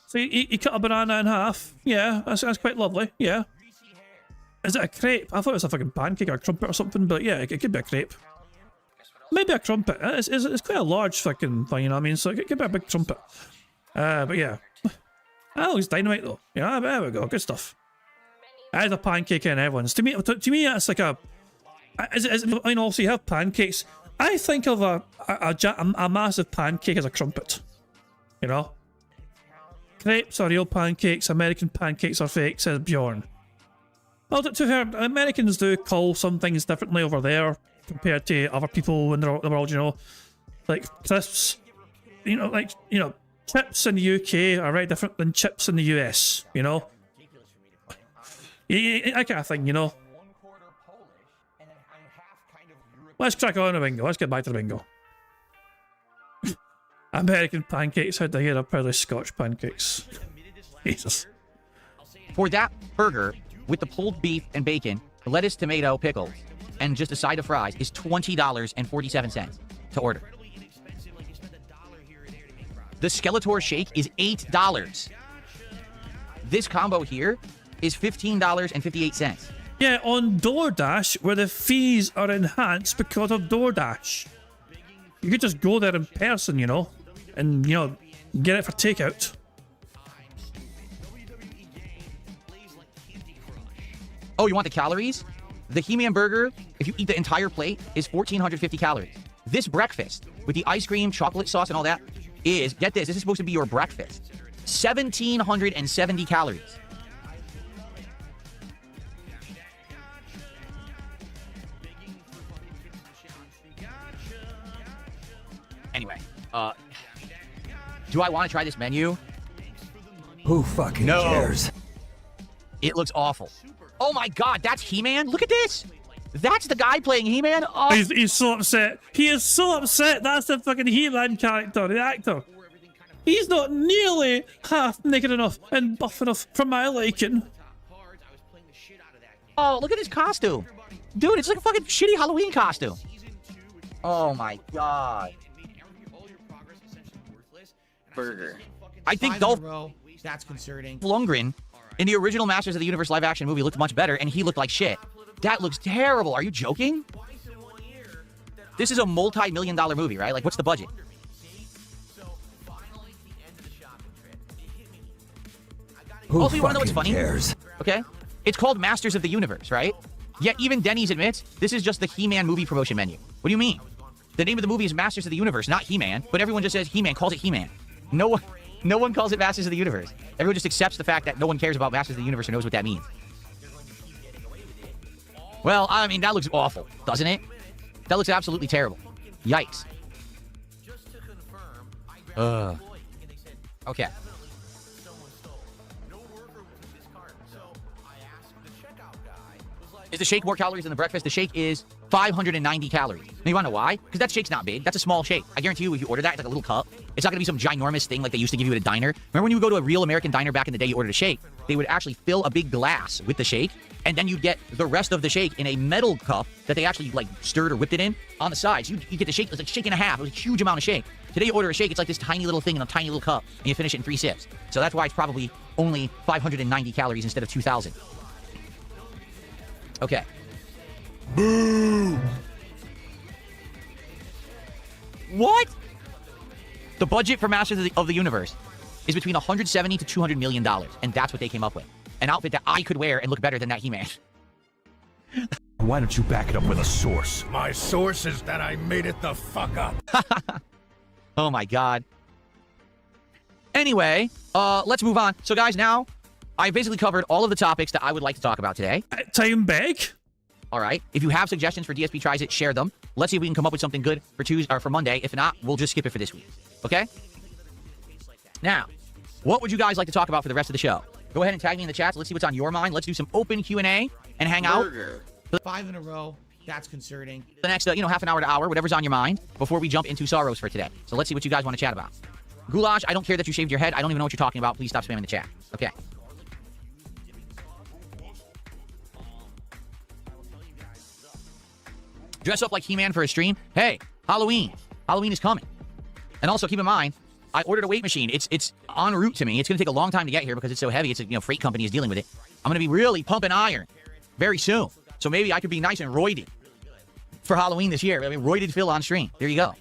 So, you cut a banana in half. Yeah, that's quite lovely. Yeah. Is it a crepe? I thought it was a fucking pancake or a crumpet or something, but yeah, it could be a crepe. Maybe a crumpet. It's quite a large fucking thing, you know what I mean? So it could be a big crumpet. But yeah. That looks dynamite though. Yeah, there we go. Good stuff. That is a pancake in everyone's. To me, that's like a... I mean, also you have pancakes. I think of a massive pancake as a crumpet. You know? Crepes are real pancakes. American pancakes are fake, says Bjorn. Well, to be fair, Americans do call some things differently over there compared to other people in the world, you know. Like crisps, chips in the UK are very different than chips in the US, you know. That kind of thing, you know. Let's crack on the bingo. Let's get back to the bingo. American pancakes, how'd I hear? Apparently Scotch pancakes. Jesus. For that burger, with the pulled beef and bacon, lettuce, tomato, pickles, and just a side of fries is $20.47 to order. The Skeletor shake is $8. This combo here is $15.58. Yeah, on DoorDash, where the fees are enhanced because of DoorDash. You could just go there in person, you know, and, you know, get it for takeout. Oh, you want the calories? The He-Man burger, if you eat the entire plate, is 1,450 calories. This breakfast, with the ice cream, chocolate sauce, and all that, is, get this is supposed to be your breakfast, 1,770 calories. Anyway, do I want to try this menu? Who fucking cares? It looks awful. Oh my god, that's He-Man? Look at this! That's the guy playing He-Man? Oh. He's so upset. He is so upset. That's the fucking He-Man character, the actor. He's not nearly half naked enough and buff enough for my liking. Oh, look at his costume. Dude, it's like a fucking shitty Halloween costume. Oh my god. Burger. I think Dolph That's concerning. Lundgren in the original Masters of the Universe live-action movie looked much better, and he looked like shit. That looks terrible. Are you joking? This is a multi-million-dollar movie, right? Like, what's the budget? Also, you want to know what's funny? Okay? It's called Masters of the Universe, right? Yet even Denny's admits this is just the He-Man movie promotion menu. What do you mean? The name of the movie is Masters of the Universe, not He-Man, but everyone just says He-Man, calls it He-Man. No one calls it Masters of the Universe. Everyone just accepts the fact that no one cares about Masters of the Universe or knows what that means. Well, I mean, that looks awful, doesn't it? That looks absolutely terrible. Yikes. Okay. Is the shake more calories than the breakfast? The shake is 590 calories. Now, you want to know why? Because that shake's not big. That's a small shake. I guarantee you, if you order that, it's like a little cup. It's not going to be some ginormous thing like they used to give you at a diner. Remember when you would go to a real American diner back in the day, you ordered a shake? They would actually fill a big glass with the shake, and then you'd get the rest of the shake in a metal cup that they actually, like, stirred or whipped it in on the sides. You get the shake, it's like a shake and a half. It was a huge amount of shake. Today, you order a shake, it's like this tiny little thing in a tiny little cup, and you finish it in 3 sips. So that's why it's probably only 590 calories instead of 2,000. Okay. Boo! What? The budget for Masters of the Universe is between $170 to $200 million, and that's what they came up with. An outfit that I could wear and look better than that He-Man. Why don't you back it up with a source? My source is that I made it the fuck up. Oh my god. Anyway, let's move on. So guys, now I basically covered all of the topics that I would like to talk about today. Time back. All right. If you have suggestions for DSP Tries It, share them. Let's see if we can come up with something good for Tuesday or for Monday. If not, we'll just skip it for this week. Okay? Now, what would you guys like to talk about for the rest of the show? Go ahead and tag me in the chat. Let's see what's on your mind. Let's do some open Q&A and hang out. 5 in a row. That's concerning. The next, half an hour to hour, whatever's on your mind, before we jump into sorrows for today. So let's see what you guys want to chat about. Goulash, I don't care that you shaved your head. I don't even know what you're talking about. Please stop spamming the chat. Okay. Dress up like He-Man for a stream. Hey, Halloween. Halloween is coming. And also keep in mind, I ordered a weight machine. It's en route to me. It's going to take a long time to get here because it's so heavy. It's a freight company is dealing with it. I'm going to be really pumping iron very soon. So maybe I could be nice and roided for Halloween this year. I mean, roided Phil on stream. There you go.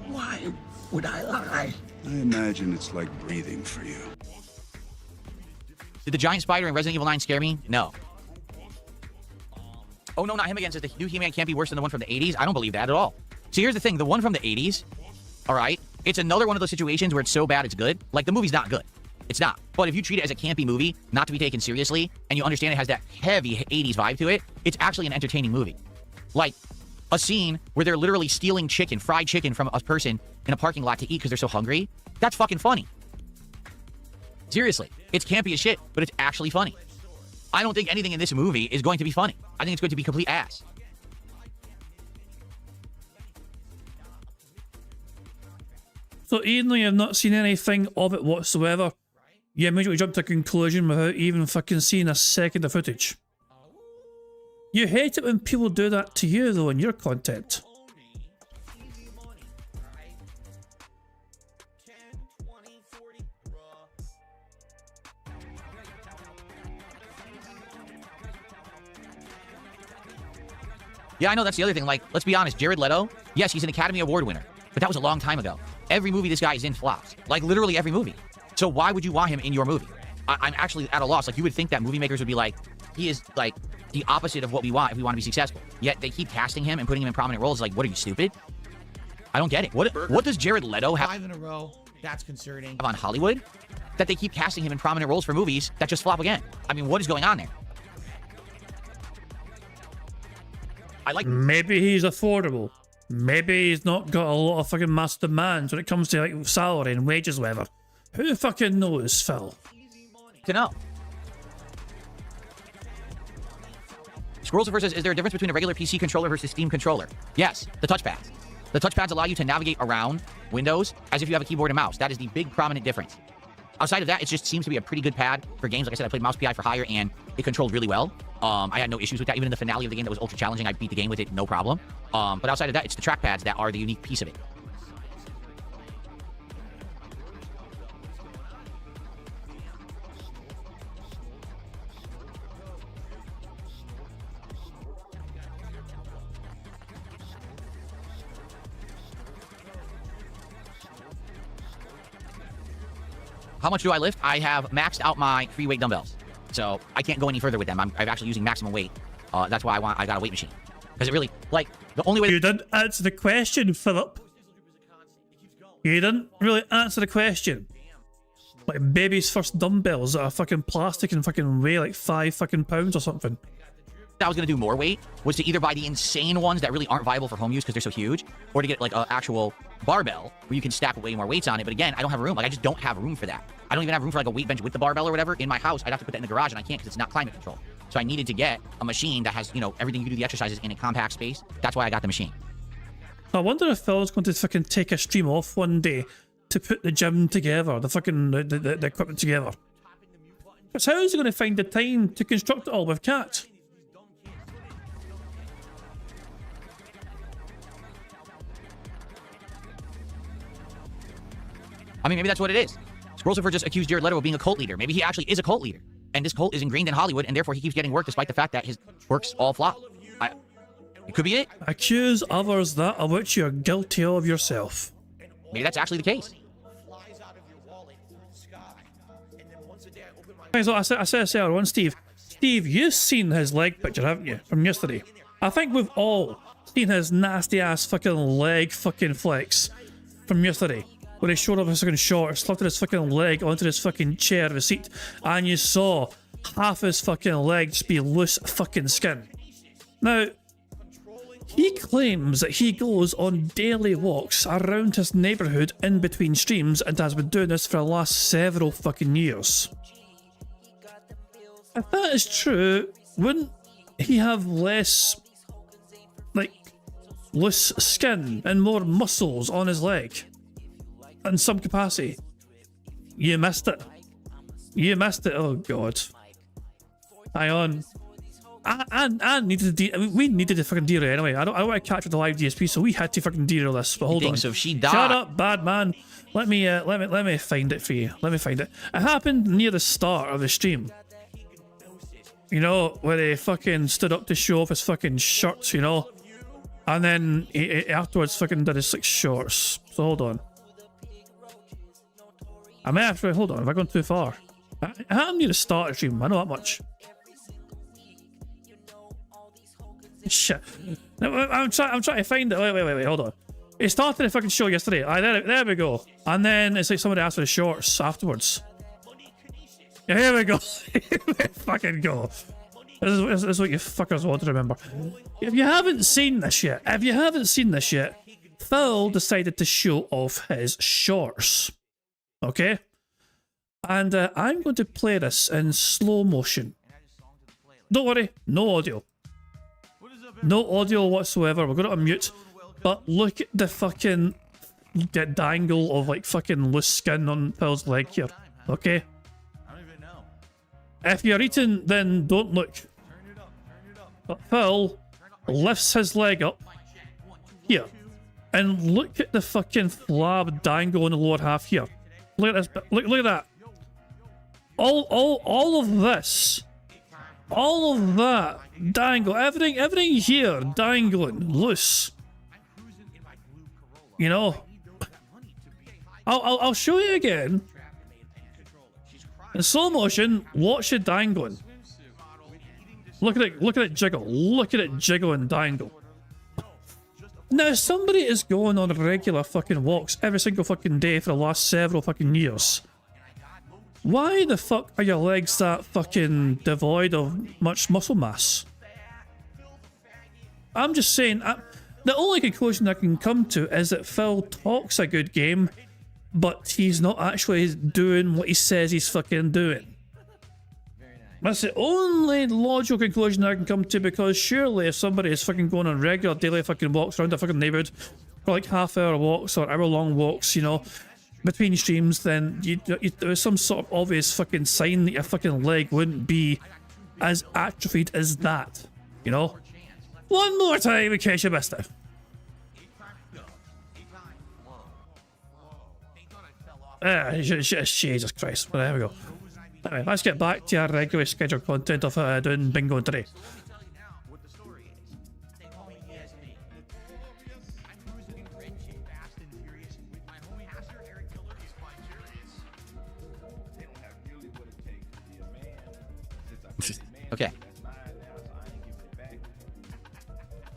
Why would I lie? I imagine it's like breathing for you. Did the giant spider in Resident Evil 9 scare me? No. Oh, no, not him again. Says the new He-Man can't be worse than the one from the 80s. I don't believe that at all. See, here's the thing. The one from the 80s, all right, it's another one of those situations where it's so bad it's good. Like, the movie's not good. It's not. But if you treat it as a campy movie, not to be taken seriously, and you understand it has that heavy 80s vibe to it, it's actually an entertaining movie. Like, a scene where they're literally stealing chicken, fried chicken from a person in a parking lot to eat because they're so hungry, that's fucking funny. Seriously. It's campy as shit, but it's actually funny. I don't think anything in this movie is going to be funny. I think it's going to be complete ass. So even though you have not seen anything of it whatsoever, you immediately jump to a conclusion without even fucking seeing a second of footage. You hate it when people do that to you though in your content. Yeah, I know, that's the other thing. Like, let's be honest, Jared Leto, yes, he's an Academy Award winner, but that was a long time ago. Every movie this guy is in flops. Like, literally every movie. So why would you want him in your movie? I'm actually at a loss. Like, you would think that movie makers would be like, he is, like, the opposite of what we want if we want to be successful. Yet they keep casting him and putting him in prominent roles. Like, what, are you stupid? I don't get it. What does Jared Leto have 5 in a row. That's concerning. on Hollywood that they keep casting him in prominent roles for movies that just flop again? I mean, what is going on there? I like... Maybe he's affordable. Maybe he's not got a lot of fucking mass demands when it comes to like salary and wages, whatever. Who fucking knows, Phil? To know. Scrollsifer says, is there a difference between a regular PC controller versus Steam controller? Yes, the touchpads. The touchpads allow you to navigate around Windows as if you have a keyboard and mouse. That is the big prominent difference. Outside of that, it just seems to be a pretty good pad for games. Like I said, I played Mouse PI for Hire, and it controlled really well. I had no issues with that. Even in the finale of the game that was ultra challenging, I beat the game with it, no problem. But outside of that, it's the trackpads that are the unique piece of it. How much do I lift? I have maxed out my free weight dumbbells. So I can't go any further with them. I'm actually using maximum weight. That's why I got a weight machine. Because it really, like, the only way... You didn't answer the question, Philip. You didn't really answer the question. Like baby's first dumbbells that are fucking plastic and fucking weigh like 5 fucking pounds or something. I was going to do more weight was to either buy the insane ones that really aren't viable for home use because they're so huge, or to get like an actual barbell where you can stack way more weights on it. But again, I don't have room. Like, I just don't have room for that. I don't even have room for like a weight bench with the barbell or whatever in my house. I'd have to put that in the garage, and I can't because it's not climate controlled. So I needed to get a machine that has, you know, everything you do the exercises in a compact space. That's why I got the machine. I wonder if Phil's going to fucking take a stream off one day to put the gym together, the fucking the equipment together. Because how is he going to find the time to construct it all with Cat? I mean, maybe that's what it is. Scrollsifer just accused Jared Leto of being a cult leader. Maybe he actually is a cult leader. And this cult is ingrained in Hollywood, and therefore he keeps getting work despite the fact that his works all flop. It could be it. Accuse others that of which you're guilty of yourself. Maybe that's actually the case. So I said earlier on, Steve, you've seen his leg picture, haven't you, from yesterday? I think we've all seen his nasty ass fucking leg fucking flex from yesterday, where he showed up his fucking shorts, lifted his fucking leg onto his fucking chair, the seat, and you saw half his fucking leg just be loose fucking skin. Now, he claims that he goes on daily walks around his neighbourhood in between streams and has been doing this for the last several fucking years. If that is true, wouldn't he have less, like, loose skin and more muscles on his leg? In some capacity? You missed it. You missed it. Oh, God. Hang on. I needed to we needed to fucking derail anyway. I don't want to capture the live DSP, so we had to fucking derail this. But hold on. So if she died. Shut up, bad man. Let me find it for you. Let me find it. It happened near the start of the stream. You know, where he fucking stood up to show off his fucking shirts, you know? And then he afterwards fucking did his 6 shorts. So hold on. I may have to, hold on, have I gone too far? It happened near the start of the stream, I know that much. Shit. I'm trying to find it. Wait, hold on. It started the fucking show yesterday. There we go. And then it's like somebody asked for the shorts afterwards. Yeah, here we go. Here we fucking go. This is what you fuckers want to remember. If you haven't seen this yet, Phil decided to show off his shorts. Okay? And I'm going to play this in slow motion. Don't worry, no audio. No audio whatsoever. We're going to unmute. But look at the fucking dangle of like fucking loose skin on Phil's leg here. Okay? If you're eating, then don't look. But Phil lifts his leg up here. And look at the fucking flab dangle in the lower half here. Look at this. Look at that. All of this. All of that dangle. Everything here dangling loose. You know. I'll show you again. In slow motion, watch it dangling. Look at it jiggle. Look at it jiggle and dangle. Now, somebody is going on regular fucking walks every single fucking day for the last several fucking years. Why the fuck are your legs that fucking devoid of much muscle mass? I'm just saying, the only conclusion I can come to is that Phil talks a good game, but he's not actually doing what he says he's fucking doing. That's the only logical conclusion I can come to, because surely if somebody is fucking going on regular daily fucking walks around their fucking neighbourhood for like half-hour walks or hour-long walks, you know, between streams, then there's some sort of obvious fucking sign that your fucking leg wouldn't be as atrophied as that, you know? One more time in case you missed it. Jesus Christ. Well, there we go. Anyway, let's get back to our regularly scheduled content of doing bingo today. Okay.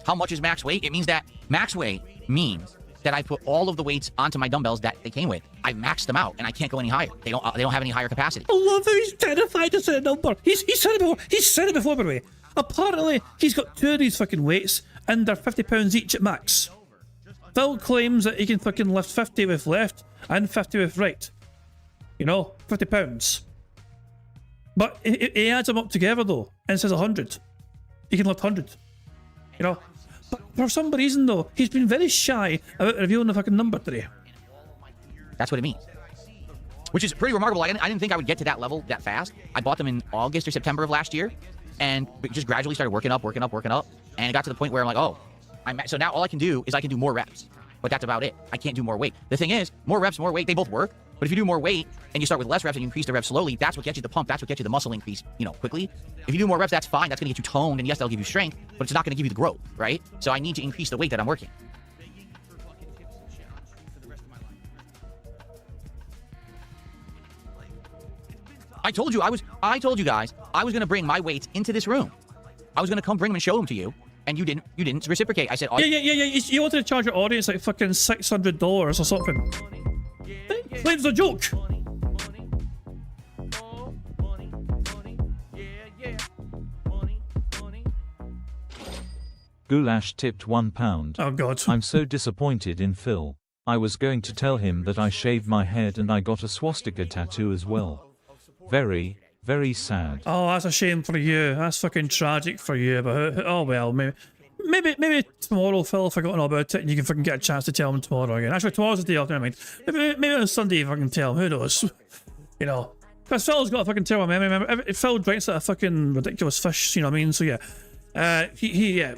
How much is max weight? It means that max weight means that I put all of the weights onto my dumbbells that they came with. I maxed them out, and I can't go any higher. They don't have any higher capacity. I love how he's terrified to say a number. He said it before. He said it before, by the way. Apparently, he's got 2 of these fucking weights, and they're 50 pounds each at max. Phil claims that he can fucking lift 50 with left and 50 with right. You know, 50 pounds. But he adds them up together though, and says 100. He can lift 100. You know. But for some reason though, he's been very shy about revealing the fucking number today. That's what it means. Which is pretty remarkable. I didn't think I would get to that level that fast. I bought them in August or September of last year, and just gradually started working up, and it got to the point where I'm like, oh, so now all I can do is I can do more reps. But that's about it. I can't do more weight. The thing is, more reps, more weight, they both work, But if you do more weight and you start with less reps and you increase the reps slowly, that's what gets you the pump. That's what gets you the muscle increase, quickly. If you do more reps, that's fine. That's going to get you toned, and yes, that'll give you strength, but it's not going to give you the growth, right? So I need to increase the weight that I'm working. I told you guys I was going to bring my weights into this room. I was going to come bring them and show them to you, and you didn't reciprocate. I said, yeah. You wanted to charge your audience like fucking $600 or something. It's a joke. Goulash tipped £1. Oh God. I'm so disappointed in Phil. I was going to tell him that I shaved my head and I got a swastika tattoo as well. Very, very sad. Oh, that's a shame for you. That's fucking tragic for you. But oh well, maybe tomorrow, Phil, if I forgotten all about it, and you can fucking get a chance to tell him tomorrow again. Actually, tomorrow's the day off. Never mind. Maybe on Sunday if I can tell him. Who knows? Because Phil's got a fucking terrible memory. Remember, Phil drinks like a fucking ridiculous fish. You know what I mean? So yeah,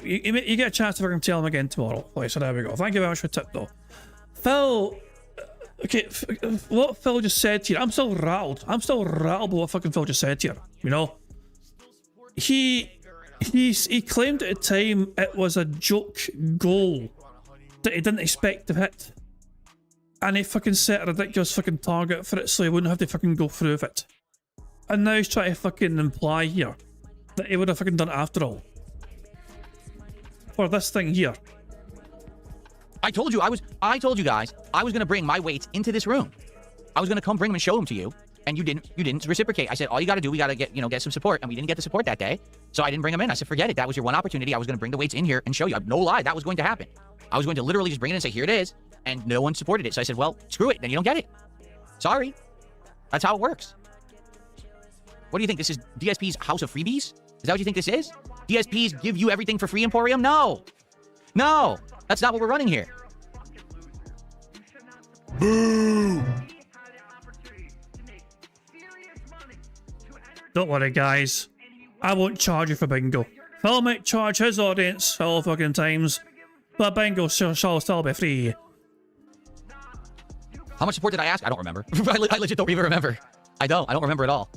you get a chance to fucking tell him again tomorrow. Okay, so there we go. Thank you very much for the tip, though. Phil. Okay, what Phil just said here, I'm still rattled. I'm still rattled by what fucking Phil just said here. He claimed at the time it was a joke goal that he didn't expect to hit, and he fucking set a ridiculous fucking target for it so he wouldn't have to fucking go through with it. And now he's trying to fucking imply here that he would have fucking done it after all for this thing here. I told you guys I was going to bring my weights into this room. I was going to come bring them and show them to you, and you didn't reciprocate. I said, all you got to do, we got to get some support, and we didn't get the support that day, so I didn't bring them in. I said, forget it. That was your one opportunity. I was going to bring the weights in here and show you. No lie, that was going to happen. I was going to literally just bring it in and say, here it is, and no one supported it. So I said, well, screw it, then you don't get it. Sorry. That's how it works. What do you think? This is DSP's house of freebies? Is that what you think this is? DSPs give you everything for free, Emporium? No. No. That's not what we're running here. Boo! Don't worry, guys. I won't charge you for bingo. Phil might charge his audience all fucking times, but bingo shall still be free. How much support did I ask? I don't remember. I legit don't even remember. I don't remember at all.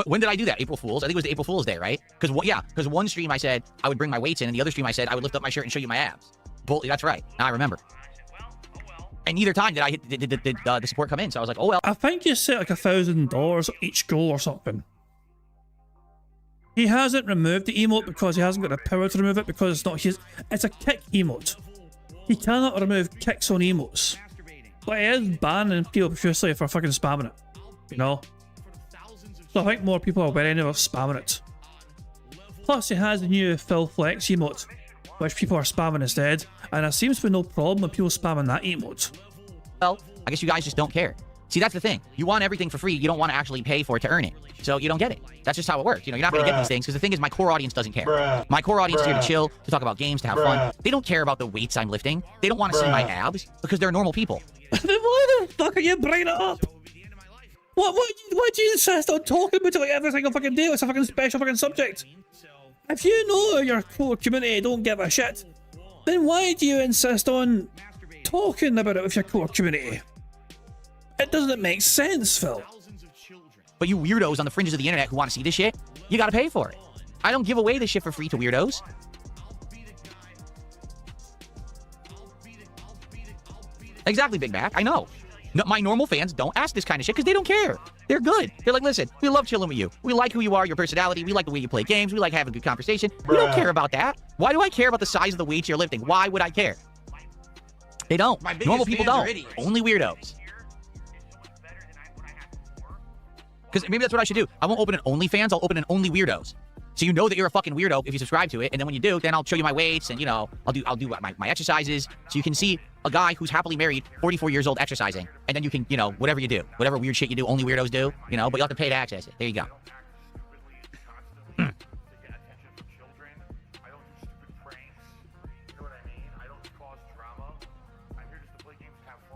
When did I do that? April Fool's? I think it was the April Fool's Day, right? Because one stream I said I would bring my weights in, and the other stream I said I would lift up my shirt and show you my abs. That's right. Now I remember. And neither time did I hit the support come in, so I was like, oh well. I think you set like $1,000 each goal or something. He hasn't removed the emote because he hasn't got the power to remove it because it's not his. It's a kick emote. He cannot remove kicks on emotes. But he is banning people profusely for fucking spamming it. So I think more people are wary of spamming it. Plus, he has the new Phil Flex emote, which people are spamming instead, and there seems to be no problem with people spamming that emote. Well, I guess you guys just don't care. See, that's the thing. You want everything for free. You don't want to actually pay for it to earn it. So you don't get it. That's just how it works. You're not going to get these things because the thing is my core audience doesn't care. My core audience is here to chill, to talk about games, to have fun. They don't care about the weights I'm lifting. They don't want to see my abs because they're normal people. Then why the fuck are you bringing it up? Why do you insist on talking about it like every single fucking day? It's a fucking special fucking subject. If you know your core community don't give a shit, then why do you insist on talking about it with your core community? It doesn't make sense, Phil. But you weirdos on the fringes of the internet who want to see this shit, you gotta pay for it. I don't give away this shit for free to weirdos. Exactly, Big Mac. I know. No, my normal fans don't ask this kind of shit because they don't care. They're good. They're like, listen, we love chilling with you. We like who you are, your personality. We like the way you play games. We like having a good conversation. We don't care about that. Why do I care about the size of the weights you're lifting? Why would I care? They don't. Normal people don't. Only weirdos. Because maybe that's what I should do. I won't open an OnlyFans. I'll open an Only Weirdos. So you know that you're a fucking weirdo if you subscribe to it. And then when you do, then I'll show you my weights and, I'll do my exercises. So you can see a guy who's happily married, 44 years old, exercising. And then you can, whatever you do, whatever weird shit you do, Only Weirdos do, but you have to pay to access it. There you go.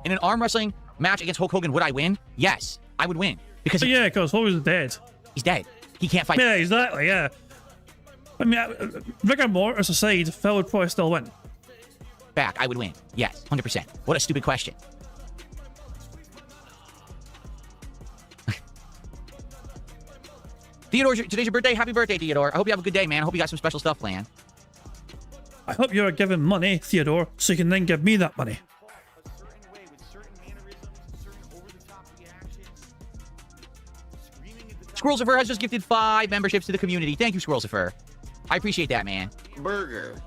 In an arm wrestling match against Hulk Hogan, would I win? Yes, I would win. Because Hogan's dead. He's dead. He can't fight. Yeah, exactly, yeah. I mean, rigor mortis aside, Phil would probably still win. Back, I would win. Yes, 100%. What a stupid question. Theodore, today's your birthday. Happy birthday, Theodore. I hope you have a good day, man. I hope you got some special stuff planned. I hope you're giving money, Theodore, so you can then give me that money. Squirrelsifer has just gifted 5 memberships to the community. Thank you, Squirrelsifer. I appreciate that, man. Burger.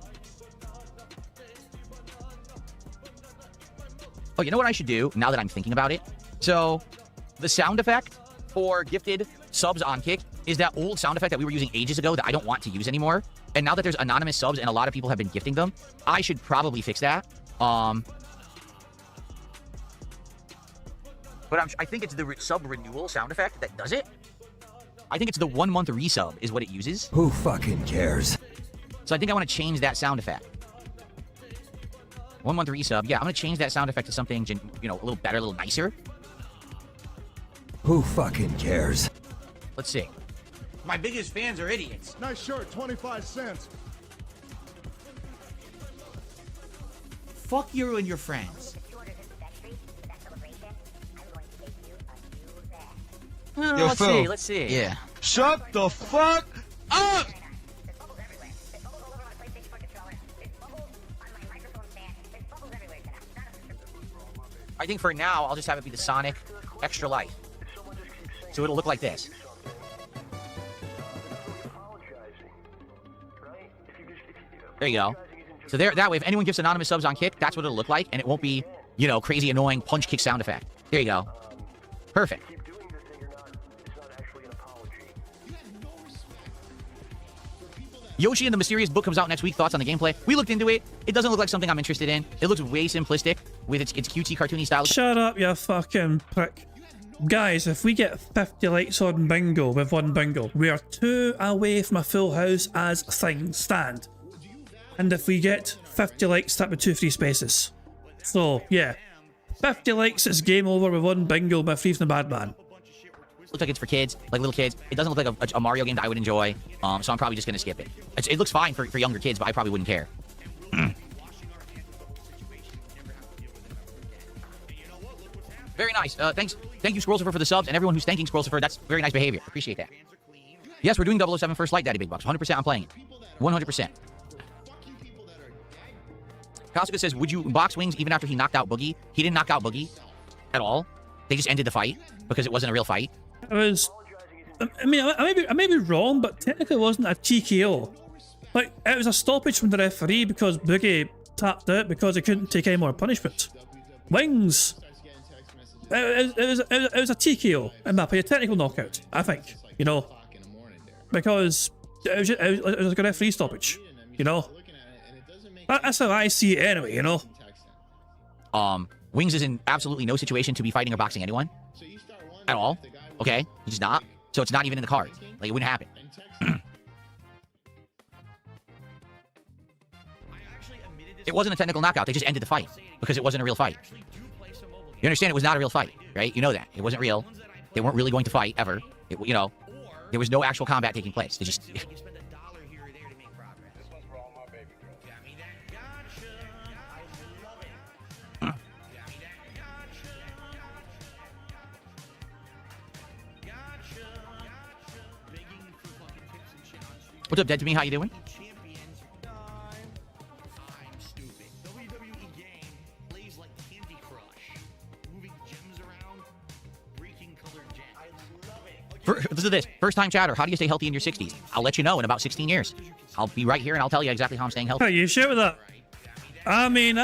Oh, you know what I should do now that I'm thinking about it? So, the sound effect for gifted subs on Kick is that old sound effect that we were using ages ago that I don't want to use anymore. And now that there's anonymous subs and a lot of people have been gifting them, I should probably fix that. But I think it's the sub renewal sound effect that does it. I think it's the 1 month resub is what it uses. Who fucking cares? So I think I want to change that sound effect. 1 month resub. Yeah, I'm going to change that sound effect to something, you know, a little better, a little nicer. Who fucking cares? Let's see. My biggest fans are idiots. Nice shirt, 25 cents. Fuck you and your friends. Let's see. Yeah. Shut the fuck up! I think for now, I'll just have it be the Sonic Extra Light. So it'll look like this. There you go. So there, that way, if anyone gives anonymous subs on Kick, that's what it'll look like, and it won't be, you know, crazy, annoying punch kick sound effect. There you go. Perfect. Yoshi and the Mysterious Book comes out next week. Thoughts on the gameplay? We looked into it. It doesn't look like something I'm interested in. It looks way simplistic with its cutesy, cartoony style. Shut up, you fucking prick. Guys, if we get 50 likes on bingo with one bingo, we are 2 away from a full house as things stand. And if we get 50 likes, that would 2 free spaces. So, yeah. 50 likes, it's game over with one bingo by Free from the Bad Man. Looks like it's for kids, like little kids. It doesn't look like a Mario game that I would enjoy, so I'm probably just going to skip it. It looks fine for younger kids, but I probably wouldn't care. Very nice. Thank you, Squirrelsifer, for the subs, and everyone who's thanking Squirrelsifer. That's very nice behavior. Appreciate that. Yes, we're doing 007 First Light, Daddy Big Bucks. 100% I'm playing it. 100%. Kasuga says, would you box Wings even after he knocked out Boogie? He didn't knock out Boogie at all. They just ended the fight because it wasn't a real fight. It was... I mean, I may be wrong, but technically it wasn't a TKO. Like, it was a stoppage from the referee because Boogie tapped out because he couldn't take any more punishment. Wings... It was a TKO, in my opinion, a technical knockout, I think, you know, because it was like a referee stoppage, you know. That's how I see it anyway, you know. Wings is in absolutely no situation to be fighting or boxing anyone at all. Okay, he's not, so it's not even in the cards. Like, it wouldn't happen. It wasn't a technical knockout. They just ended the fight because it wasn't a real fight. You understand? It was not a real fight, right? You know that. It wasn't real. They weren't really going to fight, ever. You know, there was no actual combat taking place. They just... What's up, Dead to Me? How you doing? Listen to this. First time chatter. How do you stay healthy in your 60s? I'll let you know in about 16 years. I'll be right here and I'll tell you exactly how I'm staying healthy. Are you sure with that? I mean,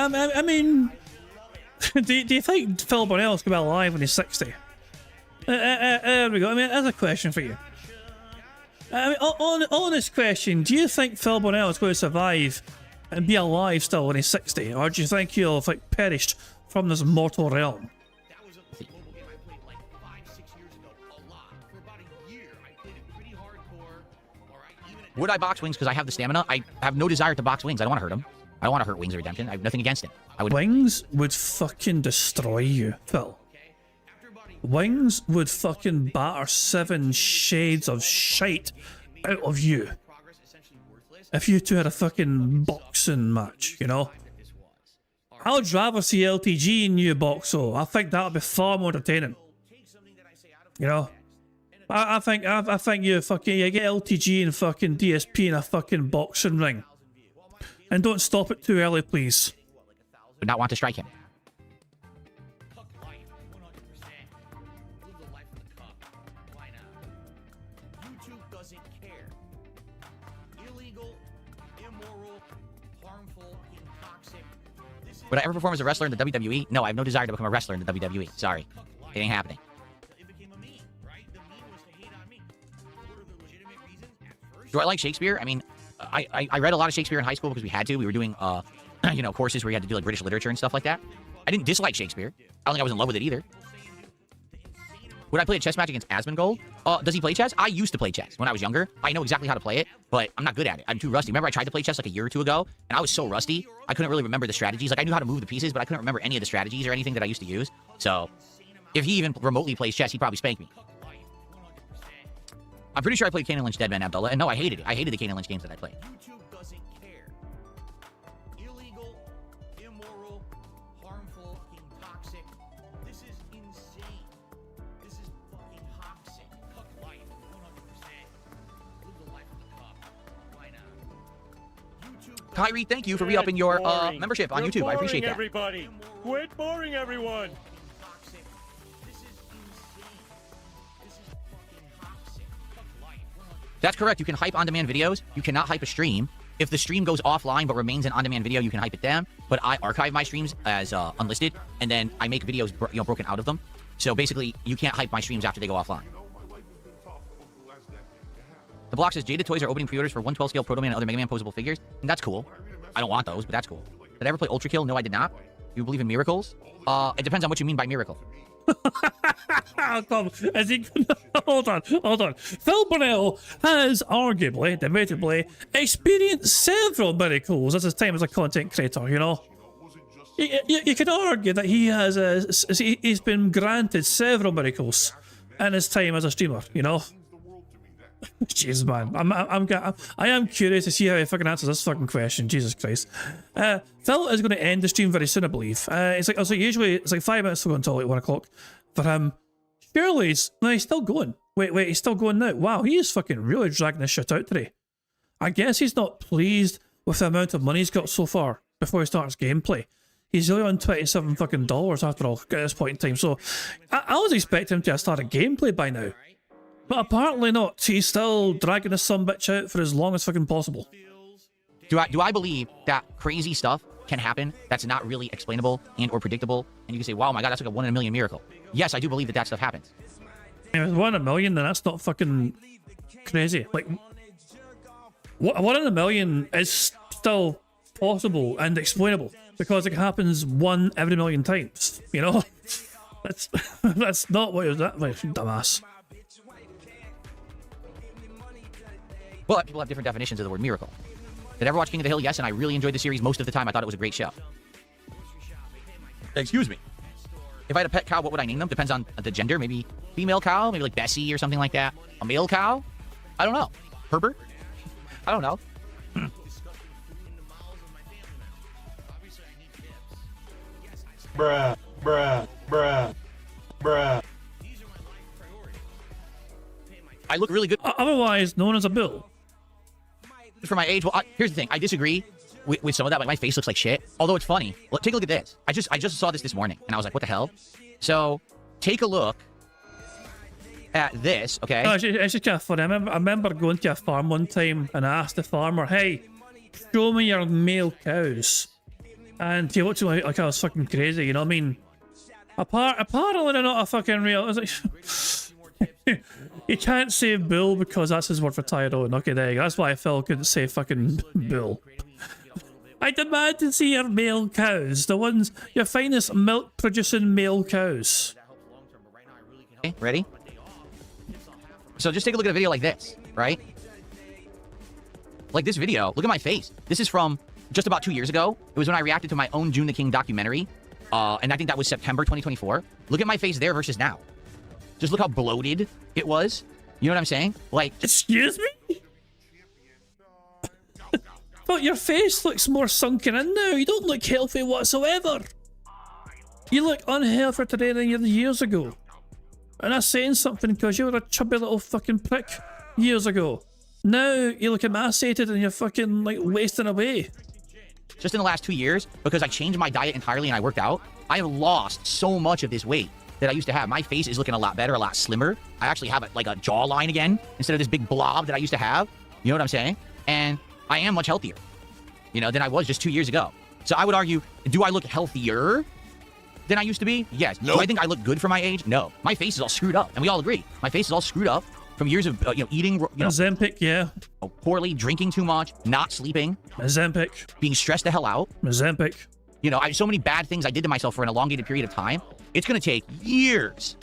do you think Phil Bonnell's gonna be alive when he's 60? There we go. I mean, that's a question for you. I mean, honest question. Do you think Phil Bonnell is going to survive and be alive still when he's 60? Or do you think he'll have, like, perished from this mortal realm? Would I box Wings because I have the stamina? I have no desire to box Wings. I don't want to hurt him. I don't want to hurt Wings Redemption. I have nothing against him. Wings would fucking destroy you, Phil. Wings would fucking batter 7 shades of shite out of you. If you two had a fucking boxing match, you know? I'd rather see LTG in you box, though. I think that would be far more entertaining. You know? I think you get LTG and fucking DSP in a fucking boxing ring. And don't stop it too early, please. Would not want to strike him. Would I ever perform as a wrestler in the WWE? No, I have no desire to become a wrestler in the WWE. Sorry. It ain't happening. Do I like Shakespeare? I mean, I read a lot of Shakespeare in high school because we had to. We were doing, you know, courses where you had to do like British literature and stuff like that. I didn't dislike Shakespeare. I don't think I was in love with it either. Would I play a chess match against Asmongold? Does he play chess? I used to play chess when I was younger. I know exactly how to play it, but I'm not good at it. I'm too rusty. Remember I tried to play chess like a year or two ago, and I was so rusty, I couldn't really remember the strategies. Like, I knew how to move the pieces, but I couldn't remember any of the strategies or anything that I used to use. So, if he even remotely plays chess, he'd probably spank me. I'm pretty sure I played Kane and Lynch Deadman Abdullah, and no, I hated it. I hated the Kane and Lynch games that I played. Kyrie, thank you for re-upping your membership on YouTube. I appreciate that. Everybody, quit boring everyone. That's correct. You can hype on-demand videos. You cannot hype a stream. If the stream goes offline but remains an on-demand video, you can hype it down. But I archive my streams as unlisted, and then I make videos broken out of them. So basically, you can't hype my streams after they go offline. The block says Jada Toys are opening pre-orders for 112 scale Proto Man and other Mega Man posable figures. And that's cool. I don't want those, but that's cool. Did I ever play Ultra Kill? No, I did not. You believe in miracles? It depends on what you mean by miracle. Is he... hold on. Phil Burnell has arguably, debatably, experienced several miracles at his time as a content creator, you know? You could argue that he has he's been granted several miracles in his time as a streamer, you know? Jeez, man, I am curious to see how he fucking answers this fucking question. Jesus Christ. Phil is going to end the stream very soon, I believe. Usually it's like 5 minutes to go until like 1 o'clock for him. Surely he's still going. Wait, he's still going now. Wow, he is fucking really dragging this shit out today. I guess he's not pleased with the amount of money he's got so far before he starts gameplay. He's really on $27 fucking dollars after all at this point in time. So I was expecting him to have started gameplay by now. But apparently not. He's still dragging this sumbitch out for as long as fucking possible. Do I believe that crazy stuff can happen that's not really explainable and or predictable, and you can say, wow, my god, that's like a 1 in a million miracle? Yes, I do believe that stuff happens. If it's 1 in a million, then that's not fucking crazy. Like, 1 in a million is still possible and explainable because it happens 1 every million times, you know? That's not what it was. That like, dumbass. Well, people have different definitions of the word miracle. Did I ever watch King of the Hill? Yes, and I really enjoyed the series most of the time. I thought it was a great show. Excuse me. If I had a pet cow, what would I name them? Depends on the gender. Maybe female cow, maybe like Bessie or something like that. A male cow? I don't know. Herbert? I don't know. Bruh. I look really good. Otherwise known as a bull. For my age, well, here's the thing. I disagree with some of that. Like, my face looks like shit. Although it's funny. Look, take a look at this. I just saw this morning, and I was like, what the hell? So, take a look at this, okay? Oh, it's just kind of funny. I remember going to a farm one time, and I asked the farmer, hey, show me your male cows. And he looked at me like I was fucking crazy, you know what I mean? Apparently they're not a fucking real... I was like... You can't say bull because that's his word for tyrone. Okay, there you go. That's why Phil couldn't say fucking bull. I demand to see your male cows. The ones, your finest milk-producing male cows. Okay, ready? So just take a look at a video like this, right? Like this video. Look at my face. This is from just about 2 years ago. It was when I reacted to my own June the King documentary. And I think that was September 2024. Look at my face there versus now. Just look how bloated it was. You know what I'm saying? Like, excuse me? But your face looks more sunken in now. You don't look healthy whatsoever. You look unhealthier today than you did years ago. And that's saying something because you were a chubby little fucking prick years ago. Now you look emaciated and you're fucking like wasting away. Just in the last 2 years, because I changed my diet entirely and I worked out, I have lost so much of this weight that I used to have. My face is looking a lot better, a lot slimmer. I actually have like a jawline again instead of this big blob that I used to have. You know what I'm saying? And I am much healthier, you know, than I was just 2 years ago. So I would argue, do I look healthier than I used to be? Yes. Nope. Do I think I look good for my age? No. My face is all screwed up, and we all agree. My face is all screwed up from years of eating, Ozempic, yeah. Poorly, drinking too much, not sleeping. Ozempic. Being stressed the hell out. Ozempic. You know, I have so many bad things I did to myself for an elongated period of time. It's going to take years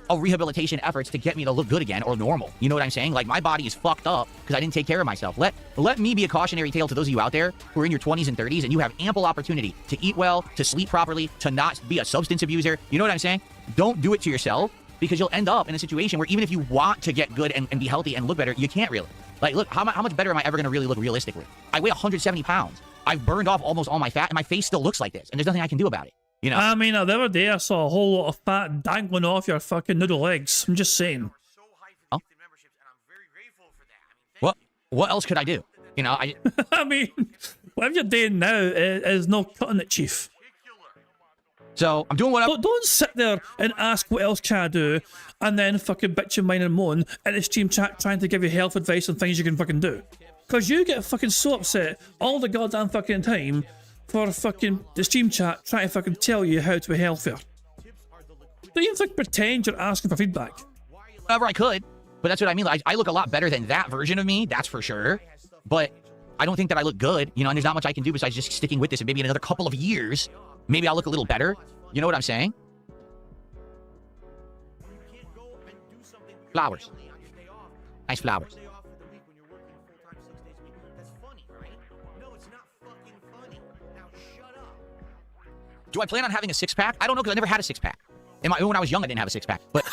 of rehabilitation efforts to get me to look good again or normal. You know what I'm saying? Like, my body is fucked up because I didn't take care of myself. Let me be a cautionary tale to those of you out there who are in your 20s and 30s and you have ample opportunity to eat well, to sleep properly, to not be a substance abuser. You know what I'm saying? Don't do it to yourself, because you'll end up in a situation where even if you want to get good and be healthy and look better, you can't really. Like, look, how much better am I ever going to really look realistically? I weigh 170 pounds. I've burned off almost all my fat, and my face still looks like this, and there's nothing I can do about it. You know? I mean, the other day I saw a whole lot of fat dangling off your fucking noodle legs. I'm just saying. Huh? What else could I do? You know, I mean, what you're doing now is no cutting it, Chief. So I'm doing what I'm... Don't sit there and ask what else can I do, and then fucking bitch and whine and moan in the stream chat trying to give you health advice and things you can fucking do. Because you get fucking so upset all the goddamn fucking time for fucking the stream chat trying to fucking tell you how to be healthier. Don't even fucking pretend you're asking for feedback. Whatever I could, but that's what I mean. Like, I look a lot better than that version of me, that's for sure. But I don't think that I look good, you know, and there's not much I can do besides just sticking with this, and maybe in another couple of years, maybe I'll look a little better. You know what I'm saying? Flowers. Nice flowers. Do I plan on having a six-pack? I don't know, because I never had a six-pack. When I was young, I didn't have a six-pack. But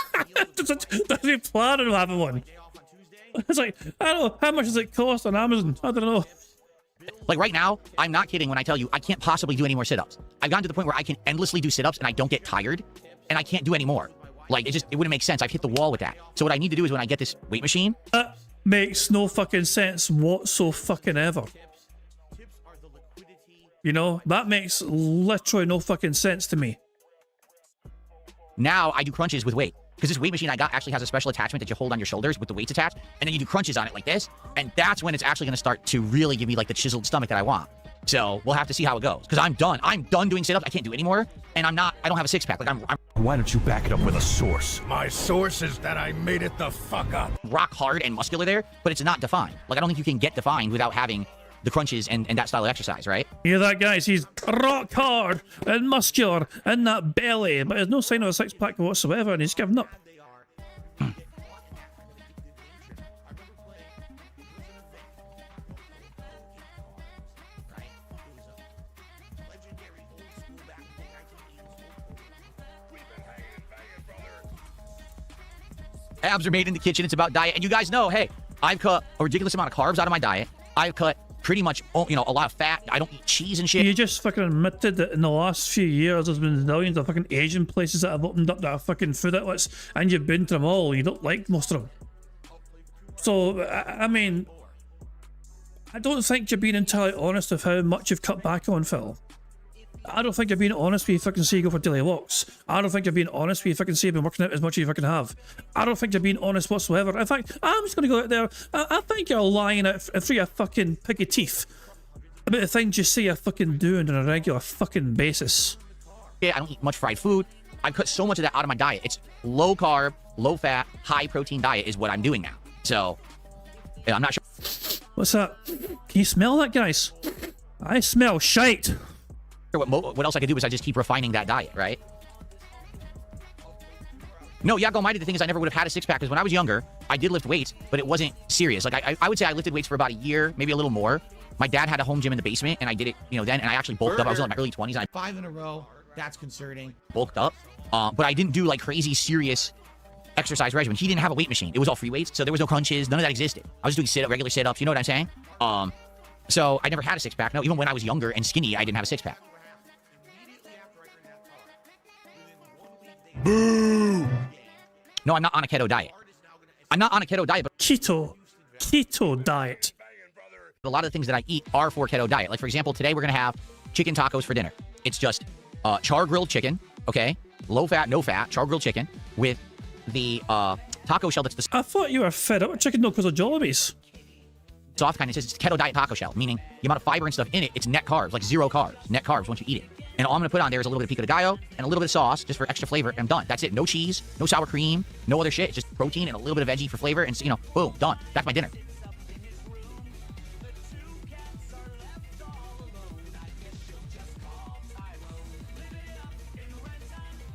does he plan on having one? It's like, I don't know, how much does it cost on Amazon? I don't know. Like right now, I'm not kidding when I tell you I can't possibly do any more sit-ups. I've gotten to the point where I can endlessly do sit-ups and I don't get tired, and I can't do any more. Like, it wouldn't make sense. I've hit the wall with that. So what I need to do is when I get this weight machine... That makes no fucking sense whatsoever. You know, that makes literally no fucking sense to me. Now I do crunches with weight. Because this weight machine I got actually has a special attachment that you hold on your shoulders with the weights attached, and then you do crunches on it like this, and that's when it's actually going to start to really give me like the chiseled stomach that I want. So we'll have to see how it goes. Because I'm done. I'm done doing sit-ups. I can't do anymore, and I don't have a six-pack. Like I'm Why don't you back it up with a source? My source is that I made it the fuck up. Rock hard and muscular there, but it's not defined. Like I don't think you can get defined without having the crunches and that style of exercise, right? Hear that, guys? He's rock hard and muscular in that belly, but there's no sign of a six-pack whatsoever, and he's given up. Abs are made in the kitchen. It's about diet. And you guys know, hey, I've cut a ridiculous amount of carbs out of my diet. I've cut pretty much, you know, a lot of fat. I don't eat cheese and shit. You just fucking admitted that in the last few years there's been millions of fucking Asian places that have opened up that are fucking food outlets, and you've been to them all. You don't like most of them. So, I mean, I don't think you're being entirely honest with how much you've cut back on, Phil. I don't think you're being honest when you fucking say you go for daily walks. I don't think you're being honest when you fucking say you've been working out as much as you fucking have. I don't think you're being honest whatsoever. In fact, I'm just going to go out there. I think you're lying out through your fucking piggy teeth about the things you say you're fucking doing on a regular fucking basis. Yeah, I don't eat much fried food. I've cut so much of that out of my diet. It's low carb, low fat, high protein diet is what I'm doing now. So, yeah, I'm not sure. What's that? Can you smell that, guys? I smell shite. What else I could do is I just keep refining that diet, right? No, yeah, Almighty, the thing is I never would have had a six-pack because when I was younger, I did lift weights, but it wasn't serious. Like, I would say I lifted weights for about a year, maybe a little more. My dad had a home gym in the basement, and I did it, you know, then, and I actually bulked up. I was in my early 20s. And 5 in a row. That's concerning. Bulked up. But I didn't do, like, crazy, serious exercise regimen. He didn't have a weight machine. It was all free weights, so there was no crunches. None of that existed. I was just doing regular sit-ups. You know what I'm saying? So I never had a six-pack. No, even when I was younger and skinny, I didn't have a six-pack. Boo! No, I'm not on a keto diet. I'm not on a keto diet, but keto diet. A lot of the things that I eat are for keto diet. Like, for example, today we're going to have chicken tacos for dinner. It's just char grilled chicken, okay? Low fat, no fat, char grilled chicken with the taco shell that's the I thought you were fed up with chicken though because of Jollibees. soft kind. It says it's keto diet taco shell, meaning the amount of fiber and stuff in it, it's net carbs, like 0 carbs, net carbs once you eat it. And all I'm going to put on there is a little bit of pico de gallo and a little bit of sauce just for extra flavor, and I'm done. That's it. No cheese, no sour cream, no other shit. It's just protein and a little bit of veggie for flavor, and, you know, boom, done. That's my dinner.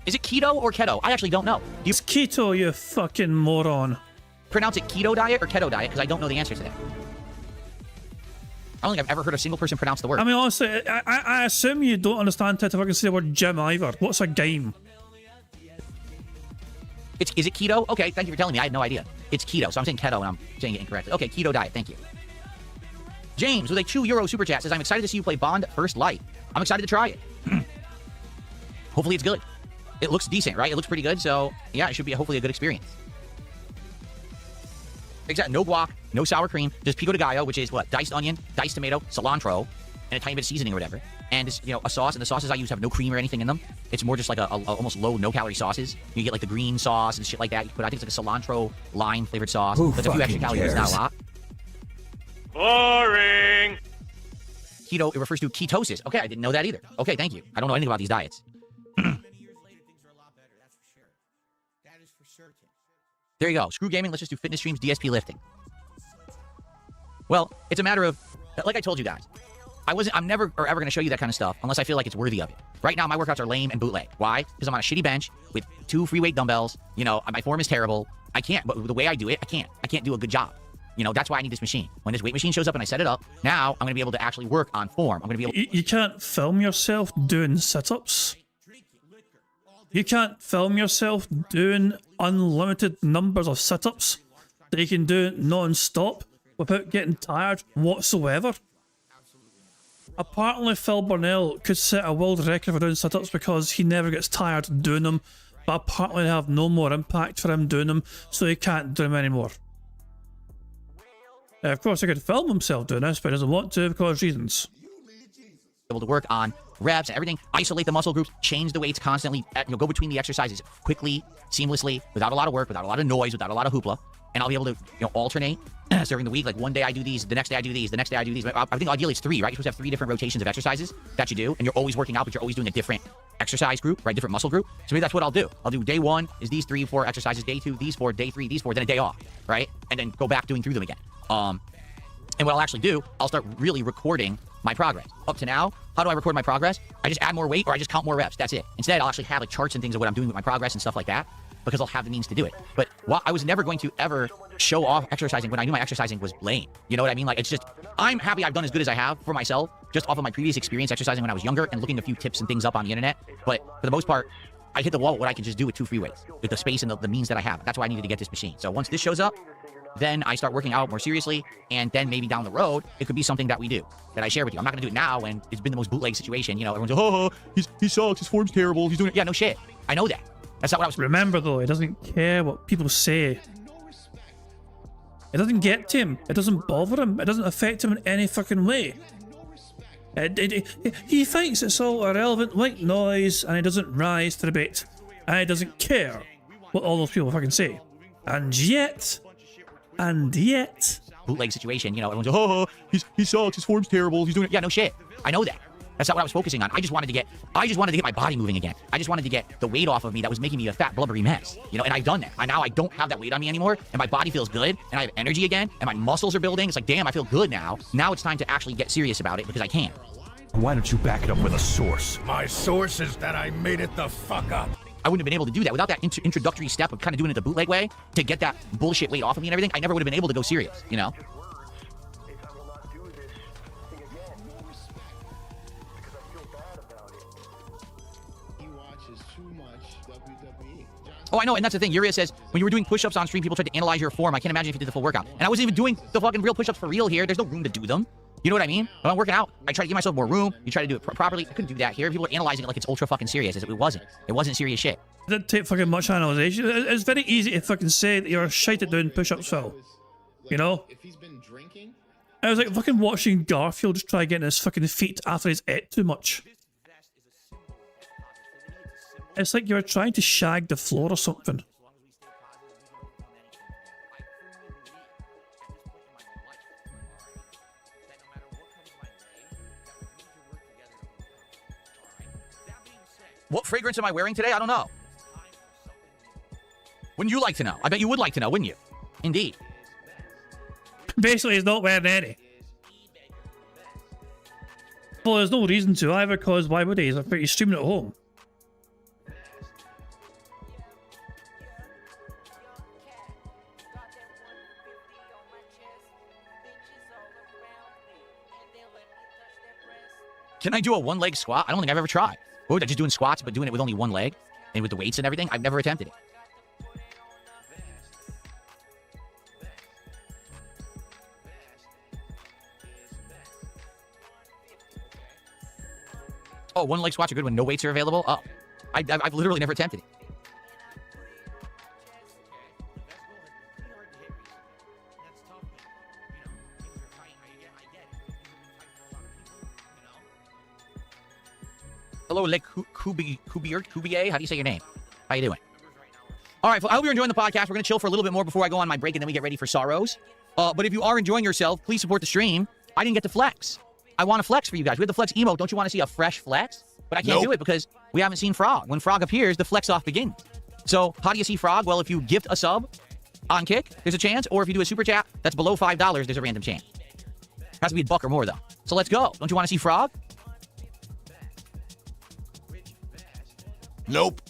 Is it keto or keto? I actually don't know. It's keto, you fucking moron. Pronounce it keto diet or keto diet? Because I don't know the answer to that. I don't think I've ever heard a single person pronounce the word. I mean, honestly, I assume you don't understand how to fucking say the word gym either. What's a game? Is it keto? Okay, thank you for telling me. I had no idea. It's keto, so I'm saying keto and I'm saying it incorrectly. Okay, keto diet. Thank you. James with a €2 super chat says, I'm excited to see you play Bond First Light. I'm excited to try it. Hopefully it's good. It looks decent, right? It looks pretty good, so yeah, it should be hopefully a good experience. Exactly. No guac, no sour cream, just pico de gallo, which is what? Diced onion, diced tomato, cilantro, and a tiny bit of seasoning or whatever. And it's, you know, a sauce, and the sauces I use have no cream or anything in them. It's more just like a almost low, no-calorie sauces. You get like the green sauce and shit like that. You put, I think it's like a cilantro lime flavored sauce. That's a few extra calories, not a lot. Boring. Keto, it refers to ketosis. Okay, I didn't know that either. Okay, thank you. I don't know anything about these diets. There you go. Screw gaming. Let's just do fitness streams, DSP lifting. Well, it's a matter of, like I told you guys, I'm never or ever going to show you that kind of stuff unless I feel like it's worthy of it. Right now, my workouts are lame and bootleg. Why? Because I'm on a shitty bench with 2 free weight dumbbells. You know, my form is terrible. I can't, but the way I do it, I can't do a good job. You know, that's why I need this machine. When this weight machine shows up and I set it up, now I'm going to be able to actually work on form. I'm going to be able. You can't film yourself doing sit-ups. You can't film yourself doing unlimited numbers of sit-ups that you can do non-stop without getting tired whatsoever. Apparently Phil Burnell could set a world record for doing sit-ups because he never gets tired doing them, but apparently they have no more impact for him doing them, so he can't do them anymore. Of course, he could film himself doing this, but he doesn't want to because reasons. Able to work on reps and everything, isolate the muscle groups, change the weights constantly, go between the exercises quickly, seamlessly, without a lot of work, without a lot of noise, without a lot of hoopla, and I'll be able to alternate during the week. Like one day I do these, the next day I do these, the next day I do these. I think ideally it's 3, right? You're supposed to have 3 different rotations of exercises that you do, and you're always working out, but you're always doing a different exercise group, right? Different muscle group. So maybe that's what I'll do. I'll do day 1 is these 3, 4 exercises, day 2 these 4, day 3 these 4, then a day off, right? And then go back doing through them again. And what I'll actually do, I'll start really recording my progress. Up to now, how do I record my progress? I just add more weight or I just count more reps. That's it. Instead, I'll actually have like charts and things of what I'm doing with my progress and stuff like that because I'll have the means to do it. But I was never going to ever show off exercising when I knew my exercising was lame. You know what I mean? Like, it's just, I'm happy I've done as good as I have for myself just off of my previous experience exercising when I was younger and looking a few tips and things up on the internet. But for the most part, I hit the wall with what I can just do with 2 free weights, with the space and the means that I have. That's why I needed to get this machine. So once this shows up, then I start working out more seriously, and then maybe down the road, it could be something that we do, that I share with you. I'm not going to do it now when it's been the most bootleg situation. You know, everyone's like, he sucks, his form's terrible, he's doing it. Yeah, no shit. I know that. That's not what I was... Remember, though, he doesn't care what people say. It doesn't get to him. It doesn't bother him. It doesn't affect him in any fucking way. He thinks it's all irrelevant white noise, and he doesn't rise to the bait. And he doesn't care what all those people fucking say. And yet... bootleg situation, you know, everyone's like, he sucks, his form's terrible, he's doing it. Yeah, no shit. I know that. That's not what I was focusing on. I just wanted to get my body moving again. I just wanted to get the weight off of me that was making me a fat, blubbery mess. You know, and I've done that. Now I don't have that weight on me anymore, and my body feels good, and I have energy again, and my muscles are building. It's like, damn, I feel good now. Now it's time to actually get serious about it because I can. Why don't you back it up with a source? My source is that I made it the fuck up. I wouldn't have been able to do that without that introductory step of kind of doing it the bootleg way to get that bullshit weight off of me and everything. I never would have been able to go serious, you know? Oh, I know, and that's the thing. Uriah says, when you were doing push-ups on stream, people tried to analyze your form. I can't imagine if you did the full workout. And I wasn't even doing the fucking real push-ups for real here. There's no room to do them. You know what I mean? When I'm working out, I try to give myself more room. You try to do it properly. I couldn't do that here. People are analyzing it like it's ultra fucking serious. It wasn't. It wasn't serious shit. It didn't take fucking much analyzation. It's very easy to fucking say that you're shite at doing push-ups, Phil. You know? If he's been drinking, I was like fucking watching Garfield just try getting his fucking feet after he's ate too much. It's like you were trying to shag the floor or something. What fragrance am I wearing today? I don't know. Wouldn't you like to know? I bet you would like to know, wouldn't you? Indeed. Basically, he's not wearing any. Well, there's no reason to either, because why would he? He's streaming at home. Can I do a one-leg squat? I don't think I've ever tried. Or just doing squats, but doing it with only one leg and with the weights and everything. I've never attempted it. Oh, one-leg squats are good when no weights are available? Oh, I've literally never attempted it. Hello, Le Cubier. How do you say your name? How you doing? All right, I hope you're enjoying the podcast. We're going to chill for a little bit more before I go on my break, and then we get ready for Sorrows. But if you are enjoying yourself, please support the stream. I didn't get to flex. I want to flex for you guys. We have the flex emote. Don't you want to see a fresh flex? But I can't do it because we haven't seen Frog. When Frog appears, the flex off begins. So how do you see Frog? Well, if you gift a sub on Kick, there's a chance. Or if you do a super chat that's below $5, there's a random chance. Has to be $1 or more, though. So let's go. Don't you want to see Frog? Nope.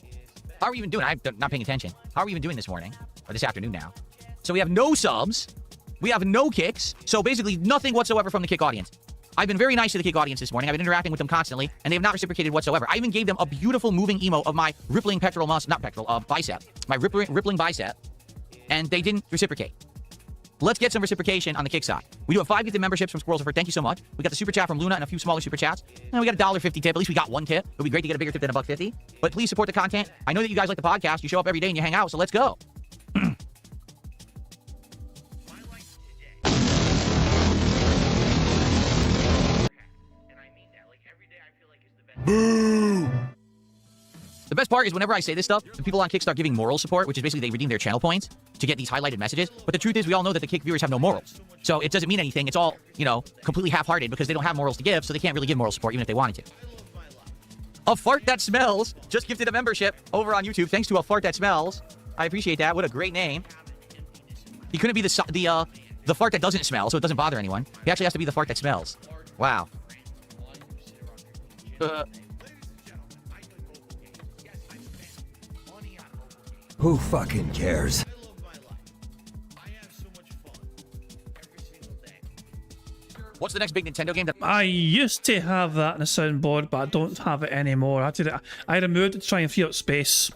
How are we even doing? I'm not paying attention. How are we even doing this morning? Or this afternoon now? So we have no subs. We have no kicks. So basically nothing whatsoever from the Kick audience. I've been very nice to the Kick audience this morning. I've been interacting with them constantly, and they have not reciprocated whatsoever. I even gave them a beautiful moving emote of my rippling bicep. My rippling bicep. And they didn't reciprocate. Let's get some reciprocation on the Kick side. We do have 5 gifted memberships from Squirrels. Thank you so much. We got the super chat from Luna and a few smaller super chats. And we got a $1.50 tip. At least we got one tip. It would be great to get a bigger tip than $1.50. But please support the content. I know that you guys like the podcast. You show up every day and you hang out, so let's go. Boo! The best part is whenever I say this stuff, the people on Kick start giving moral support, which is basically they redeem their channel points to get these highlighted messages. But the truth is, we all know that the Kick viewers have no morals. So it doesn't mean anything. It's all, you know, completely half-hearted because they don't have morals to give, so they can't really give moral support even if they wanted to. A Fart That Smells just gifted a membership over on YouTube. Thanks to A Fart That Smells. I appreciate that. What a great name. He couldn't be the fart that doesn't smell, so it doesn't bother anyone. He actually has to be the fart that smells. Wow. Who fucking cares? What's the next big Nintendo game that I used to have that in a soundboard, but I don't have it anymore. I removed it to try and free up space.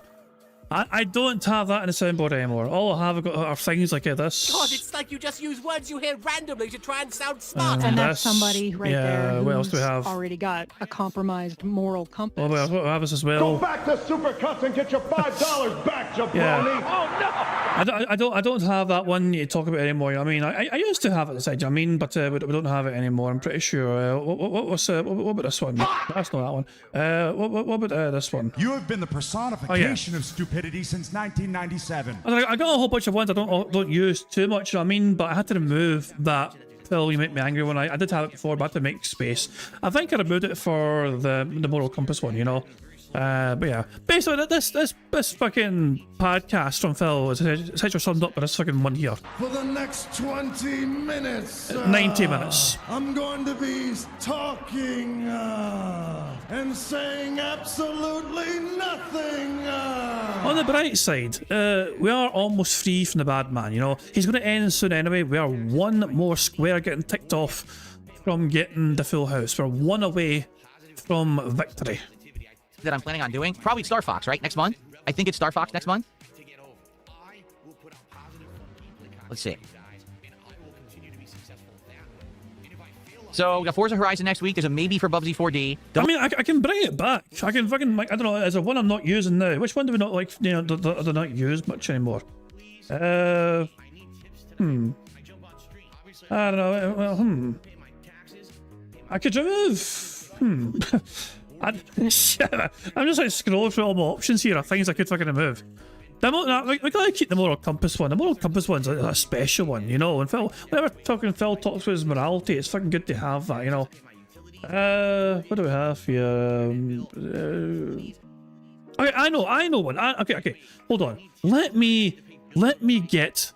I don't have that in a soundboard anymore. All I have are things like this. God, it's like you just use words you hear randomly to try and sound smart. And that's somebody right there what else do we have? already got a compromised moral compass. Oh, well, what happens as well? Go back to Supercuts and get your $5 back, jabroni! Yeah. Oh no! I don't have that one you talk about anymore. I mean, I used to have it inside. I mean, but we don't have it anymore. I'm pretty sure. What about this one? That's not that one. What about this one? You have been the personification of stupidity since 1997. I got a whole bunch of ones I don't use too much. You know what I mean? But I had to remove that. Phil, you make me angry when I did have it before, but I had to make space. I think I removed it for the moral compass one. You know. But yeah, basically this fucking podcast from Phil is essentially summed up by this fucking one here. For the next 20 minutes, 90 minutes. I'm going to be talking and saying absolutely nothing. On the bright side, we are almost free from the bad man. You know, he's going to end soon anyway. We are one more square getting ticked off from getting the full house. We're one away from victory. that I'm planning on doing? Probably Star Fox, right? Next month? I think it's Star Fox next month. Let's see. So we got Forza Horizon next week. There's a maybe for Bubsy 4D. I mean, I can bring it back. I can fucking, like, I don't know, as a one I'm not using now. Which one do we not like, you know, do not use much anymore? I don't know. Well, I could remove. I'm just like scrolling through all my options here of things I could fucking remove. We gotta keep the moral compass one. The moral compass one's a special one, you know. And whenever Phil talks about his morality, it's fucking good to have that, you know. What do we have here? Okay, I know one. Okay. Hold on. Let me get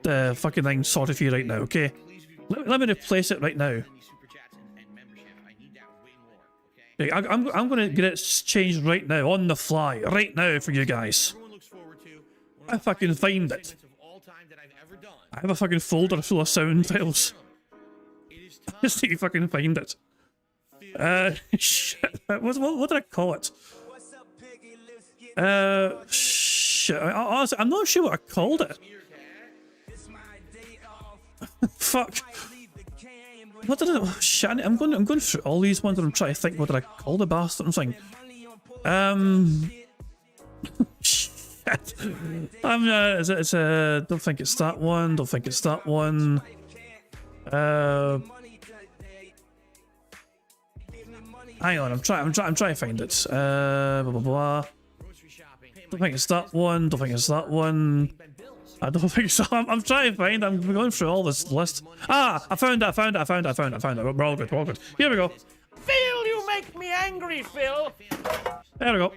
the fucking thing sorted for you right now. Okay. Let me replace it right now. Okay, I'm gonna get it changed right now on the fly, right now for you guys. If I can find it. I have a fucking folder full of sound files. Just need to fucking find it. Shit. What did I call it? Shit. Honestly, I'm not sure what I called it. Fuck. What did I? Oh, shit. I'm going through all these ones and I'm trying to think what did I call the bastard thing. Shit. It's don't think it's that one. Don't think it's that one. Hang on, I'm trying to find it. Blah blah blah. Don't think it's that one. Don't think it's that one. I don't think so. I'm trying to find. I'm going through all this list. Ah, I found it. We're all good. Here we go. Phil, you make me angry, Phil. There we go.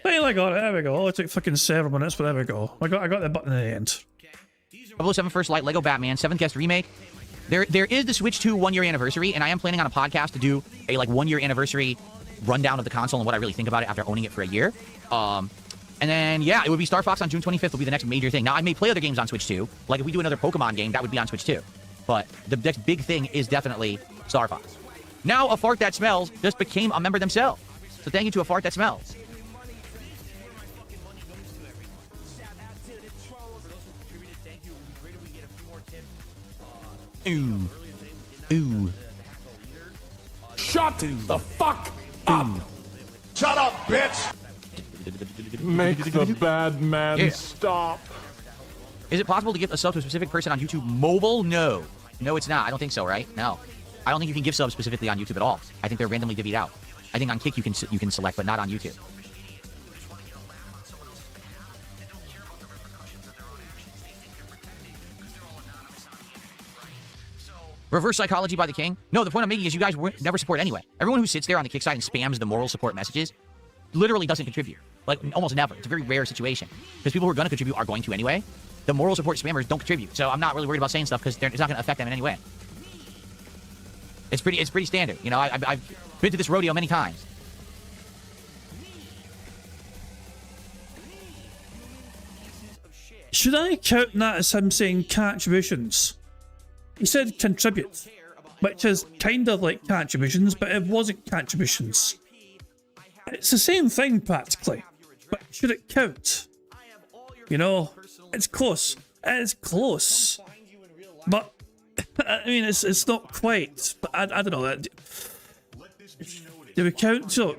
Finally got it. There we go. It took fucking several minutes, but there we go. I got the button at the end. 007 First Light, Lego Batman, 7th Guest Remake. There is the Switch 2 1-year anniversary, and I am planning on a podcast to do a 1-year anniversary rundown of the console and what I really think about it after owning it for a year. And then, yeah, it would be Star Fox on June 25th will be the next major thing. Now, I may play other games on Switch 2. Like, if we do another Pokemon game, that would be on Switch 2. But the next big thing is definitely Star Fox. Now, A Fart That Smells just became a member themselves. So thank you to A Fart That Smells. Ooh. Shut the fuck up! Shut up, bitch! Make the bad man stop. Is it possible to give a sub to a specific person on YouTube mobile? No. No, it's not. I don't think so, right? No. I don't think you can give subs specifically on YouTube at all. I think they're randomly divvied out. I think on Kick you can select, but not on YouTube. Reverse psychology by the king? No, the point I'm making is you guys never support anyway. Everyone who sits there on the Kick side and spams the moral support messages literally doesn't contribute. Like, almost never. It's a very rare situation. Because people who are going to contribute are going to anyway. The moral support spammers don't contribute. So I'm not really worried about saying stuff because it's not going to affect them in any way. It's pretty standard. You know, I've been to this rodeo many times. Should I count that as him saying contributions? He said contribute, which is kind of like contributions, but it wasn't contributions. It's the same thing practically, but should it count? You know, it's close. It's close, but I mean, it's not quite. But I don't know. Do we count? So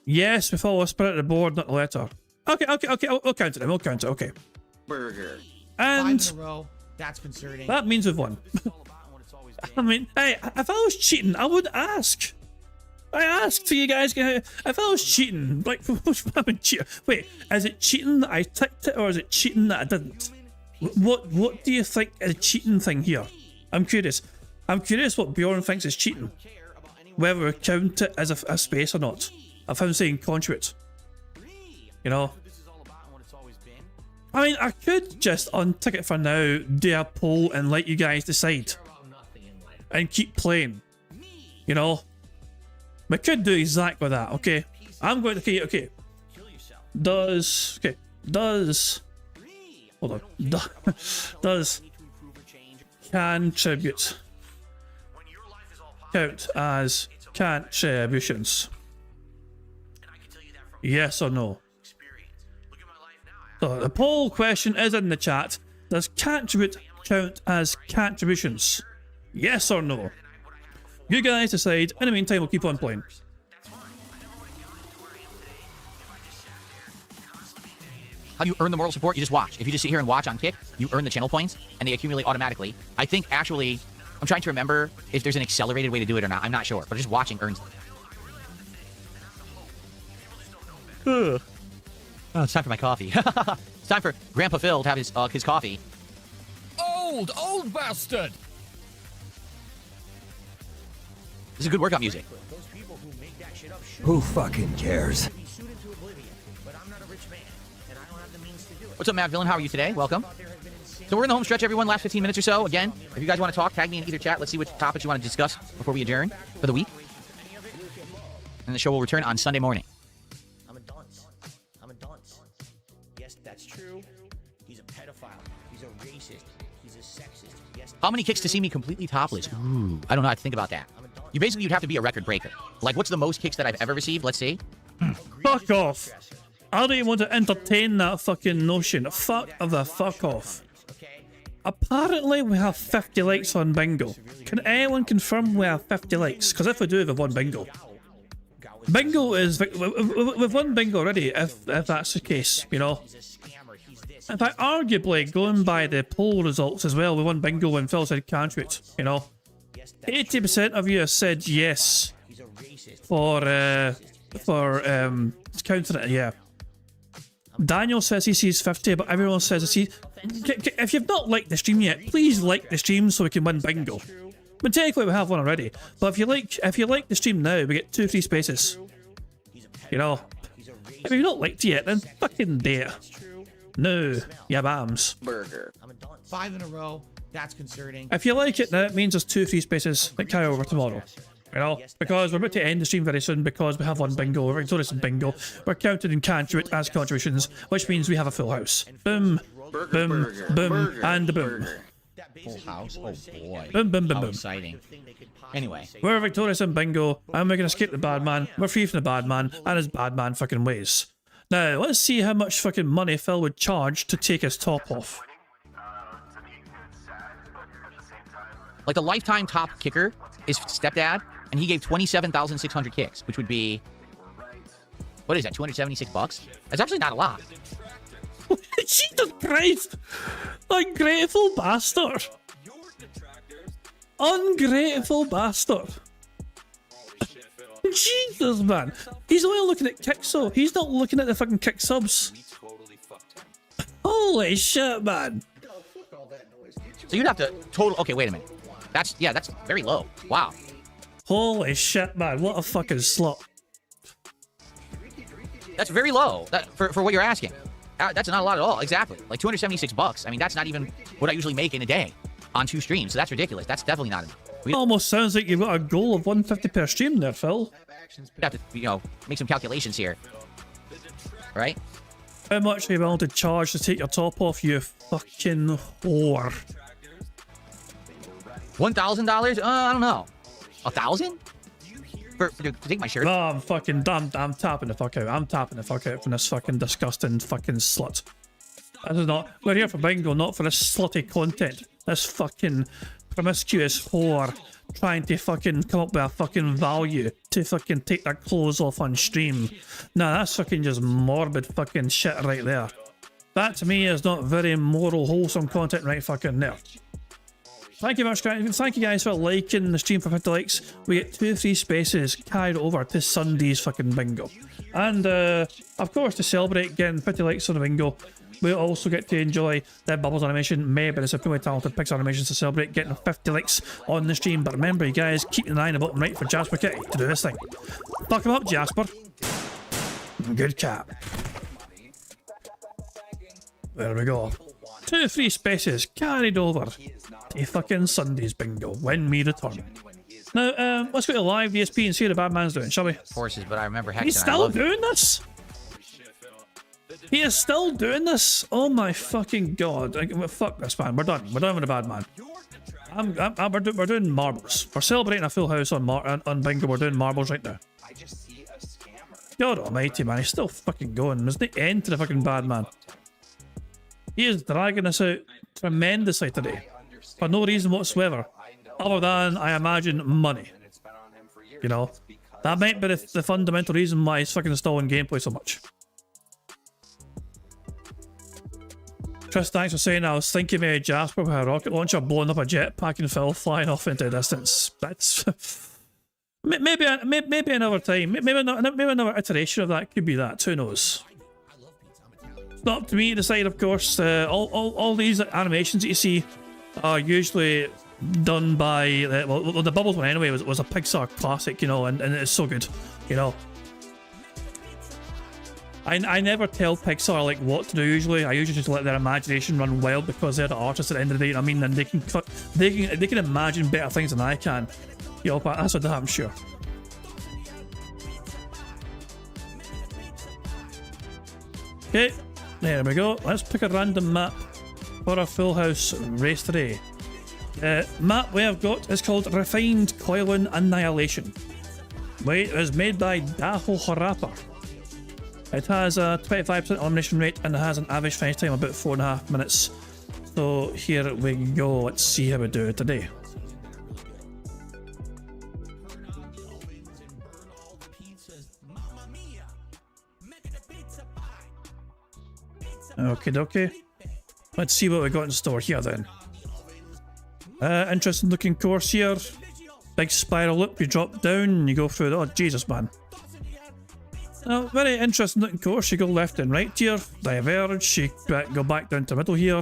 yes, we follow a spirit of the board, not the letter. Okay. We'll count it. We'll count it. Okay. Burger. And 5 in a row. That's concerning. that means we've won. I mean, hey, if I was cheating, I would ask. I asked for you guys. If I was cheating, like, wait, is it cheating that I ticked it, or is it cheating that I didn't? What do you think is a cheating thing here? I'm curious. I'm curious what Bjorn thinks is cheating. Whether we count it as a space or not. Of him saying contribute. You know? I mean, I could just, on Ticket for Now, do a poll and let you guys decide. And keep playing. You know? We could do exactly that, okay? I'm going to, okay. Does hold on. Does contribute count as contributions? Yes or no? So the poll question is in the chat. Does contribute count as contributions? Yes or no? You guys decide. In the meantime, we'll keep on playing. How do you earn the moral support? You just watch. If you just sit here and watch on Kick, you earn the channel points, and they accumulate automatically. I think, actually, I'm trying to remember if there's an accelerated way to do it or not. I'm not sure, but just watching earns them. Oh, it's time for my coffee. It's time for Grandpa Phil to have his coffee. Old bastard! This is good workout music. Who fucking cares? What's up, Matt Villain? How are you today? Welcome. So we're in the home stretch, everyone. Last 15 minutes or so. Again, if you guys want to talk, tag me in either chat. Let's see what topics you want to discuss before we adjourn for the week. And the show will return on Sunday morning. I'm a dunce. Yes, that's true. He's a pedophile. He's a racist. He's a sexist. Yes. How many kicks to see me completely topless? Ooh, I don't know how to think about that. You'd have to be a record breaker. Like, what's the most kicks that I've ever received? Let's see. Fuck off. I don't even want to entertain that fucking notion. Fuck off. Apparently we have 50 likes on Bingo. Can anyone confirm we have 50 likes? Because if we do, we've won Bingo. Bingo is... We've won Bingo already, if that's the case, you know. In fact, arguably, going by the poll results as well, we won Bingo when Phil said can't shoot, you know. 80% of you have said yes for counting it, yeah. Daniel says he sees 50, but everyone says he sees... If you've not liked the stream yet, please like the stream so we can win Bingo. But technically we have one already. But if you like the stream now, we get 2 free spaces. You know. If you've not liked it yet, then fucking do it. No, yeah, bams. Burger. 5 in a row. That's concerning. If you like it now, it means there's 2 free spaces that carry over tomorrow. You know, because we're about to end the stream very soon because we have won Bingo, we're victorious in Bingo. We're counted in can't do it as contributions, which means we have a full house. Boom, boom, boom, and a boom. Full house? Oh boy. Boom, boom, boom, How boom. exciting. Anyway. We're victorious in Bingo, and we're going to escape the bad man. We're free from the bad man and his bad man fucking ways. Now, let's see how much fucking money Phil would charge to take his top off. Like, the lifetime top kicker is Stepdad, and he gave 27,600 kicks, which would be... What is that, 276 bucks? That's actually not a lot. Jesus Christ! Ungrateful bastard! Ungrateful bastard! Jesus, man! He's only looking at kicks, though. He's not looking at the fucking kick subs. Holy shit, man! So you'd have to total... Okay, wait a minute. That's very low. Wow. Holy shit, man! What a fucking slut! That's very low for what you're asking. That's not a lot at all. Exactly. Like 276 bucks. I mean, that's not even what I usually make in a day on 2 streams. So that's ridiculous. That's definitely not enough. It almost sounds like you've got a goal of 150 per stream there, Phil. We'd have to, make some calculations here. Right? How much are you willing to charge to take your top off, you fucking whore? $1,000? I don't know. 1,000? To take my shirt? No, I'm tapping the fuck out. I'm tapping the fuck out from this fucking disgusting fucking slut. This is not... We're here for Bingo, not for this slutty content. This fucking promiscuous whore trying to fucking come up with a fucking value to fucking take their clothes off on stream. Nah, that's fucking just morbid fucking shit right there. That to me is not very moral, wholesome content right fucking there. Thank you very much, guys. Thank you guys for liking the stream for 50 likes. We get 2 free spaces carried over to Sunday's fucking Bingo. And, of course, to celebrate getting 50 likes on the Bingo, we also get to enjoy the Bubbles animation made by the supremely talented Pixar Animations to celebrate getting 50 likes on the stream. But remember, you guys, keep an eye on the bottom right for Jasper Kitty to do this thing. Fuck him up, Jasper. Good cat. There we go. 2 free spaces carried over to fucking Sunday's Bingo when we return. Now, let's go to live DSP and see how the bad man's doing, shall we? Horses, but I remember Hexen. He's still doing this? He is still doing this? Oh my fucking god. Fuck this, man. We're done. We're done with the bad man. We're doing marbles. We're celebrating a full house on Bingo. We're doing marbles right now. God almighty, man. He's still fucking going. There's no end to the fucking bad man. He is dragging us out tremendously today. For no reason whatsoever. Other than, I imagine, money. You know? That might be the fundamental reason why he's fucking installing gameplay so much. Chris, thanks for saying I was thinking maybe Jasper with a rocket launcher blowing up a jetpack and Phil flying off into the distance. That's... maybe another time. Maybe another iteration of that could be that. Who knows? It's not up to me to decide, of course. All these animations that you see are usually done by... well, the Bubbles one anyway was a Pixar classic, you know, and it's so good, you know. I never tell Pixar like what to do usually. I usually just let their imagination run wild because they're the artists at the end of the day, you know what I mean? And they can imagine better things than I can. You know, but that's what I'm sure. Okay, there we go. Let's pick a random map for a full house race today. Map we have got is called Refined Coilin Annihilation. It was made by Daho Harappa. It has a 25% elimination rate and it has an average finish time of about 4.5 minutes. So here we go. Let's see how we do it today. Okay, dokie. Let's see what we got in store here then. Interesting looking course here. Big spiral loop, you drop down and you go through it. Oh, Jesus, man. Very interesting looking course. You go left and right here, diverge, you go back down to the middle here.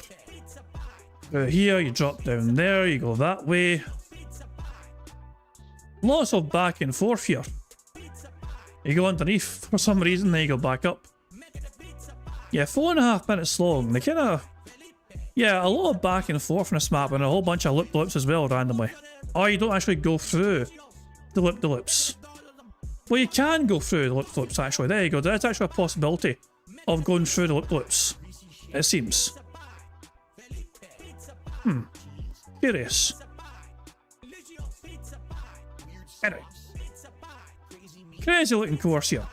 Through here, you drop down there, you go that way. Lots of back and forth here. You go underneath for some reason, then you go back up. Yeah, 4.5 minutes long. They kind of... yeah, a lot of back and forth on this map and a whole bunch of loop-de-loops as well, randomly. Oh, you don't actually go through the loop-de-loops. Well, you can go through the loop-de-loops, actually. There you go. There's actually a possibility of going through the loop-de-loops. It seems. Curious. Anyway. Crazy looking course here.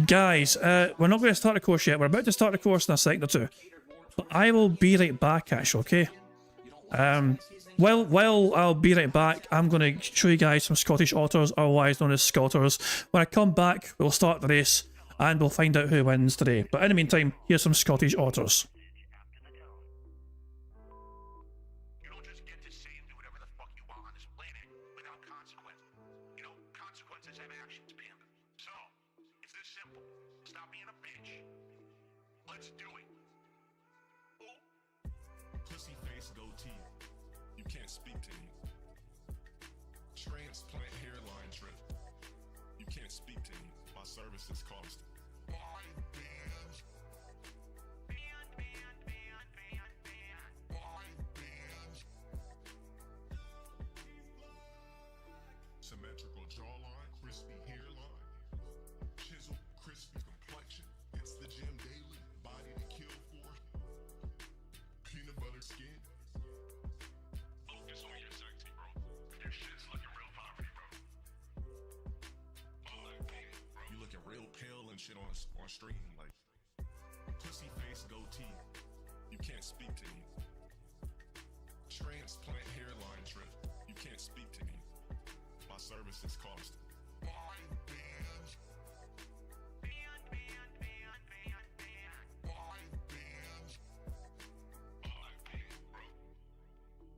Guys, we're not going to start the course yet. We're about to start the course in a second or two. But I will be right back, actually, okay? While I'll be right back, I'm going to show you guys some Scottish otters, otherwise known as scotters. When I come back, we'll start the race, and we'll find out who wins today. But in the meantime, here's some Scottish otters. Symmetrical jawline, crispy hairline, chisel, crispy complexion. It's the gym daily, body to kill for. Peanut butter skin. Focus on your sexy, bro. Your shit's looking real poverty, bro. Oh, man, bro. You looking real pale and shit on stream, like pussy face goatee. You can't speak to me. Transplant hairline trip. You can't speak to me. My services cost.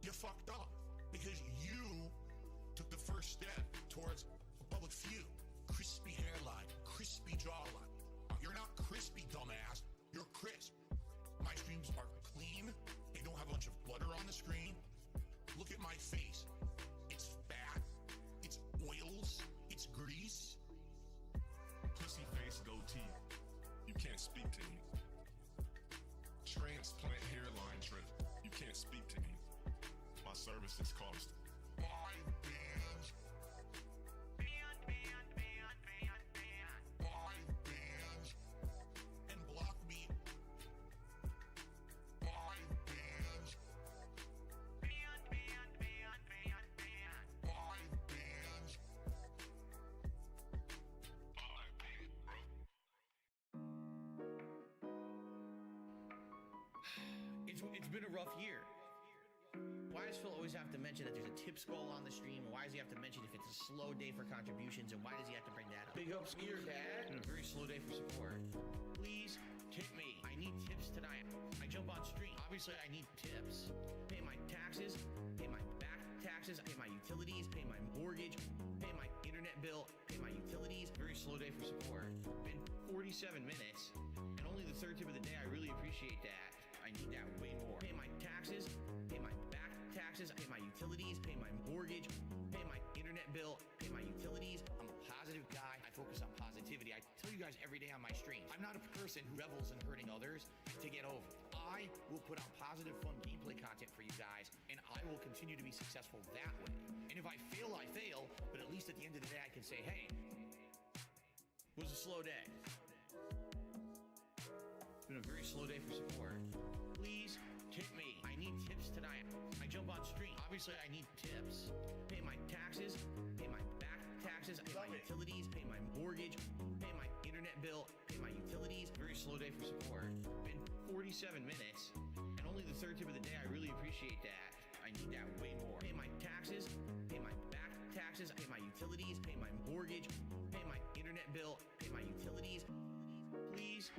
You fucked up because you took the first step towards a public view. Crispy hairline, crispy jawline. You're not crispy, dumbass. You're crisp. My streams are clean. They don't have a bunch of butter on the screen. Look at my face. It's fat. It's oils. It's grease. Pussy face goatee. You can't speak to me. Transplant hairline trip. You can't speak to me. My services cost. And block me. It's been a rough year. why does Phil always have to mention that there's a tips goal on the stream? And why does he have to mention if it's a slow day for contributions? And why does he have to bring that up? Big ups here, Dad. And a very slow day for support. Please tip me. I need tips tonight. I jump on stream. Obviously, I need tips. Pay my taxes, pay my back taxes, pay my utilities, pay my mortgage, pay my internet bill, pay my utilities. Very slow day for support. Been 47 minutes, and only the third tip of the day. I really appreciate that. I need that way more. Pay my taxes, pay my back taxes, pay my utilities, pay my mortgage, pay my internet bill, pay my utilities. I'm a positive guy. I focus on positivity. I tell you guys every day on my stream, I'm not a person who revels in hurting others to get over. I will put out positive, fun gameplay content for you guys, and I will continue to be successful that way. And if I fail, I fail, but at least at the end of the day, I can say, hey, it was a slow day. It's been a very slow day for support. Please tip me. I need tips tonight. I jump on stream. Obviously, I need tips. Pay my taxes, pay my back taxes, pay my utilities, pay my mortgage, pay my internet bill, pay my utilities. Very slow day for support. Been 47 minutes, and only the third tip of the day. I really appreciate that. I need that way more. Pay my taxes, pay my back taxes, pay my utilities, pay my mortgage, pay my internet bill, pay my utilities. Please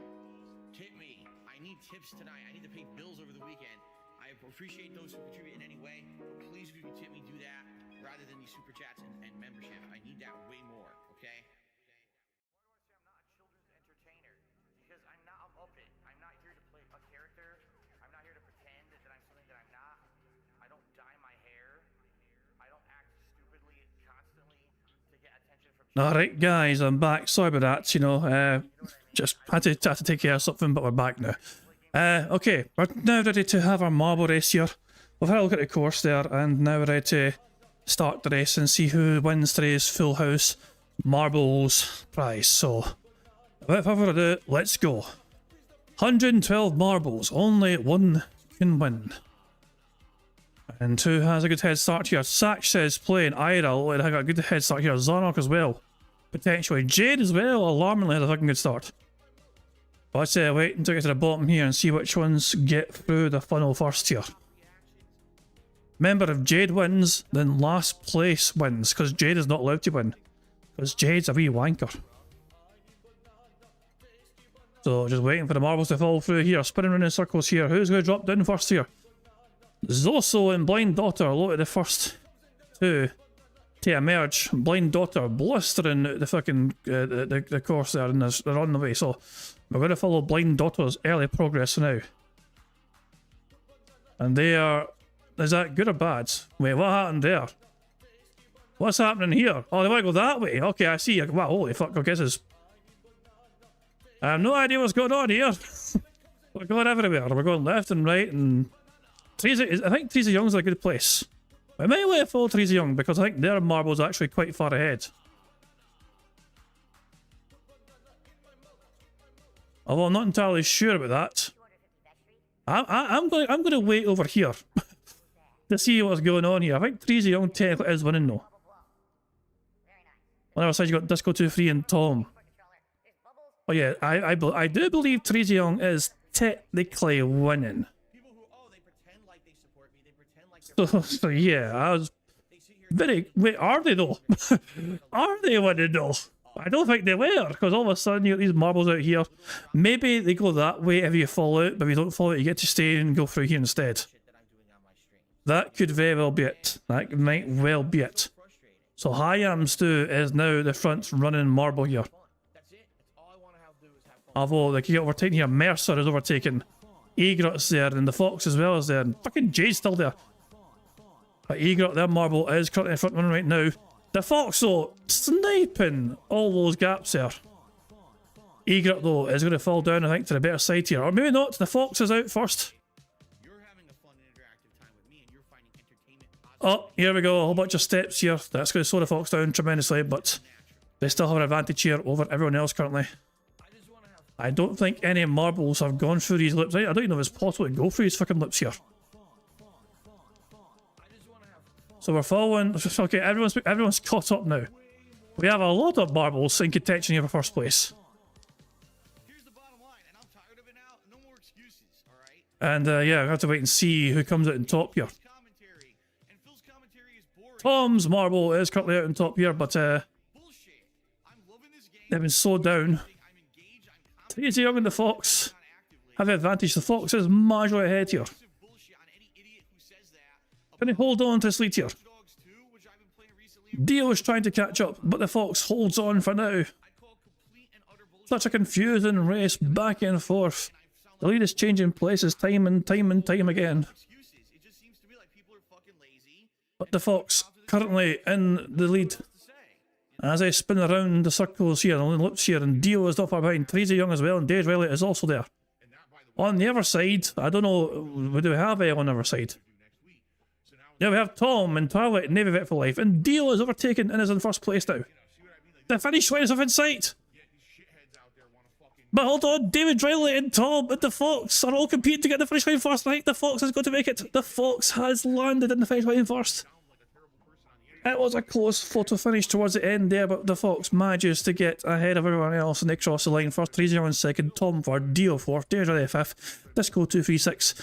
tip me. I need tips tonight. I need to pay bills over the weekend. I appreciate those who contribute in any way, but please, if you can tip me, do that rather than these super chats and membership. I need that way more, okay? I'm not a children's entertainer because I'm not a Muppet. I'm not here to play a character. I'm not here to pretend that I'm something that I'm not. I don't dye my hair. I don't act stupidly constantly to get attention from. Alright, guys, I'm back. Sorry about that, you know. Just had to take care of something, but we're back now. Okay, we're now ready to have our marble race here. We've had a look at the course there, and now we're ready to start the race and see who wins today's Full House Marbles prize. So, without further ado, let's go. 112 marbles, only one can win. And who has a good head start here? Sack says playing Ira, and I got a good head start here. Zarnock as well. Potentially Jade as well, alarmingly has a fucking good start. Let's wait until we get to the bottom here and see which ones get through the funnel first here. Remember, if Jade wins, then last place wins, because Jade is not allowed to win. Because Jade's a wee wanker. So, just waiting for the marbles to fall through here, spinning around in circles here. Who's going to drop down first here? Zoso and Blind Daughter, look at the first two to emerge. Blind Daughter blistering the fucking the course there, and they're on the way. So we're going to follow Blind Daughter's early progress now. And they are. Is that good or bad? Wait, what happened there? What's happening here? Oh, they want to go that way. Okay, I see. Wow, holy fuck! I guess it's. I have no idea what's going on here. We're going everywhere. We're going left and right, and I think Teresa Young's a good place. I might let follow Teresa Young because I think their marble's actually quite far ahead. Although I'm not entirely sure about that. I'm going to wait over here to see what's going on here. I think Teresa Young technically is winning though. On the other side, you got Disco 23 and Tom. Oh yeah, I do believe Teresa Young is technically winning. So yeah, I was very. Wait, are they though? Are they winning though? I don't think they were, because all of a sudden you got these marbles out here. Maybe they go that way if you fall out, but if you don't fall out, you get to stay and go through here instead. That could very well be it. That might well be it. So Hayam Stu is now the front running marble here. Although they can get overtaken here. Mercer is overtaken. Egrot's there, and the Fox as well is there, and fucking Jay's still there. But Egrot, their marble is currently in front running right now. The Fox though, sniping all those gaps there. Egrot though is going to fall down, I think, to the better side here. Or maybe not, the Fox is out first. Oh, here we go, a whole bunch of steps here. That's going to slow the Fox down tremendously, but they still have an advantage here over everyone else currently. I don't think any marbles have gone through these lips. I don't even know if it's possible to go through these fucking lips here. So we're following. Okay, everyone's caught up now. We have a lot of marbles in contention here for first place. And yeah, I have to wait and see who comes out on top here. Tom's marble is currently out on top here, but they've been slowed down. Tracy Young and the Fox have the advantage. The Fox is marginally ahead here. Can he hold on to this lead here? Dio is trying to catch up, but the Fox holds on for now. Such a confusing race back and forth. The lead is changing places time and time again. But the Fox currently in the lead. As I spin around the circles here and loops here, and Dio is not far behind. Tracy Young as well, and Dave Riley is also there. On the other side, I don't know, do we have anyone on the other side? Yeah, we have Tom and Twilight and Navy Vet for Life, and Dio is overtaken and is in first place now. The finish line is within sight. But hold on, David Riley and Tom and the Fox are all competing to get the finish line first. I think the Fox has got to make it. The Fox has landed in the finish line first. It was a close photo finish towards the end there, but the Fox manages to get ahead of everyone else and they cross the line first. Tracy Young second, Tom third, Dio fourth, David Riley fifth, Disco 236,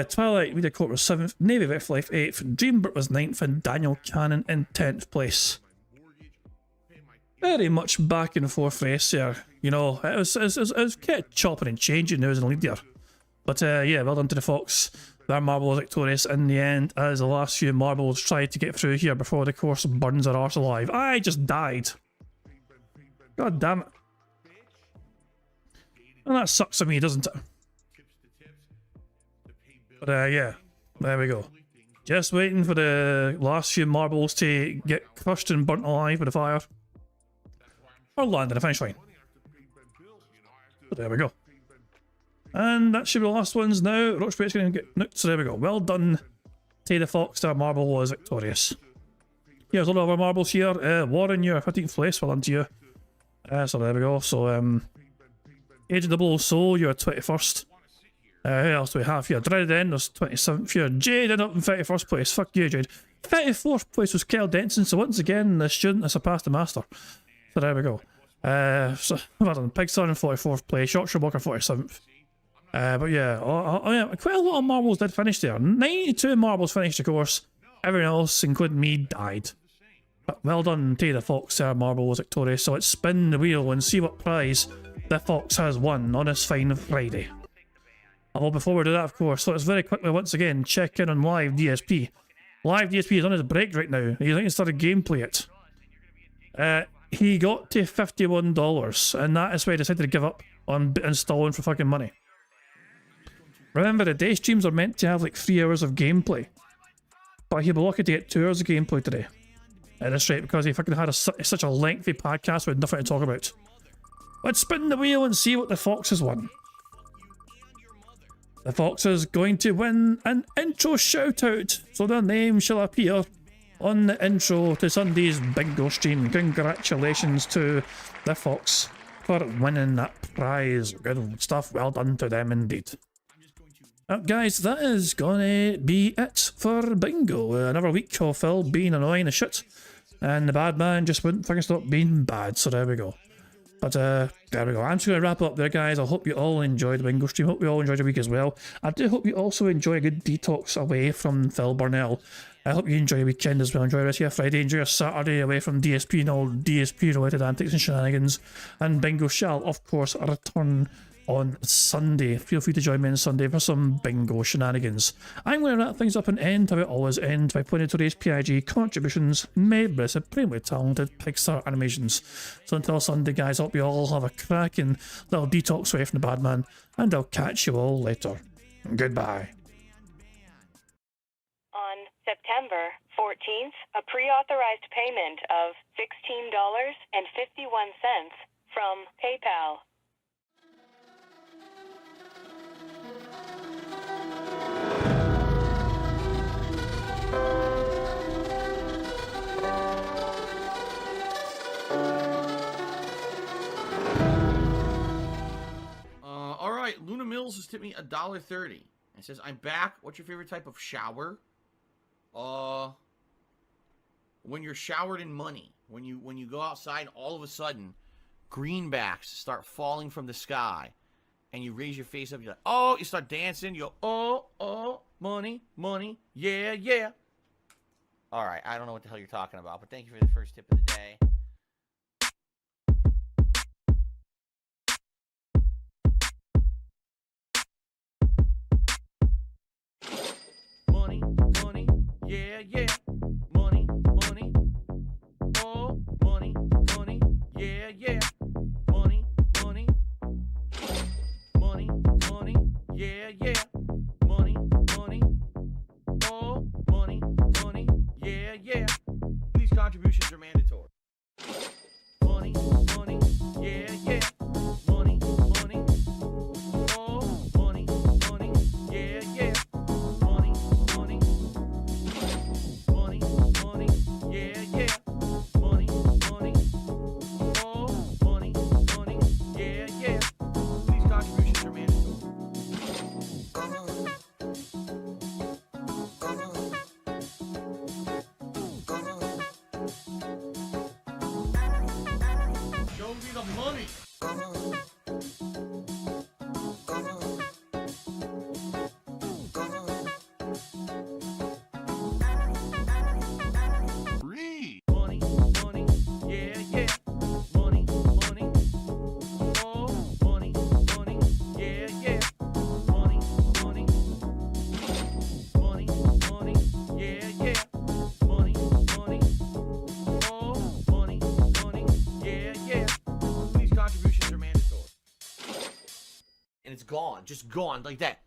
Twilight Media Court was 7th, Navy Vet for Life 8th, Dreambert was 9th, and Daniel Cannon in 10th place. Very much back and forth race there. You know, it was kind of chopping and changing now as in the lead there. But yeah, well done to the Fox. Their marble was victorious in the end as the last few marbles tried to get through here before the course burns their arse alive. I just died. God damn it. And that sucks for me, doesn't it? But yeah, there we go. Just waiting for the last few marbles to get crushed and burnt alive with the fire. Or land in the finish line. But there we go. And that should be the last ones now. Rochbait's going to get nuked, so there we go. Well done to the Fox. Their marble was victorious. Here's a lot of our marbles here. Warren, you're 15th place. Well done to you. So there we go. So, Agent Double Soul, you're 21st. Who else do we have here? Dreaded End was 27th here. Jade ended up in 31st place. Fuck you, Jade. 34th place was Kel Denson. So once again, the student has surpassed the master. So there we go. So, well done. Pigstar in 44th place. Yorkshire Walker 47th. But yeah, yeah, quite a lot of marbles did finish there. 92 marbles finished the course. Everyone else, including me, died. But well done to the Fox there. Marble was victorious. So let's spin the wheel and see what prize the Fox has won on this fine Friday. Well, before we do that, of course, let's very quickly once again check in on Live DSP. Live DSP is on his break right now. He's going to start a gameplay it. He got to $51, and that is why he decided to give up on installing for fucking money. Remember, the day streams are meant to have like 3 hours of gameplay. But he'll be lucky to get 2 hours of gameplay today. At this rate, because he fucking had such a lengthy podcast with nothing to talk about. Let's spin the wheel and see what the Fox has won. The Fox is going to win an intro shout out, so their name shall appear on the intro to Sunday's bingo stream. Congratulations to the Fox for winning that prize. Good stuff, well done to them indeed. Guys, that is gonna be it for bingo. Another week of Phil being annoying as shit, and the bad man just wouldn't fucking stop being bad, so there we go. But there we go. I'm just going to wrap up there, guys. I hope you all enjoyed the bingo stream. Hope you all enjoyed your week as well. I do hope you also enjoy a good detox away from Phil Burnell. I hope you enjoy your weekend as well. Enjoy the rest of your Friday. Enjoy your Saturday away from DSP and all DSP-related antics and shenanigans. And bingo shall, of course, return on Sunday. Feel free to join me on Sunday for some bingo shenanigans. I'm going to wrap things up and end how it always ends by pointing to today's PIG contributions made by the supremely talented Pixar Animations. So until Sunday, guys, I hope you all have a cracking little detox away from the bad man, and I'll catch you all later. Goodbye. On September 14th, a pre-authorized payment of $16.51 from PayPal. Alright, Luna Mills has tipped me $1.30. It says, I'm back. What's your favorite type of shower? When you're showered in money. When you go outside, all of a sudden, greenbacks start falling from the sky. And you raise your face up, you're like, oh, you start dancing, you go, oh, money, money, yeah, yeah. All right, I don't know what the hell you're talking about, but thank you for the first tip of the day. Money, money, yeah, yeah. Money, money, oh, money, money, yeah, yeah. Money, money, money, money, yeah, yeah. Money, money, oh, money, money, yeah, yeah. These contributions are mandatory. Money, money, yeah, yeah. Money, money, oh, money, money, yeah, yeah. Money, money, money, money, yeah, yeah. Money, money, oh, money, money, yeah, yeah. These contributions are mandatory. Show me the money. Read. Money, money, yeah, yeah. Money, money, oh, money, money, yeah, yeah. Money, money, money, money, yeah, yeah. Money, money, oh, money, money, yeah, yeah. These contributions are mandatory. And it's gone, just gone like that.